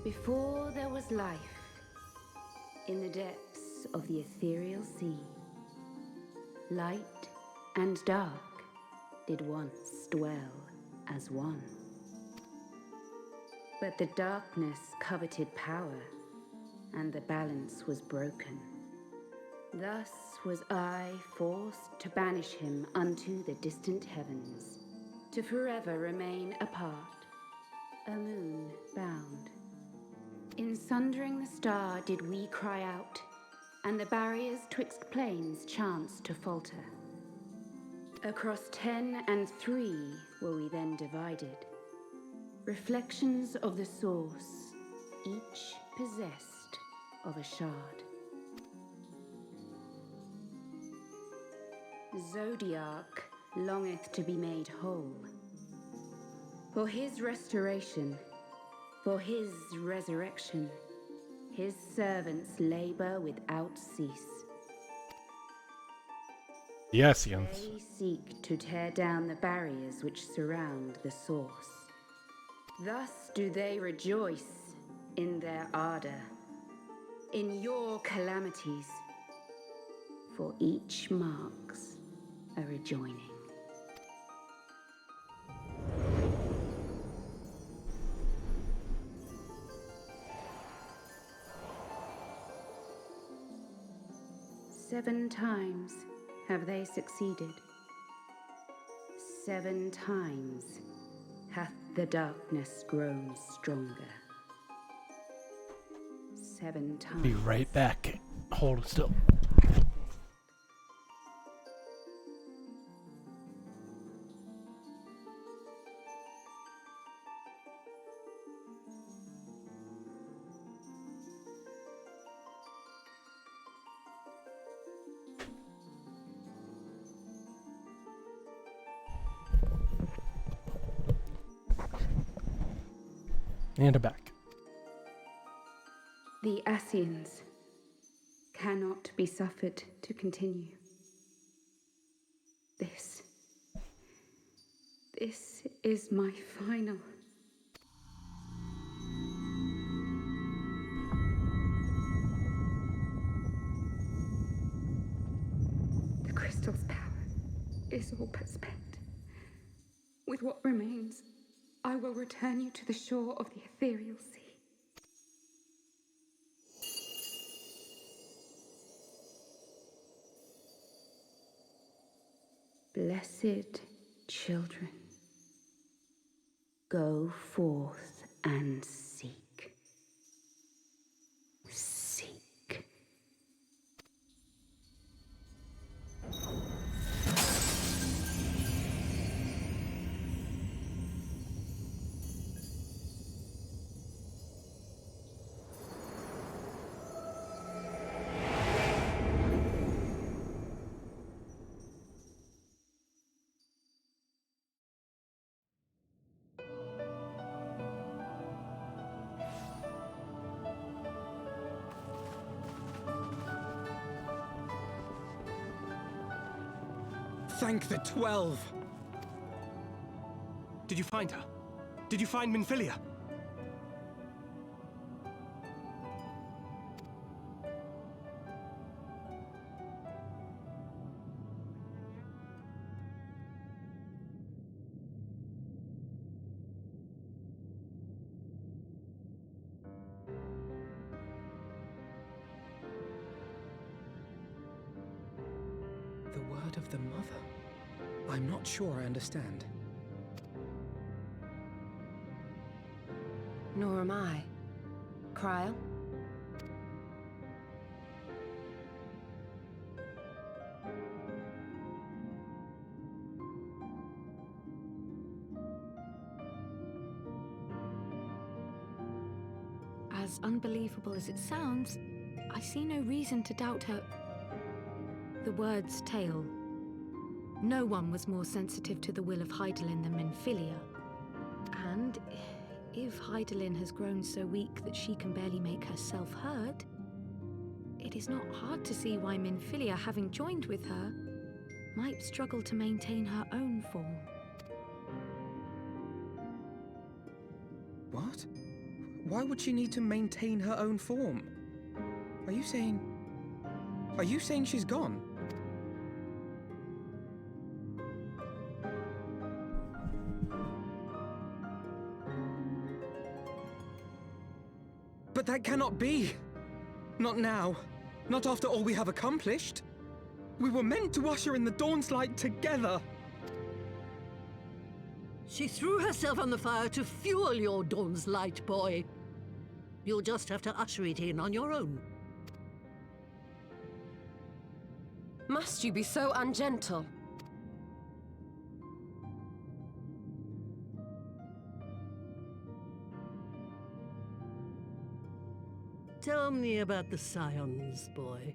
Before there was life, in the depths of the ethereal sea, light and dark did once dwell as one. But the darkness coveted power, and the balance was broken. Thus was I forced to banish him unto the distant heavens, to forever remain apart, a moon bound. In sundering the star did we cry out, and the barriers twixt planes chanced to falter. Across 10 and 3 were we then divided, reflections of the source, each possessed of a shard. Zodiac longeth to be made whole. For his restoration, for his resurrection, his servants labor without cease. Yes, Jens. They seek to tear down the barriers which surround the source. Thus do they rejoice in their ardor, in your calamities, for each marks a rejoining. Seven times have they succeeded. 7 times hath the darkness grown stronger. 7 times. Be right back. Hold still. And back. The Ascians cannot be suffered to continue. This is my final. is all but spent. With what remains, I will return you to the shore of the ethereal sea. Blessed children, go forth and seek. Seek. Thank the 12! Did you find her? Did you find Minfilia? The word of the mother? I'm not sure I understand. Nor am I. Cryle? As unbelievable as it sounds, I see no reason to doubt her. The word's tale. No one was more sensitive to the will of Hydaelyn than Minfilia. And if Hydaelyn has grown so weak that she can barely make herself heard, it is not hard to see why Minfilia, having joined with her, might struggle to maintain her own form. What? Why would she need to maintain her own form? Are you saying she's gone? But that cannot be! Not now. Not after all we have accomplished. We were meant to usher in the dawn's light together! She threw herself on the fire to fuel your dawn's light, boy. You'll just have to usher it in on your own. Must you be so ungentle? Tell me about the Scions, boy.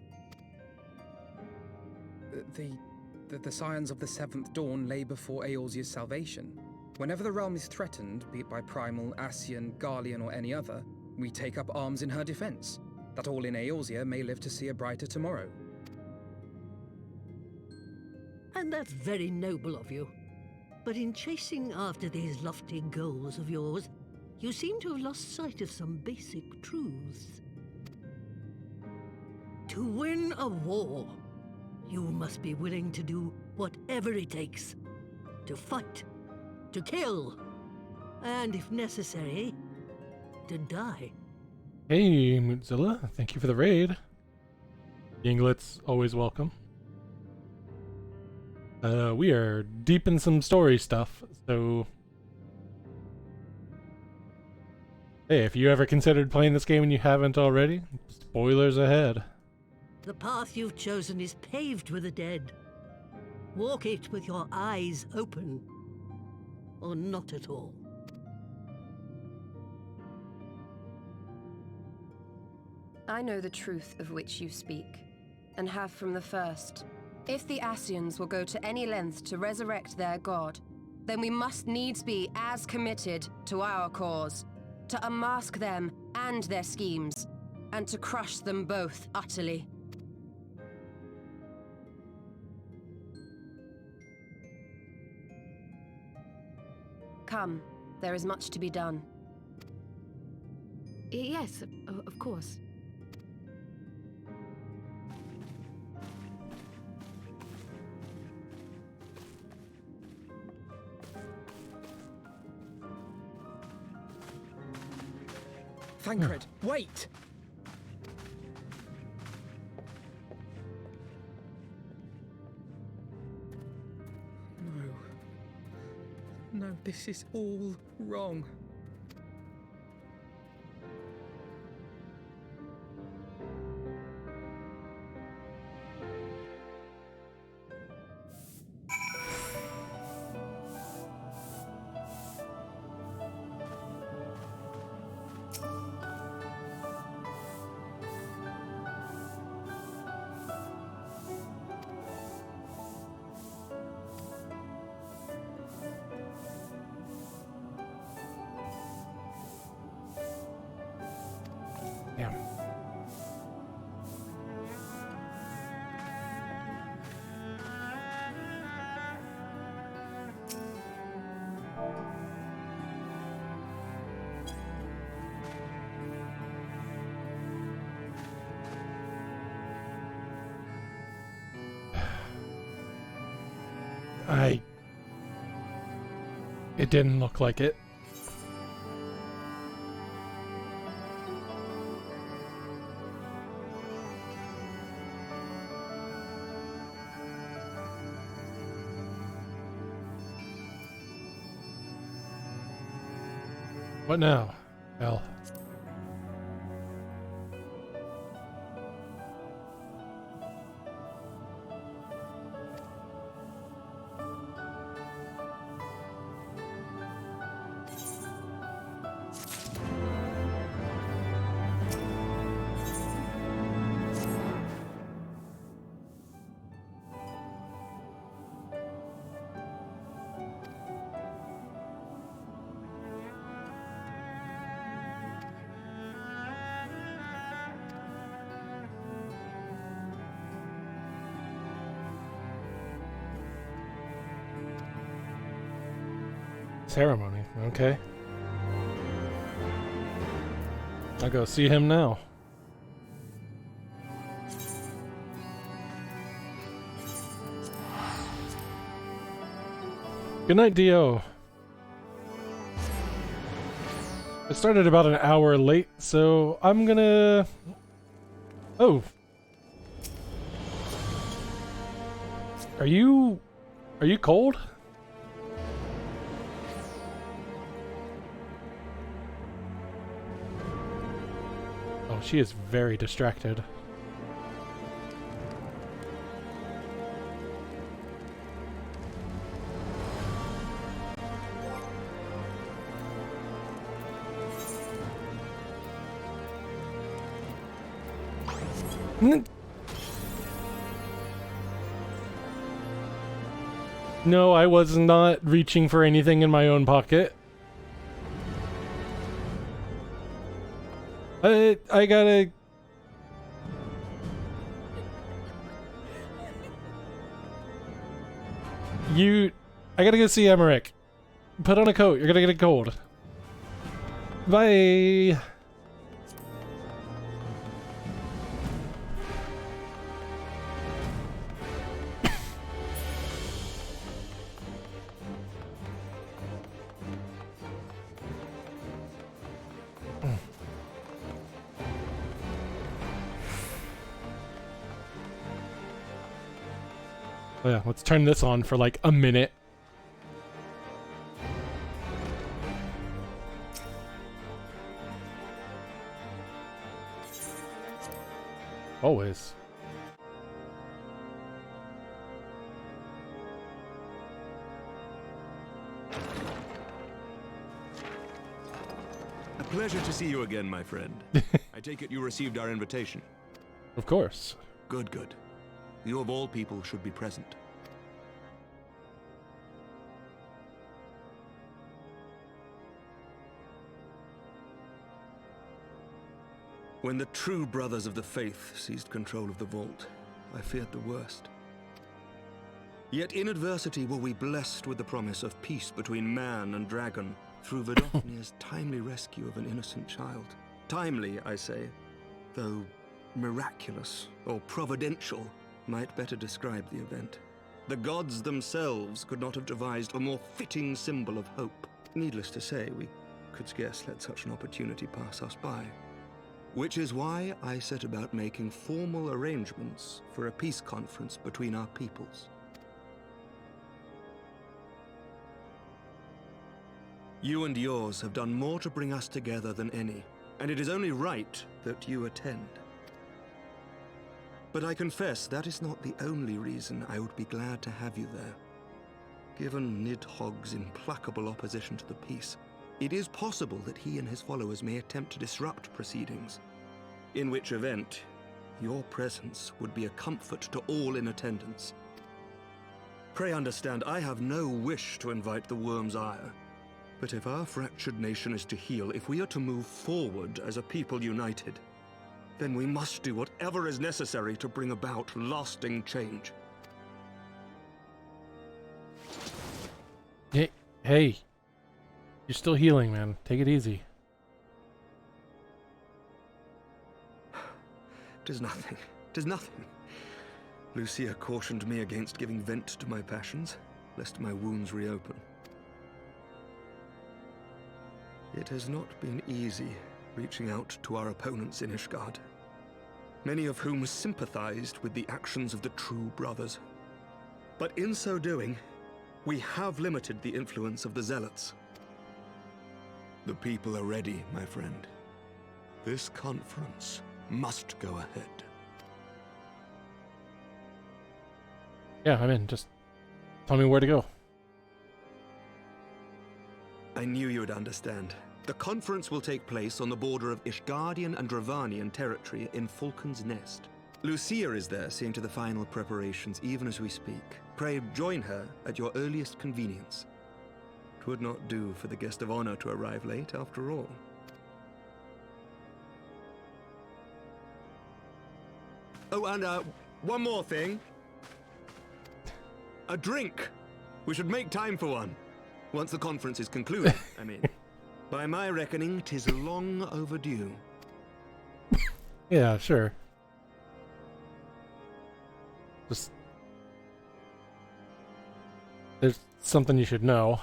The scions of the Seventh Dawn lay before Eorzea's salvation. Whenever the realm is threatened, be it by Primal, Ascian, Garlean, or any other, we take up arms in her defense, that all in Eorzea may live to see a brighter tomorrow. And that's very noble of you. But in chasing after these lofty goals of yours, you seem to have lost sight of some basic truths. To win a war, you must be willing to do whatever it takes. To fight, to kill, and if necessary, to die. Hey, Mootzilla, thank you for the raid. Yinglets, always welcome. We are deep in some story stuff, so... Hey, if you ever considered playing this game and you haven't already, spoilers ahead. The path you've chosen is paved with the dead. Walk it with your eyes open, or not at all. I know the truth of which you speak, and have from the first. If the Ascians will go to any length to resurrect their god, then we must needs be as committed to our cause, to unmask them and their schemes, and to crush them both utterly. Come, there is much to be done. Yes, of course. Thancred, wait! No, this is all wrong. Damn. It didn't look like it. What now, Al? Ceremony, okay. I'll go see him now. Good night, Dio. I started about an hour late, so I'm gonna... Oh. Are you cold? Oh, she is very distracted. No, I was not reaching for anything in my own pocket. I gotta... I gotta go see Emmerich. Put on a coat, you're gonna get a cold. Bye! Oh yeah, let's turn this on for like a minute. Always. A pleasure to see you again, my friend. I take it you received our invitation. Of course. Good, good. You of all people should be present. When the true brothers of the faith seized control of the vault, I feared the worst. Yet in adversity were we blessed with the promise of peace between man and dragon through Vidofnir's timely rescue of an innocent child. Timely, I say, though miraculous or providential might better describe the event. The gods themselves could not have devised a more fitting symbol of hope. Needless to say, we could scarce let such an opportunity pass us by. Which is why I set about making formal arrangements for a peace conference between our peoples. You and yours have done more to bring us together than any, and it is only right that you attend. But I confess that is not the only reason I would be glad to have you there. Given Nidhogg's implacable opposition to the peace, it is possible that he and his followers may attempt to disrupt proceedings, in which event your presence would be a comfort to all in attendance. Pray understand, I have no wish to invite the Worm's ire, but if our fractured nation is to heal, if we are to move forward as a people united, then we must do whatever is necessary to bring about lasting change. Hey, you're still healing, man. Take it easy. Tis nothing. Tis nothing. Lucia cautioned me against giving vent to my passions, lest my wounds reopen. It has not been easy reaching out to our opponents in Ishgard, many of whom sympathized with the actions of the true brothers. But in so doing, we have limited the influence of the Zealots. The people are ready, my friend. This conference must go ahead. Yeah, I'm in. Just tell me where to go. I knew you would understand. The conference will take place on the border of Ishgardian and Dravanian territory in Falcon's Nest. Lucia is there, seeing to the final preparations even as we speak. Pray join her at your earliest convenience. It would not do for the guest of honor to arrive late, after all. Oh, and one more thing. A drink. We should make time for one. Once the conference is concluded, I mean. By my reckoning, 'tis long overdue. Yeah, sure. Just... there's something you should know.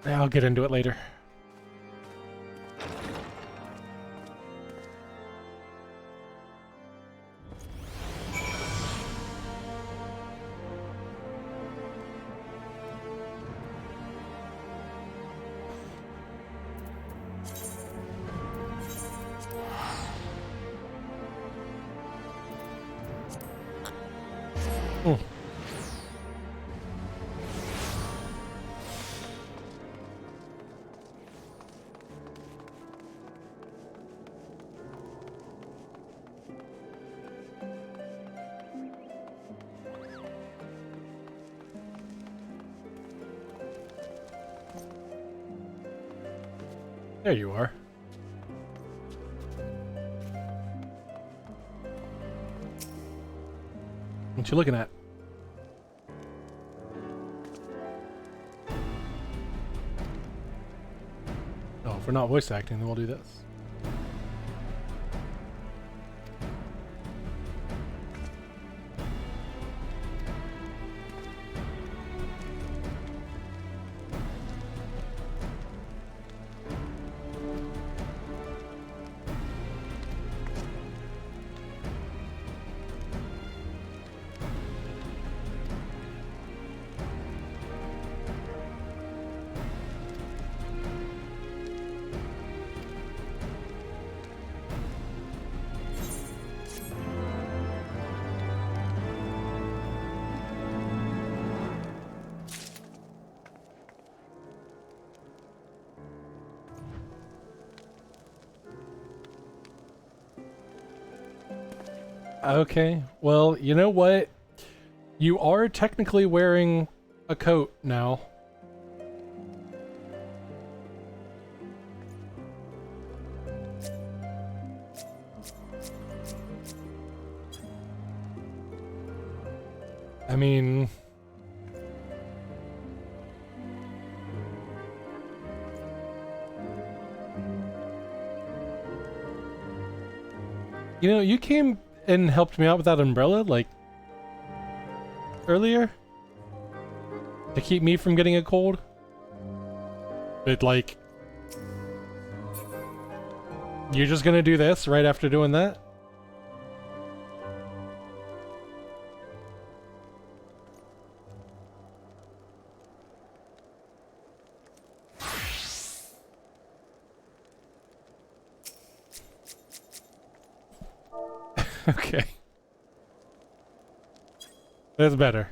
I'll get into it later. There you are. What you looking at? Oh, if we're not voice acting, then we'll do this. Okay, well, you know what? You are technically wearing a coat now. I mean... you know, you came and helped me out with that umbrella, like, earlier? To keep me from getting a cold? But, like... You're just gonna do this right after doing that? Okay. That's better.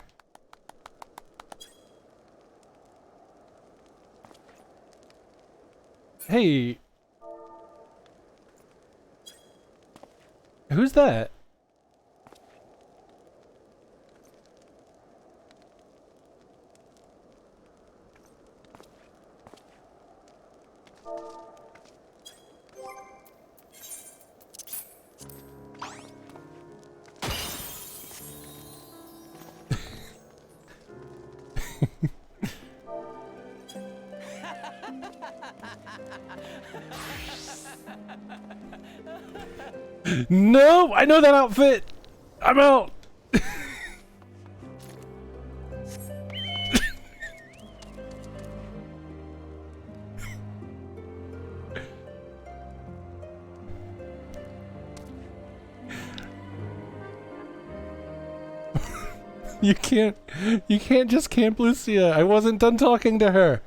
Hey. Who's that? No, I know that outfit. I'm out. You can't just camp Lucia. I wasn't done talking to her.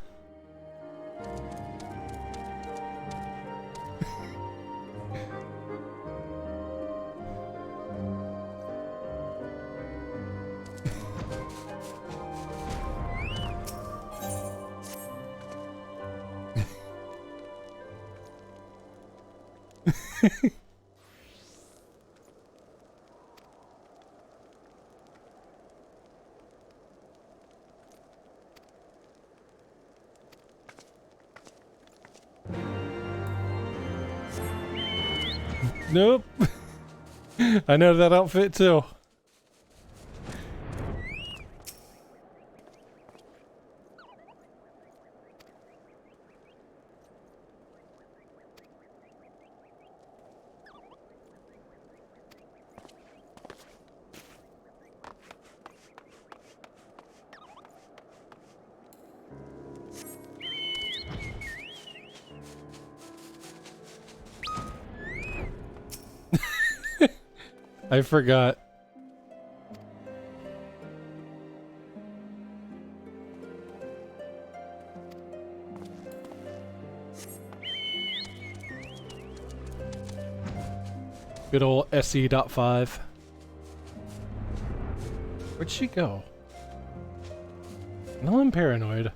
Nope. I know that outfit too. I forgot. Good old SE.5. Where'd she go? No, I'm paranoid.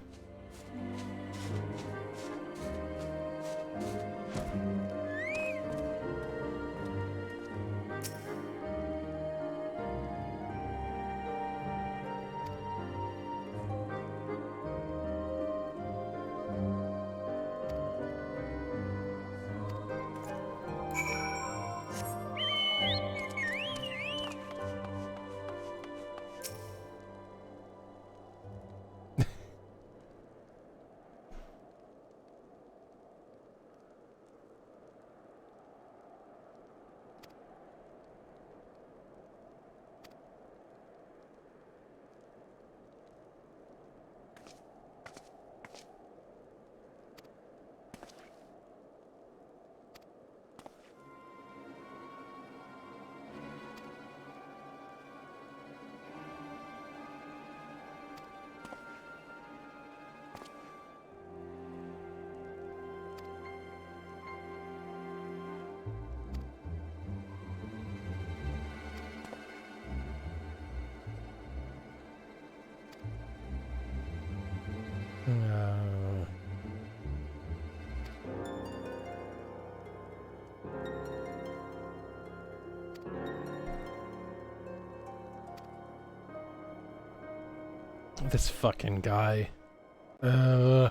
This fucking guy. Oh,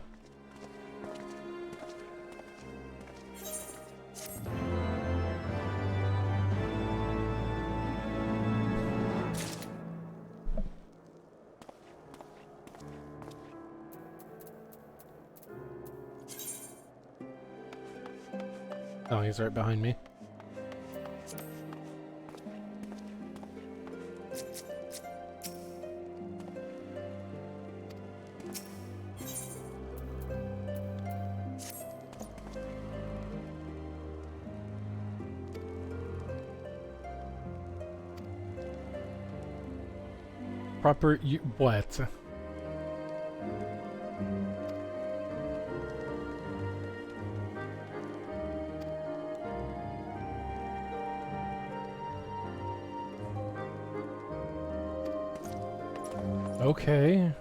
he's right behind me. Proper what? Okay.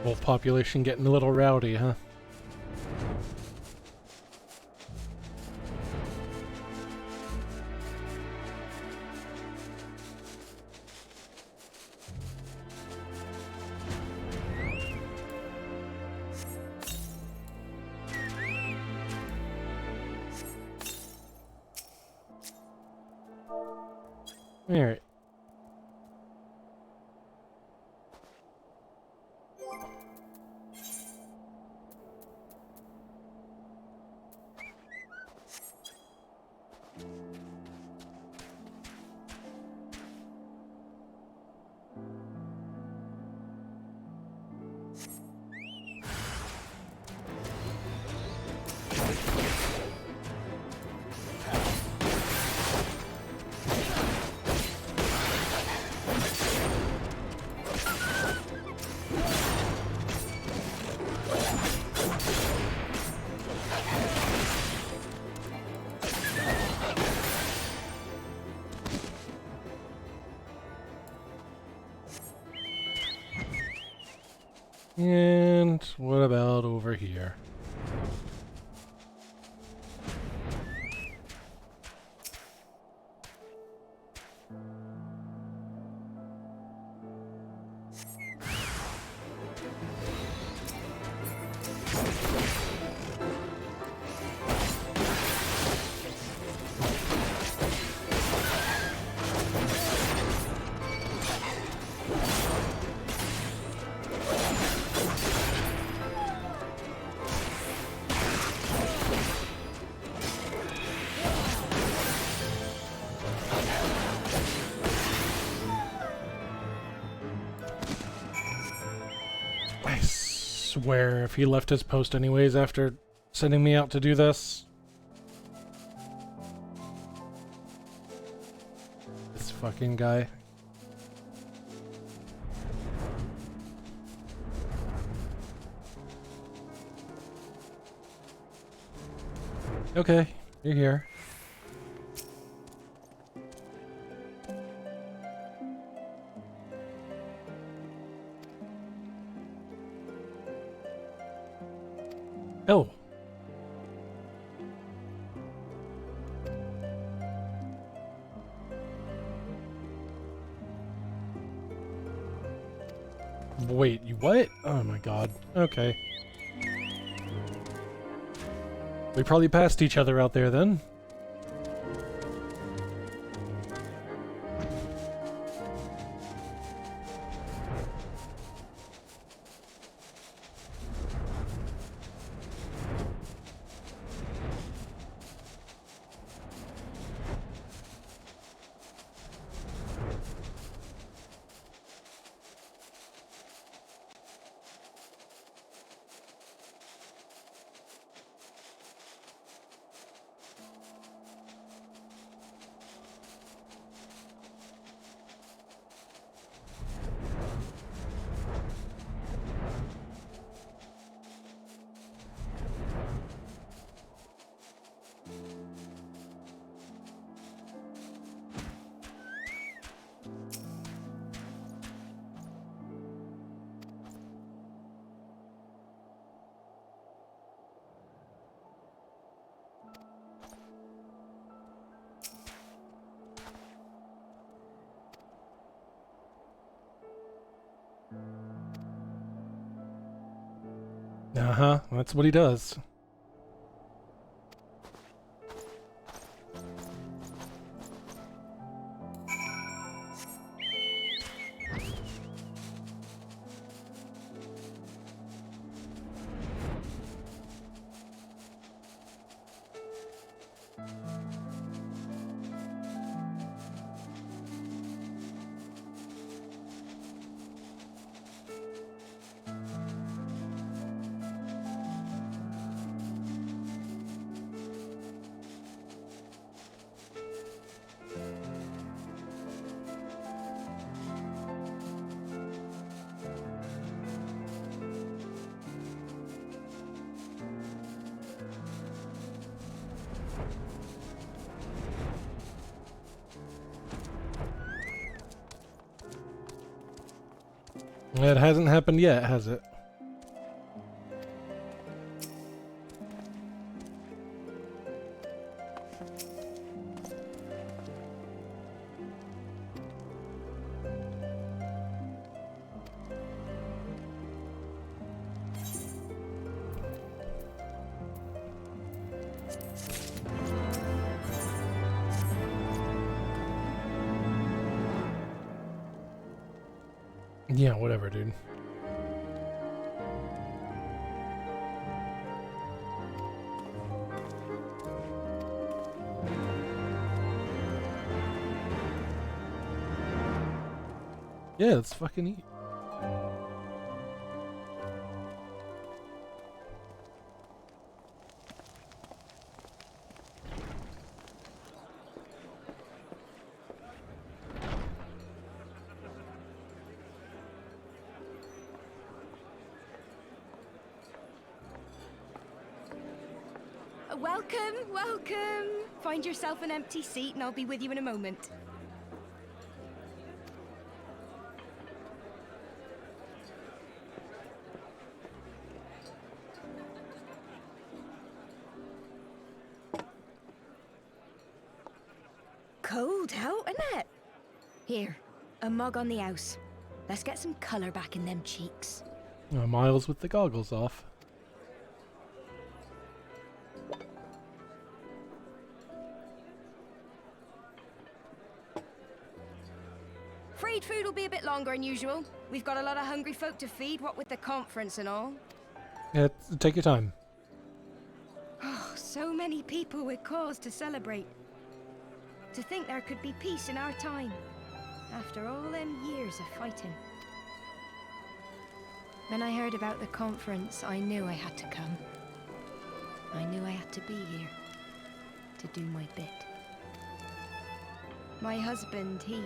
Wolf population getting a little rowdy, huh? All right. And what about over here? I swear, if he left his post anyways after sending me out to do this. This fucking guy. Okay, you're here. Oh. Wait, you what? Oh my god. Okay. We probably passed each other out there then. Uh-huh, that's what he does. It hasn't happened yet, has it? Yeah, whatever, dude. Yeah, let's fucking eat. Welcome, welcome. Find yourself an empty seat and I'll be with you in a moment. Cold out, isn't it? Here, a mug on the house. Let's get some colour back in them cheeks. Miles with the goggles off. Afraid food will be a bit longer than usual. We've got a lot of hungry folk to feed, what with the conference and all. Yeah, take your time. Oh, so many people with cause to celebrate. To think there could be peace in our time, after all them years of fighting. When I heard about the conference, I knew I had to come. I knew I had to be here, to do my bit. My husband, he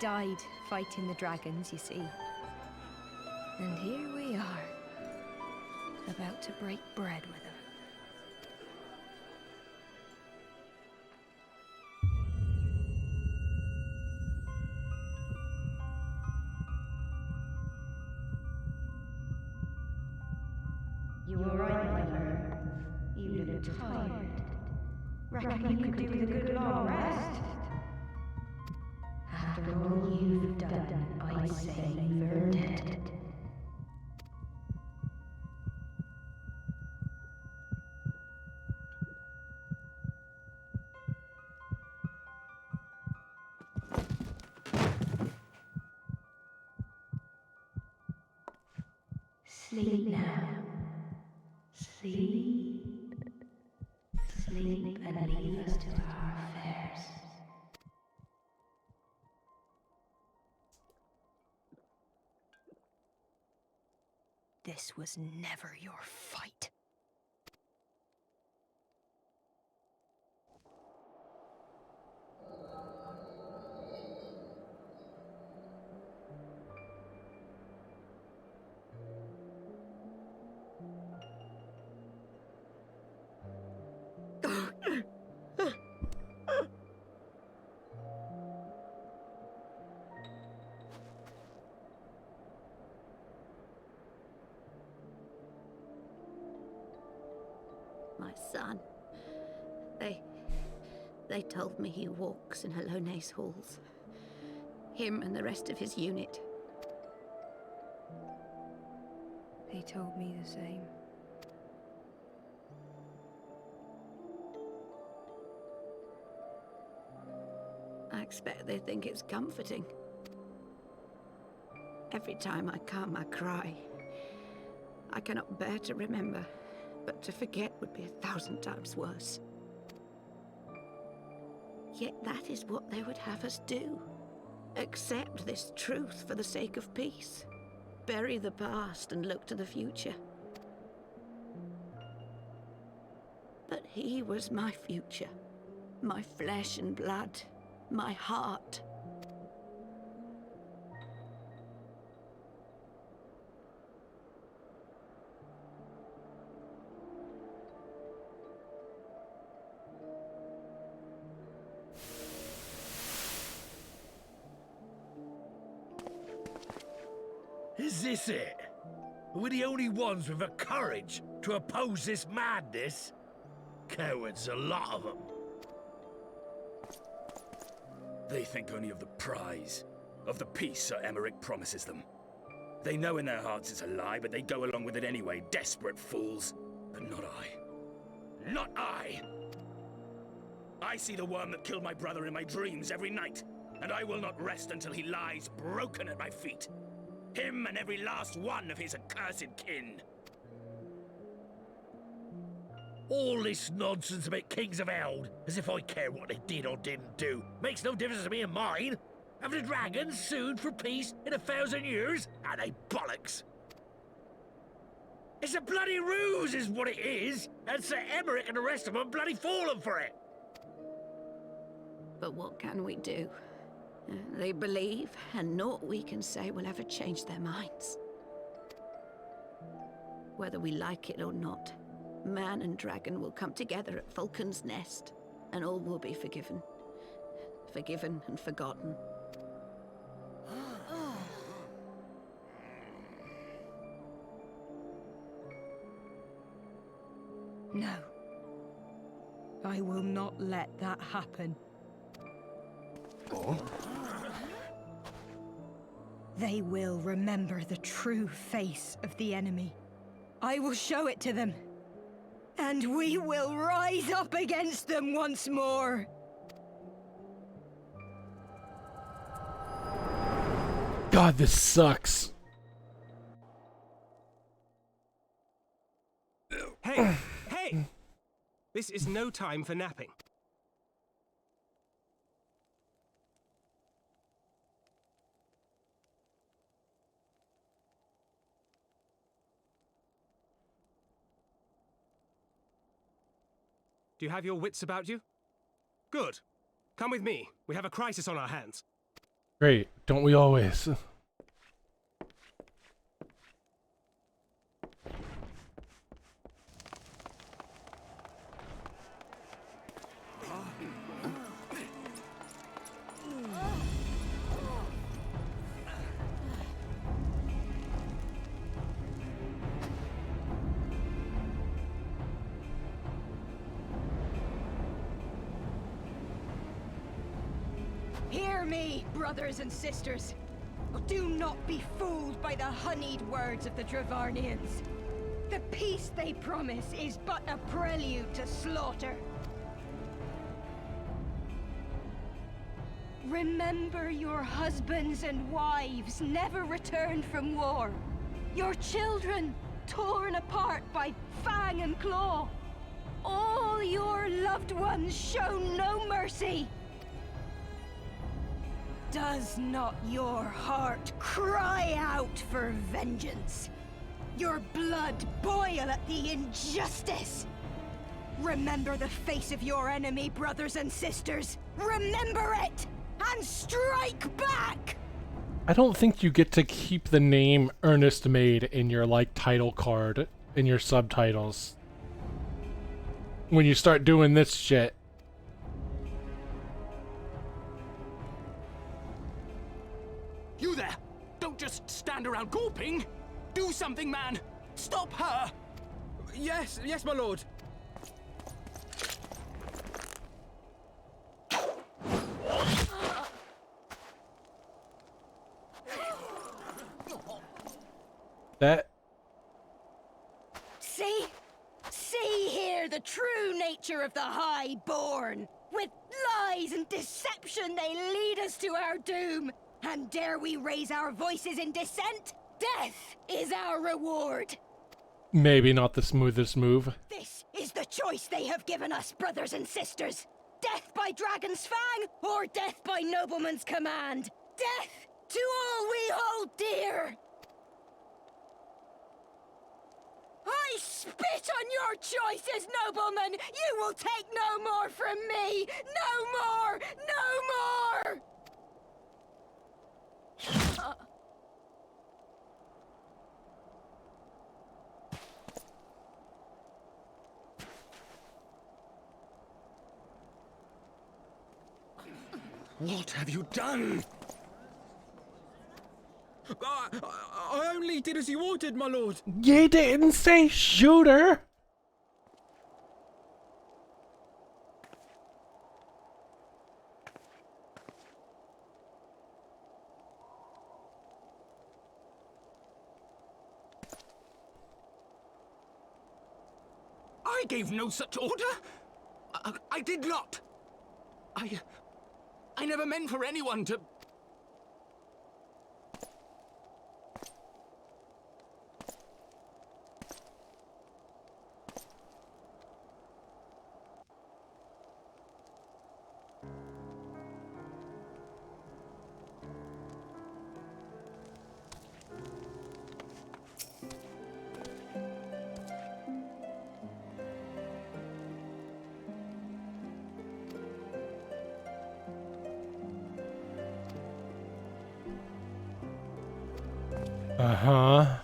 died fighting the dragons, you see. And here we are, about to break bread with him. You were right, my friend. You look tired. Reckon you could do with a good long rest? After all you've done, I'd say you've earned it. Sleep now. Sleep. Sleep and leave us to our affairs. This was never your fight. My son. They told me he walks in Halone's halls. Him and the rest of his unit. They told me the same. I expect they think it's comforting. Every time I come, I cry. I cannot bear to remember, but to forget would be 1,000 times worse. Yet that is what they would have us do. Accept this truth for the sake of peace. Bury the past and look to the future. But he was my future. My flesh and blood. My heart. Is this it? We're the only ones with the courage to oppose this madness? Cowards, a lot of them. They think only of the prize, of the peace Sir Emmerich promises them. They know in their hearts it's a lie, but they go along with it anyway, desperate fools. But not I. Not I! I see the worm that killed my brother in my dreams every night, and I will not rest until he lies broken at my feet. Him and every last one of his accursed kin. All this nonsense about Kings of Eld, as if I care what they did or didn't do. Makes no difference to me and mine. Have the dragons sued for peace in 1,000 years? And they bollocks. It's a bloody ruse is what it is, and Sir Emmerich and the rest of them bloody fallen for it. But what can we do? They believe, and naught we can say will ever change their minds. Whether we like it or not, man and dragon will come together at Vulcan's Nest, and all will be forgiven. Forgiven and forgotten. No. I will not let that happen. They will remember the true face of the enemy. I will show it to them. And we will rise up against them once more. God, this sucks. Hey! Hey! This is no time for napping. Do you have your wits about you? Good. Come with me. We have a crisis on our hands. Great. Don't we always? Hear me, brothers and sisters. Do not be fooled by the honeyed words of the Dravarnians. The peace they promise is but a prelude to slaughter. Remember your husbands and wives never returned from war. Your children torn apart by fang and claw. All your loved ones shown no mercy. Does not your heart cry out for vengeance? Your blood boil at the injustice? Remember the face of your enemy, brothers and sisters. Remember it, and strike back! I don't think you get to keep the name Ernest Maid in your, like, title card, in your subtitles. When you start doing this shit. You there! Don't just stand around gawping! Do something, man! Stop her! Yes, my lord. That... See here the true nature of the Highborn. With lies and deception they lead us to our doom. And dare we raise our voices in dissent? Death is our reward. Maybe not the smoothest move. This is the choice they have given us, brothers and sisters. Death by dragon's fang, or death by nobleman's command. Death to all we hold dear. I spit on your choices, noblemen. You will take no more from me. No more! No more! What have you done? I only did as you ordered, my lord. You didn't say shooter. I gave no such order. I did not. I never meant for anyone to... Uh-huh.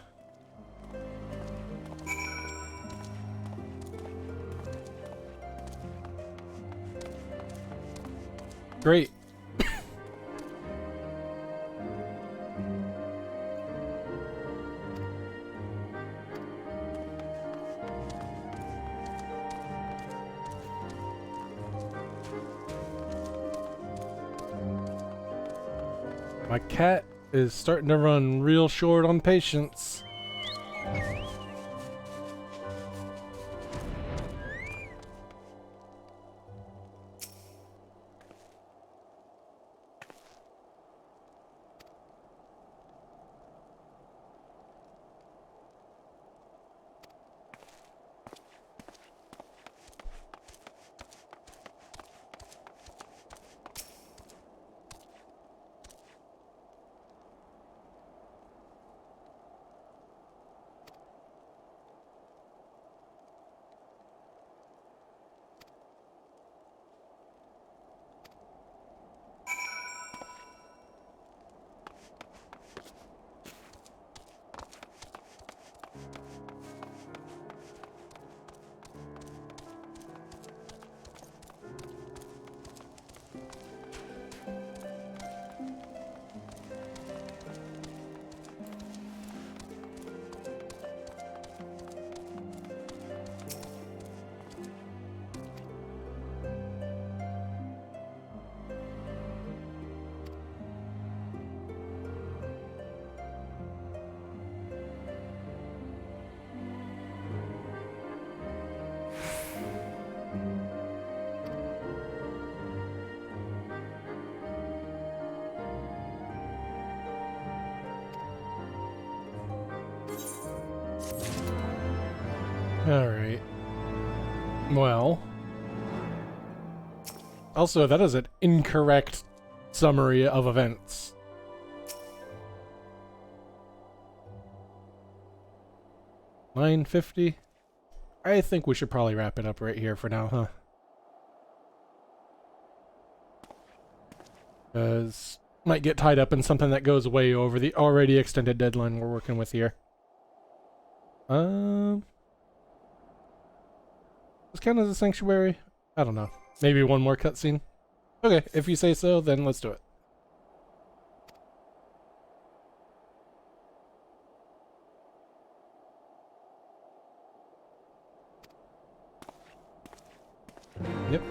Great. My cat is starting to run real short on patience. Alright. Well. Also, that is an incorrect summary of events. $9.50? I think we should probably wrap it up right here for now, huh? Because might get tied up in something that goes way over the already extended deadline we're working with here. This count as a sanctuary? I don't know. Maybe one more cutscene? Okay, if you say so, then let's do it. Yep.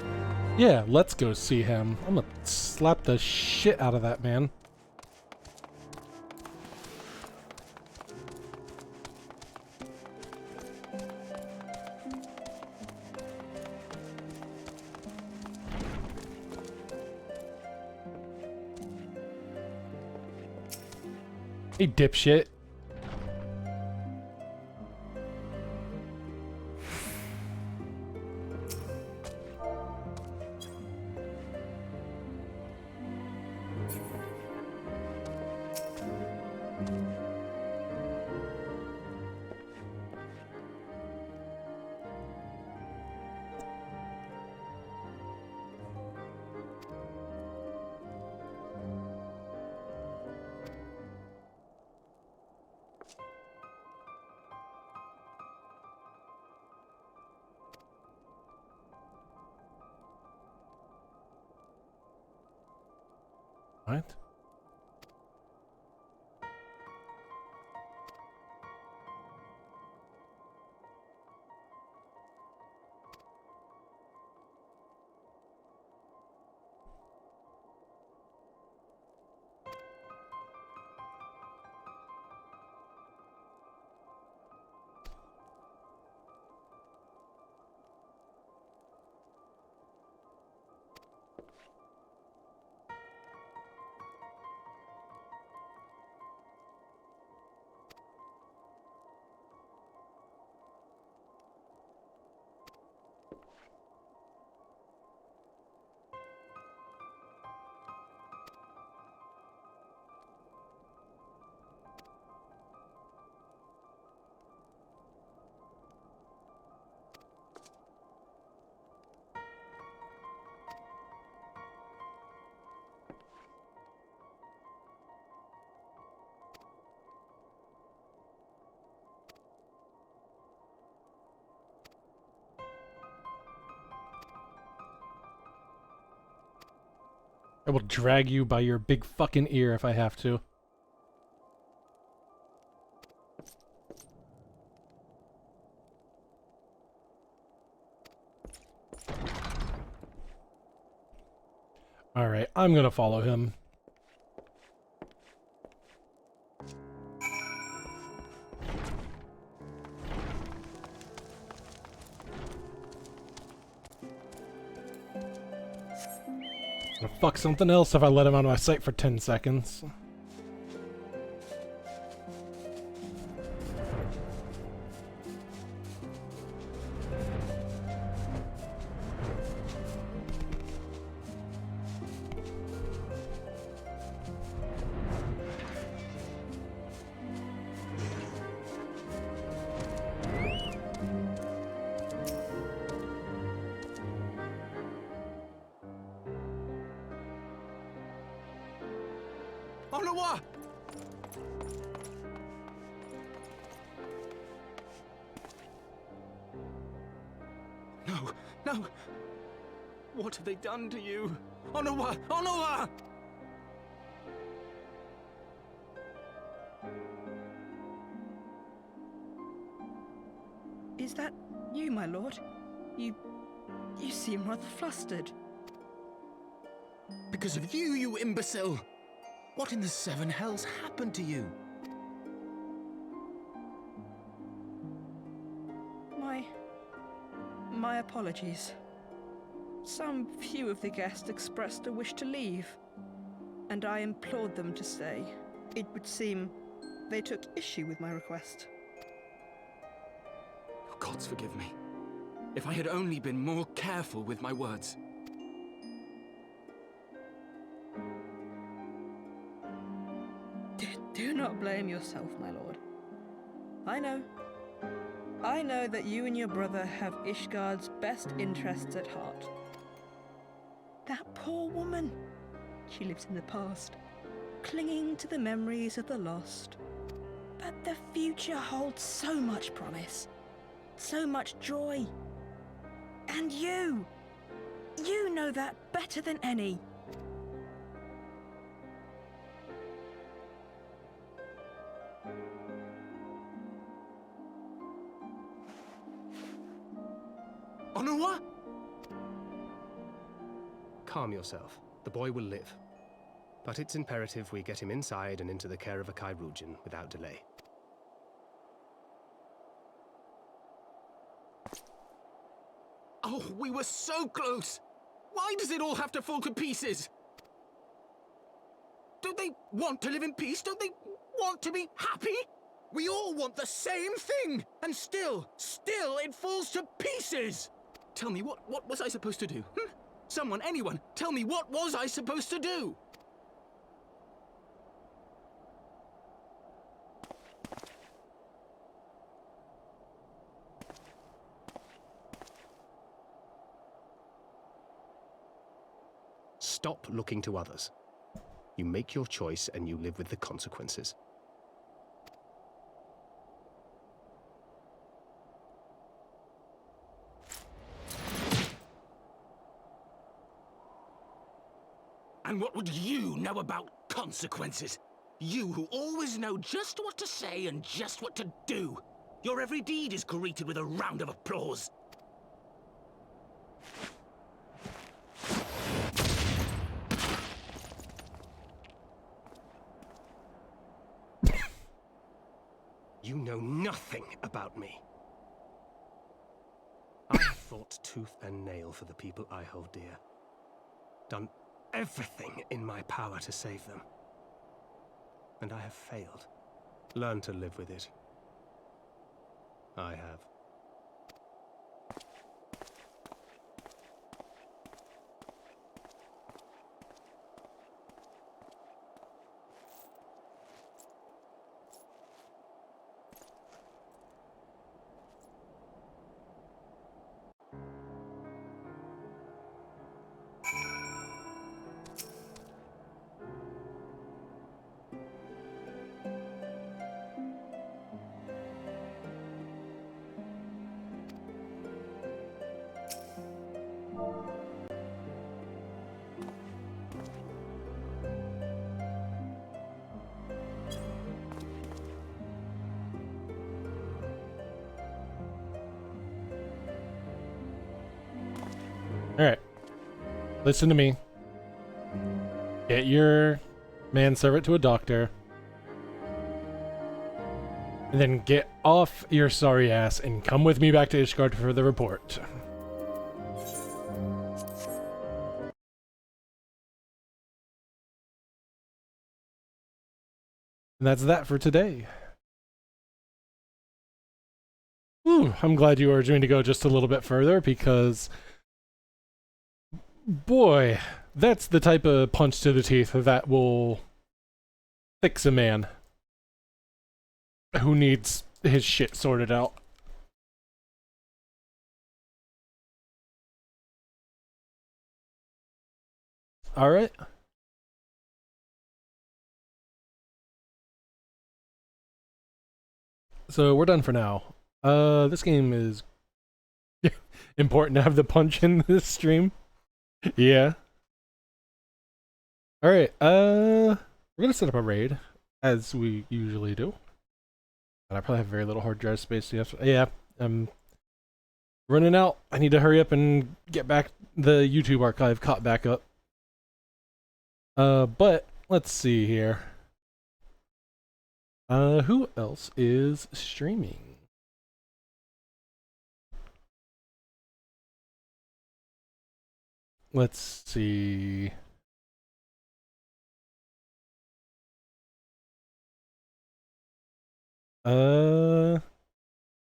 Yeah, let's go see him. I'm gonna slap the shit out of that man. Hey, dipshit. What? I will drag you by your big fucking ear if I have to. Alright, I'm gonna follow him. Gonna fuck something else if I let him out of my sight for 10 seconds. Onawa! No, no! What have they done to you? Onawa! Onawa! Is that you, my lord? You seem rather flustered. Because of you, you imbecile! What in the seven hells happened to you? My apologies. Some few of the guests expressed a wish to leave, and I implored them to stay. It would seem they took issue with my request. Oh, gods forgive me. If I had only been more careful with my words. Do not blame yourself, my lord. I know that you and your brother have Ishgard's best interests at heart. That poor woman. She lives in the past, clinging to the memories of the lost. But the future holds so much promise, so much joy. And you know that better than any. Onawa? Calm yourself. The boy will live. But it's imperative we get him inside and into the care of a Chirurgeon without delay. Oh, we were so close! Why does it all have to fall to pieces? Don't they want to live in peace? Don't they want to be happy? We all want the same thing! And still it falls to pieces! Tell me, what was I supposed to do? Someone, anyone, tell me, what was I supposed to do? Stop looking to others. You make your choice and you live with the consequences. And what would you know about consequences? You who always know just what to say and just what to do. Your every deed is greeted with a round of applause. You know nothing about me. I have fought tooth and nail for the people I hold dear. Done everything in my power to save them. And I have failed. Learn to live with it. I have. Listen to me. Get your manservant to a doctor. And then get off your sorry ass and come with me back to Ishgard for the report. And that's that for today. Ooh, I'm glad you urged me to go just a little bit further because, boy, that's the type of punch to the teeth that will fix a man who needs his shit sorted out. All right. So we're done for now. This game is important to have the punch in this stream. Yeah. All right. We're gonna set up a raid as we usually do. And I probably have very little hard drive space. Yeah. I'm running out. I need to hurry up and get back the YouTube archive caught back up. But let's see here. Who else is streaming? Let's see.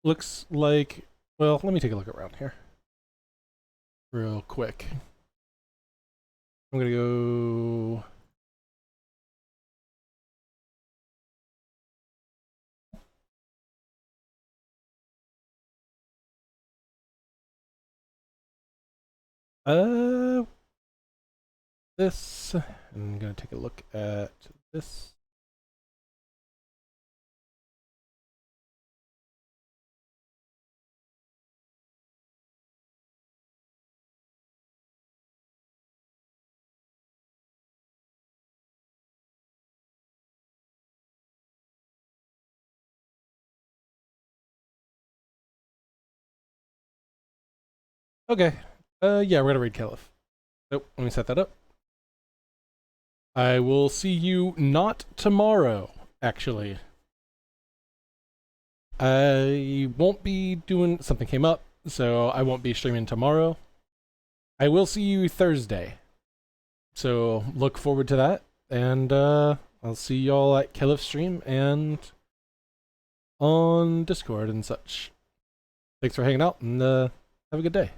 Looks like, well, let me take a look around here real quick. I'm gonna go. This. I'm gonna take a look at this. Okay. Yeah, we're gonna read Caliph. Nope, let me set that up. I will see you not tomorrow, actually. I won't be doing, something came up, so I won't be streaming tomorrow. I will see you Thursday. So look forward to that, and I'll see y'all at Caliph stream and on Discord and such. Thanks for hanging out, and have a good day.